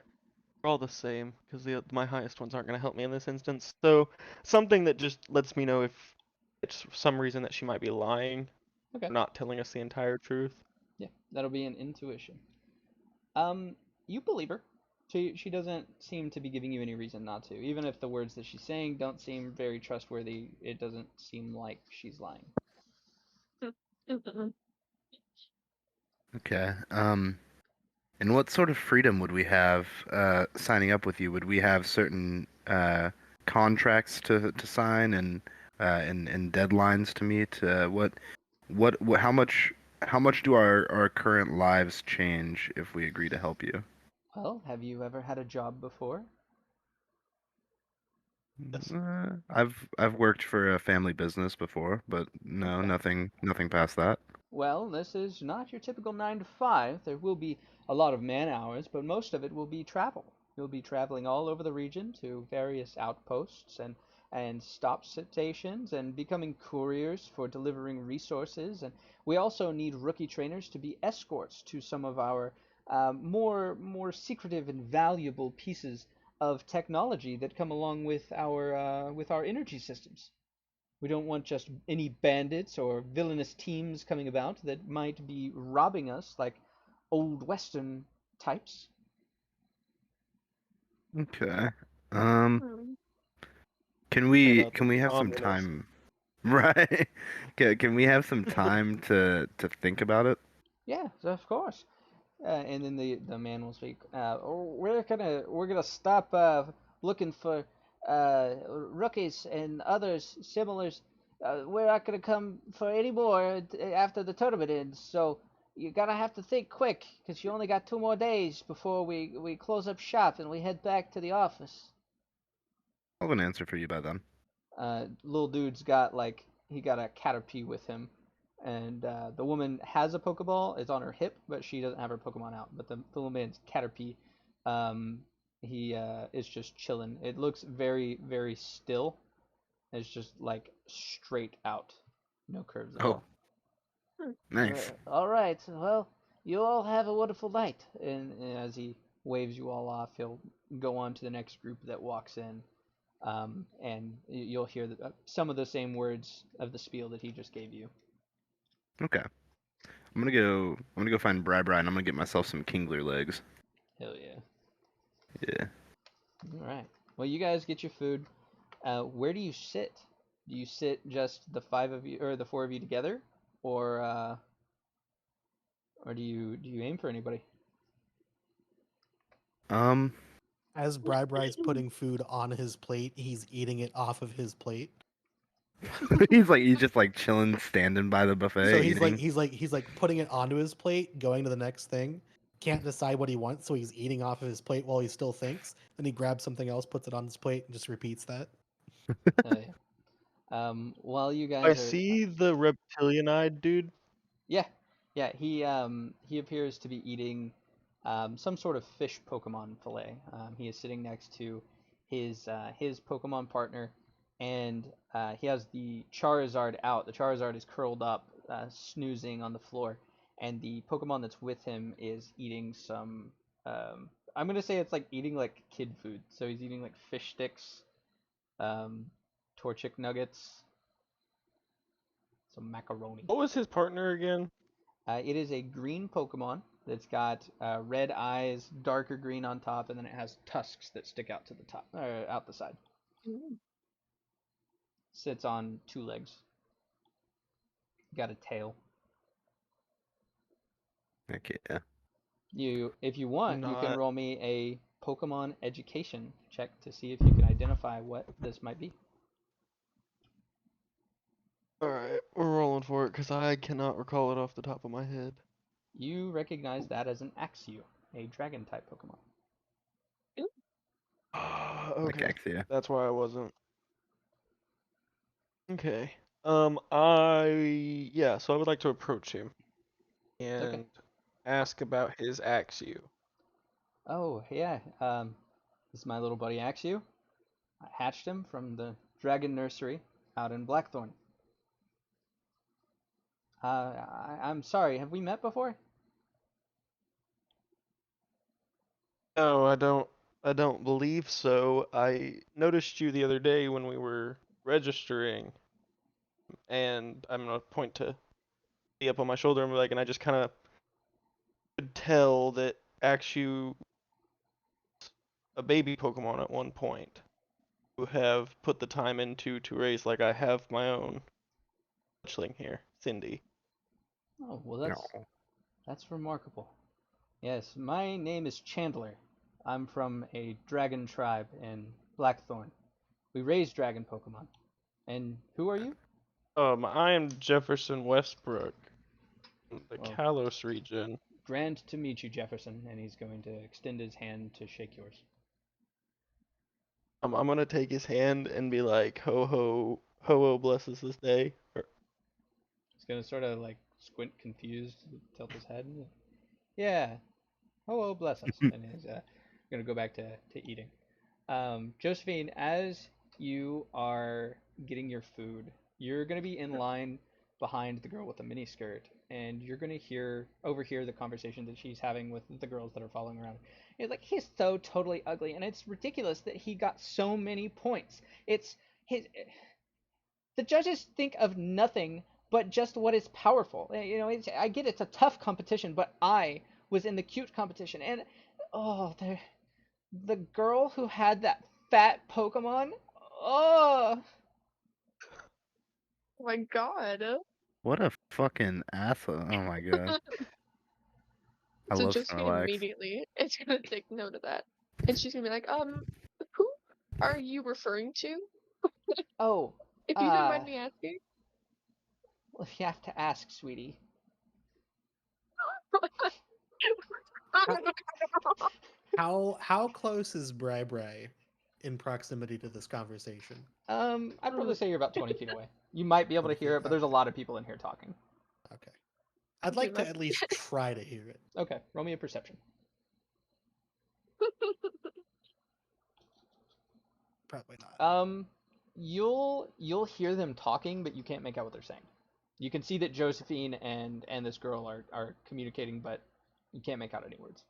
we're all the same because my highest ones aren't going to help me in this instance. So something that just lets me know if it's for some reason that she might be lying Okay. or not telling us the entire truth. Yeah, that'll be an intuition. Um, you believe her. She doesn't seem to be giving you any reason not to. Even if the words that she's saying don't seem very trustworthy, it doesn't seem like she's lying. Mm-mm. okay. And what sort of freedom would we have signing up with you? Would we have certain contracts to sign and deadlines to meet? How much do our current lives change if we agree to help you? Well, have you ever had a job before? Yes. I've worked for a family business before, but no, Okay. nothing past that. Well, this is not your typical 9 to 5. There will be a lot of man hours, but most of it will be travel. You'll be traveling all over the region to various outposts and stop stations and becoming couriers for delivering resources. And we also need rookie trainers to be escorts to some of our more secretive and valuable pieces of technology that come along with our energy systems. We don't want just any bandits or villainous teams coming about that might be robbing us like old Western types. Okay. Um, Hmm. can They're we not the can we have some communists. time? Right? Can we have some time to think about it? Yeah, of course. And then the man will speak. We're gonna stop looking for rookies and others similars. We're not gonna come for any more after the tournament ends. So you're gonna have to think quick, because you only got 2 more days before we close up shop and we head back to the office. I'll have an answer for you by then. Little dude's got like he got a Caterpie with him, and the woman has a Pokeball. It's on her hip, but she doesn't have her Pokemon out. But the little man's Caterpie, um, he is just chilling. It looks very very still, It's just like straight out, no curves at Oh, all. nice. All right. Well, you all have a wonderful night. And as he waves you all off, he'll go on to the next group that walks in, and you'll hear some of the same words of the spiel that he just gave you. Okay. I'm gonna go. I'm gonna go find Bry-Bry and I'm gonna get myself some Kingler legs. Hell yeah! Yeah. All right. Well, you guys get your food. Where do you sit? Do you sit just the five of you or the four of you together, or do you aim for anybody? Um. As Bry-Bry's putting food on his plate, he's eating it off of his plate. He's just like chilling, standing by the buffet, So he's eating. like putting it onto his plate, going to the next thing. Can't decide what he wants, so he's eating off of his plate while he still thinks. Then he grabs something else, puts it on his plate, and just repeats that. Oh yeah. While you I guys are, see the reptilian-eyed dude. yeah, yeah, he appears to be eating some sort of fish Pokemon fillet. He is sitting next to his Pokemon partner, and he has the Charizard out. The Charizard is curled up, snoozing on the floor, and the Pokemon that's with him is eating some. I'm gonna say it's like eating like kid food. So he's eating like fish sticks, um, Torchic nuggets, some macaroni. What was his partner again? It is a green Pokemon that's got red eyes, darker green on top, and then it has tusks that stick out to the top, out the side. Sits on two legs. Got a tail. Okay. Yeah. If you want, you can Not. roll me a Pokemon education check to see if you can identify what this might be. Alright, we're rolling for it because I cannot recall it off the top of my head. You recognize that as an Axew, a dragon type Pokemon. Like Okay, Axia. that's why I wasn't. Okay. So I would like to approach him Okay. and ask about his Axew. Oh yeah. This is my little buddy Axew. I hatched him from the Dragon Nursery out in Blackthorn. I'm sorry. Have we met before? No, I don't believe so. I noticed you the other day when we were registering, and I'm gonna point to be up on my shoulder and be like, and I just kind of could tell that Axew a baby Pokemon at one point who have put the time into to raise like I have my own fletchling here, Cindy. Oh, well, No. that's remarkable. Yes, my name is Chandler. I'm from a dragon tribe in Blackthorn. We raise dragon Pokemon. And who are you? I am Jefferson Westbrook, from the Well, Kalos region. grand to meet you, Jefferson. And he's going to extend his hand to shake yours. I'm gonna take his hand and be like, ho ho, ho blesses this day. He's going to sort of like squint confused, tilt his head. Yeah, oh, bless us. And he's going to go back to eating. Josephine, as you are getting your food, you're going to be in line behind the girl with the mini skirt, and you're going to overhear the conversation that she's having with the girls that are following around. It's like, he's so totally ugly, and it's ridiculous that he got so many points. It's his. The judges think of nothing but just what is powerful. I get it's a tough competition, but I was in the cute competition, and oh, the girl who had that fat Pokemon. Oh, Oh my god. What a fucking asshole! Oh my god. I So love Josephine Snorlax. immediately is gonna take note of that. And she's gonna be like, who are you referring to? oh, If you don't uh, mind me asking. well, you have to ask, sweetie. How close is Bry-Bry in proximity to this conversation? I'd probably say you're about 20 feet away. You might be able to 20 hear feet. it, but there's a lot of people in here talking. Okay. I'd Okay, like to at least try to hear it. Okay, roll me a perception. Probably not. You'll hear them talking, but you can't make out what they're saying. You can see that Josephine and this girl are communicating, but you can't make out any words.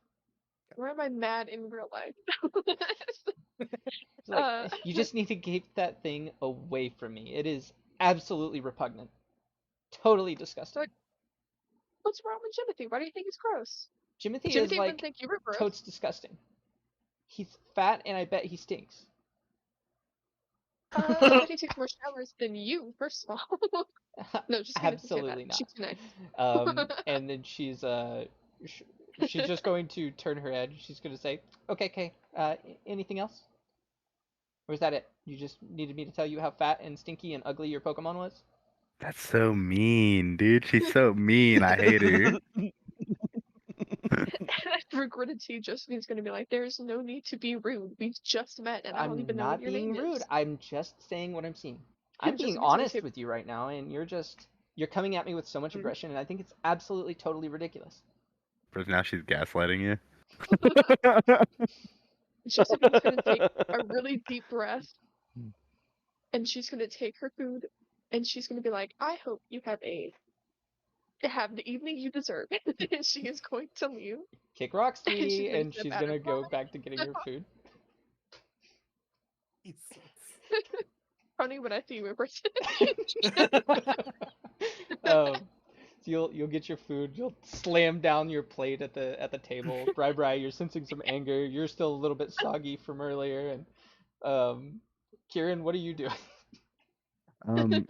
Where am I mad in real life? It's like you just need to keep that thing away from me. It is absolutely repugnant. Totally disgusting. What's wrong with Timothy? Why do you think he's gross? Timothy is Timothy wouldn't like think you were gross. totes disgusting. He's fat and I bet he stinks. I bet he takes more showers than you, first of all. No, just kidding. Absolutely not. She's too nice. And then she's just going to turn her head. She's going to say, "Okay, anything else? Or is that it? You just needed me to tell you how fat and stinky and ugly your Pokemon was?" That's so mean, dude. She's so mean. I hate her. Regretted too. Josephine's gonna be like, "There's no need to be rude. We just met, and I don't I'm even know not what your being name rude. is." I'm just saying what I'm seeing. I'm being Josephine's gonna honest say, with you right now, and you're coming at me with so much aggression, and I think it's absolutely totally ridiculous. But now she's gaslighting you. Josephine's gonna take a really deep breath, and she's gonna take her food, and she's gonna be like, "I hope you have the evening you deserve." And she is going to leave. Kick rocks, And she's sweetie, gonna and step she's out gonna of go line. back to getting her food. Funny when I see you in person. So you'll get your food. You'll slam down your plate at the table. Bry-Bry, you're sensing some anger. You're still a little bit soggy from earlier. And Kieran, what are you doing? Um,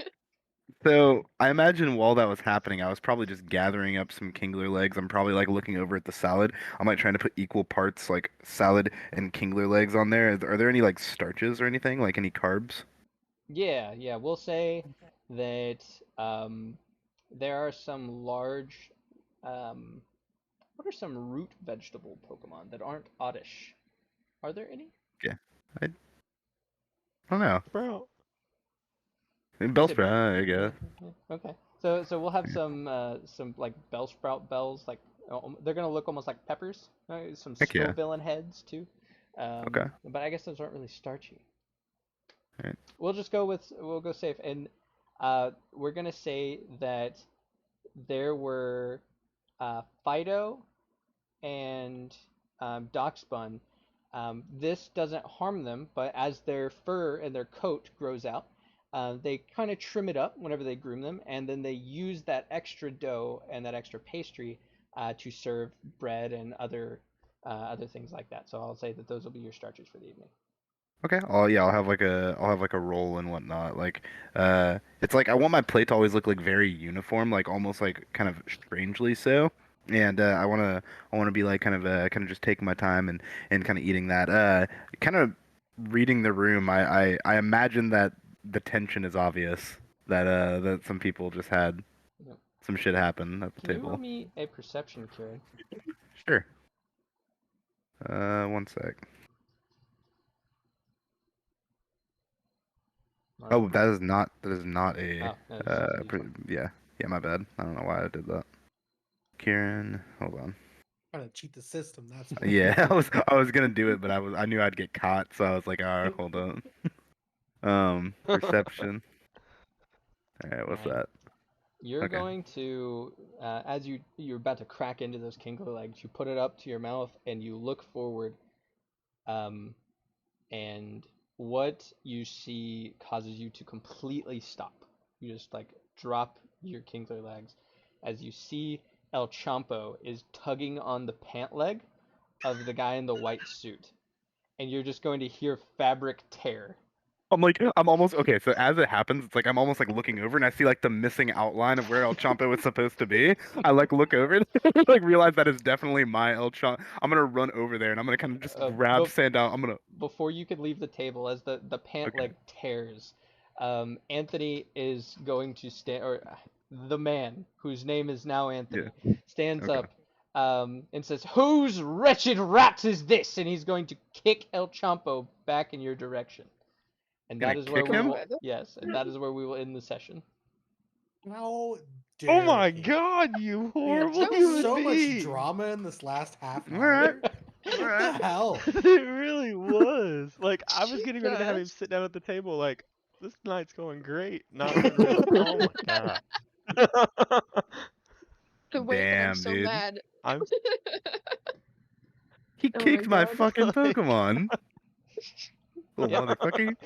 so I imagine while that was happening, I was probably just gathering up some Kingler legs. I'm probably like looking over at the salad. I'm like trying to put equal parts like salad and Kingler legs on there. Are there any like starches or anything, like any carbs? Yeah. We'll say that there are some large. What are some root vegetable Pokemon that aren't oddish? Are there any? Yeah, I don't know. Bro. Bellsprout, I guess. Yeah. Okay. So we'll have some like Bellsprout bells, like they're gonna look almost like peppers. Some Heck yeah. Scovillain heads too. Okay. But I guess those aren't really starchy. Alright. We'll go safe, and we're gonna say that there were Fido and Darkspun. This doesn't harm them, but as their fur and their coat grows out, they kind of trim it up whenever they groom them, and then they use that extra dough and that extra pastry to serve bread and other things like that. So I'll say that those will be your starters for the evening. Okay. I'll have like a roll and whatnot. Like, it's like I want my plate to always look like very uniform, like almost like kind of strangely so. And I wanna be like kind of just taking my time and kind of eating that. Kind of reading the room. I imagine that the tension is obvious. That some people just had Yep. some shit happen at the Can you roll table. me a perception, Kieran? Sure. One sec. Oh, that is not a Oh, no, it's just a D20. yeah, my bad. I don't know why I did that. Kieran, hold on. Trying to cheat the system. That's Yeah, I was gonna do it, but I knew I'd get caught, so I was like, all right, hold on. Perception. All right, what's Alright. that? You're Okay. going to, as you're about to crack into those Kingler legs, you put it up to your mouth and you look forward, and what you see causes you to completely stop. You just like drop your Kingler legs as you see El Chompo is tugging on the pant leg of the guy in the white suit, and you're just going to hear fabric tear. I'm almost okay. So as it happens, it's like I'm almost like looking over and I see like the missing outline of where El Champo was supposed to be. I like look over, like realize that is definitely my El Champo. I'm gonna run over there and I'm gonna kind of just grab But Sandow. I'm gonna. before you could leave the table, as the pant Okay. leg tears, Anthony is going to stand, or the man whose name is now Anthony Yeah. stands Okay. up and says, "Whose wretched rat is this?" And he's going to kick El Champo back in your direction. And Gonna that is where kick we him? will, yes, and that is where we will end the session. How Oh dare my he. god, you We had horrible human so much being! drama in this last half All right. hour. All What right. the hell? It really was. Like, I was getting ready to have him Jesus. sit down at the table, like, This night's going great. Not really. Oh my god. The way that I'm Damn, so dude. mad. I'm He Oh my kicked my God. fucking Like- Pokemon. Little Yep. motherfucker.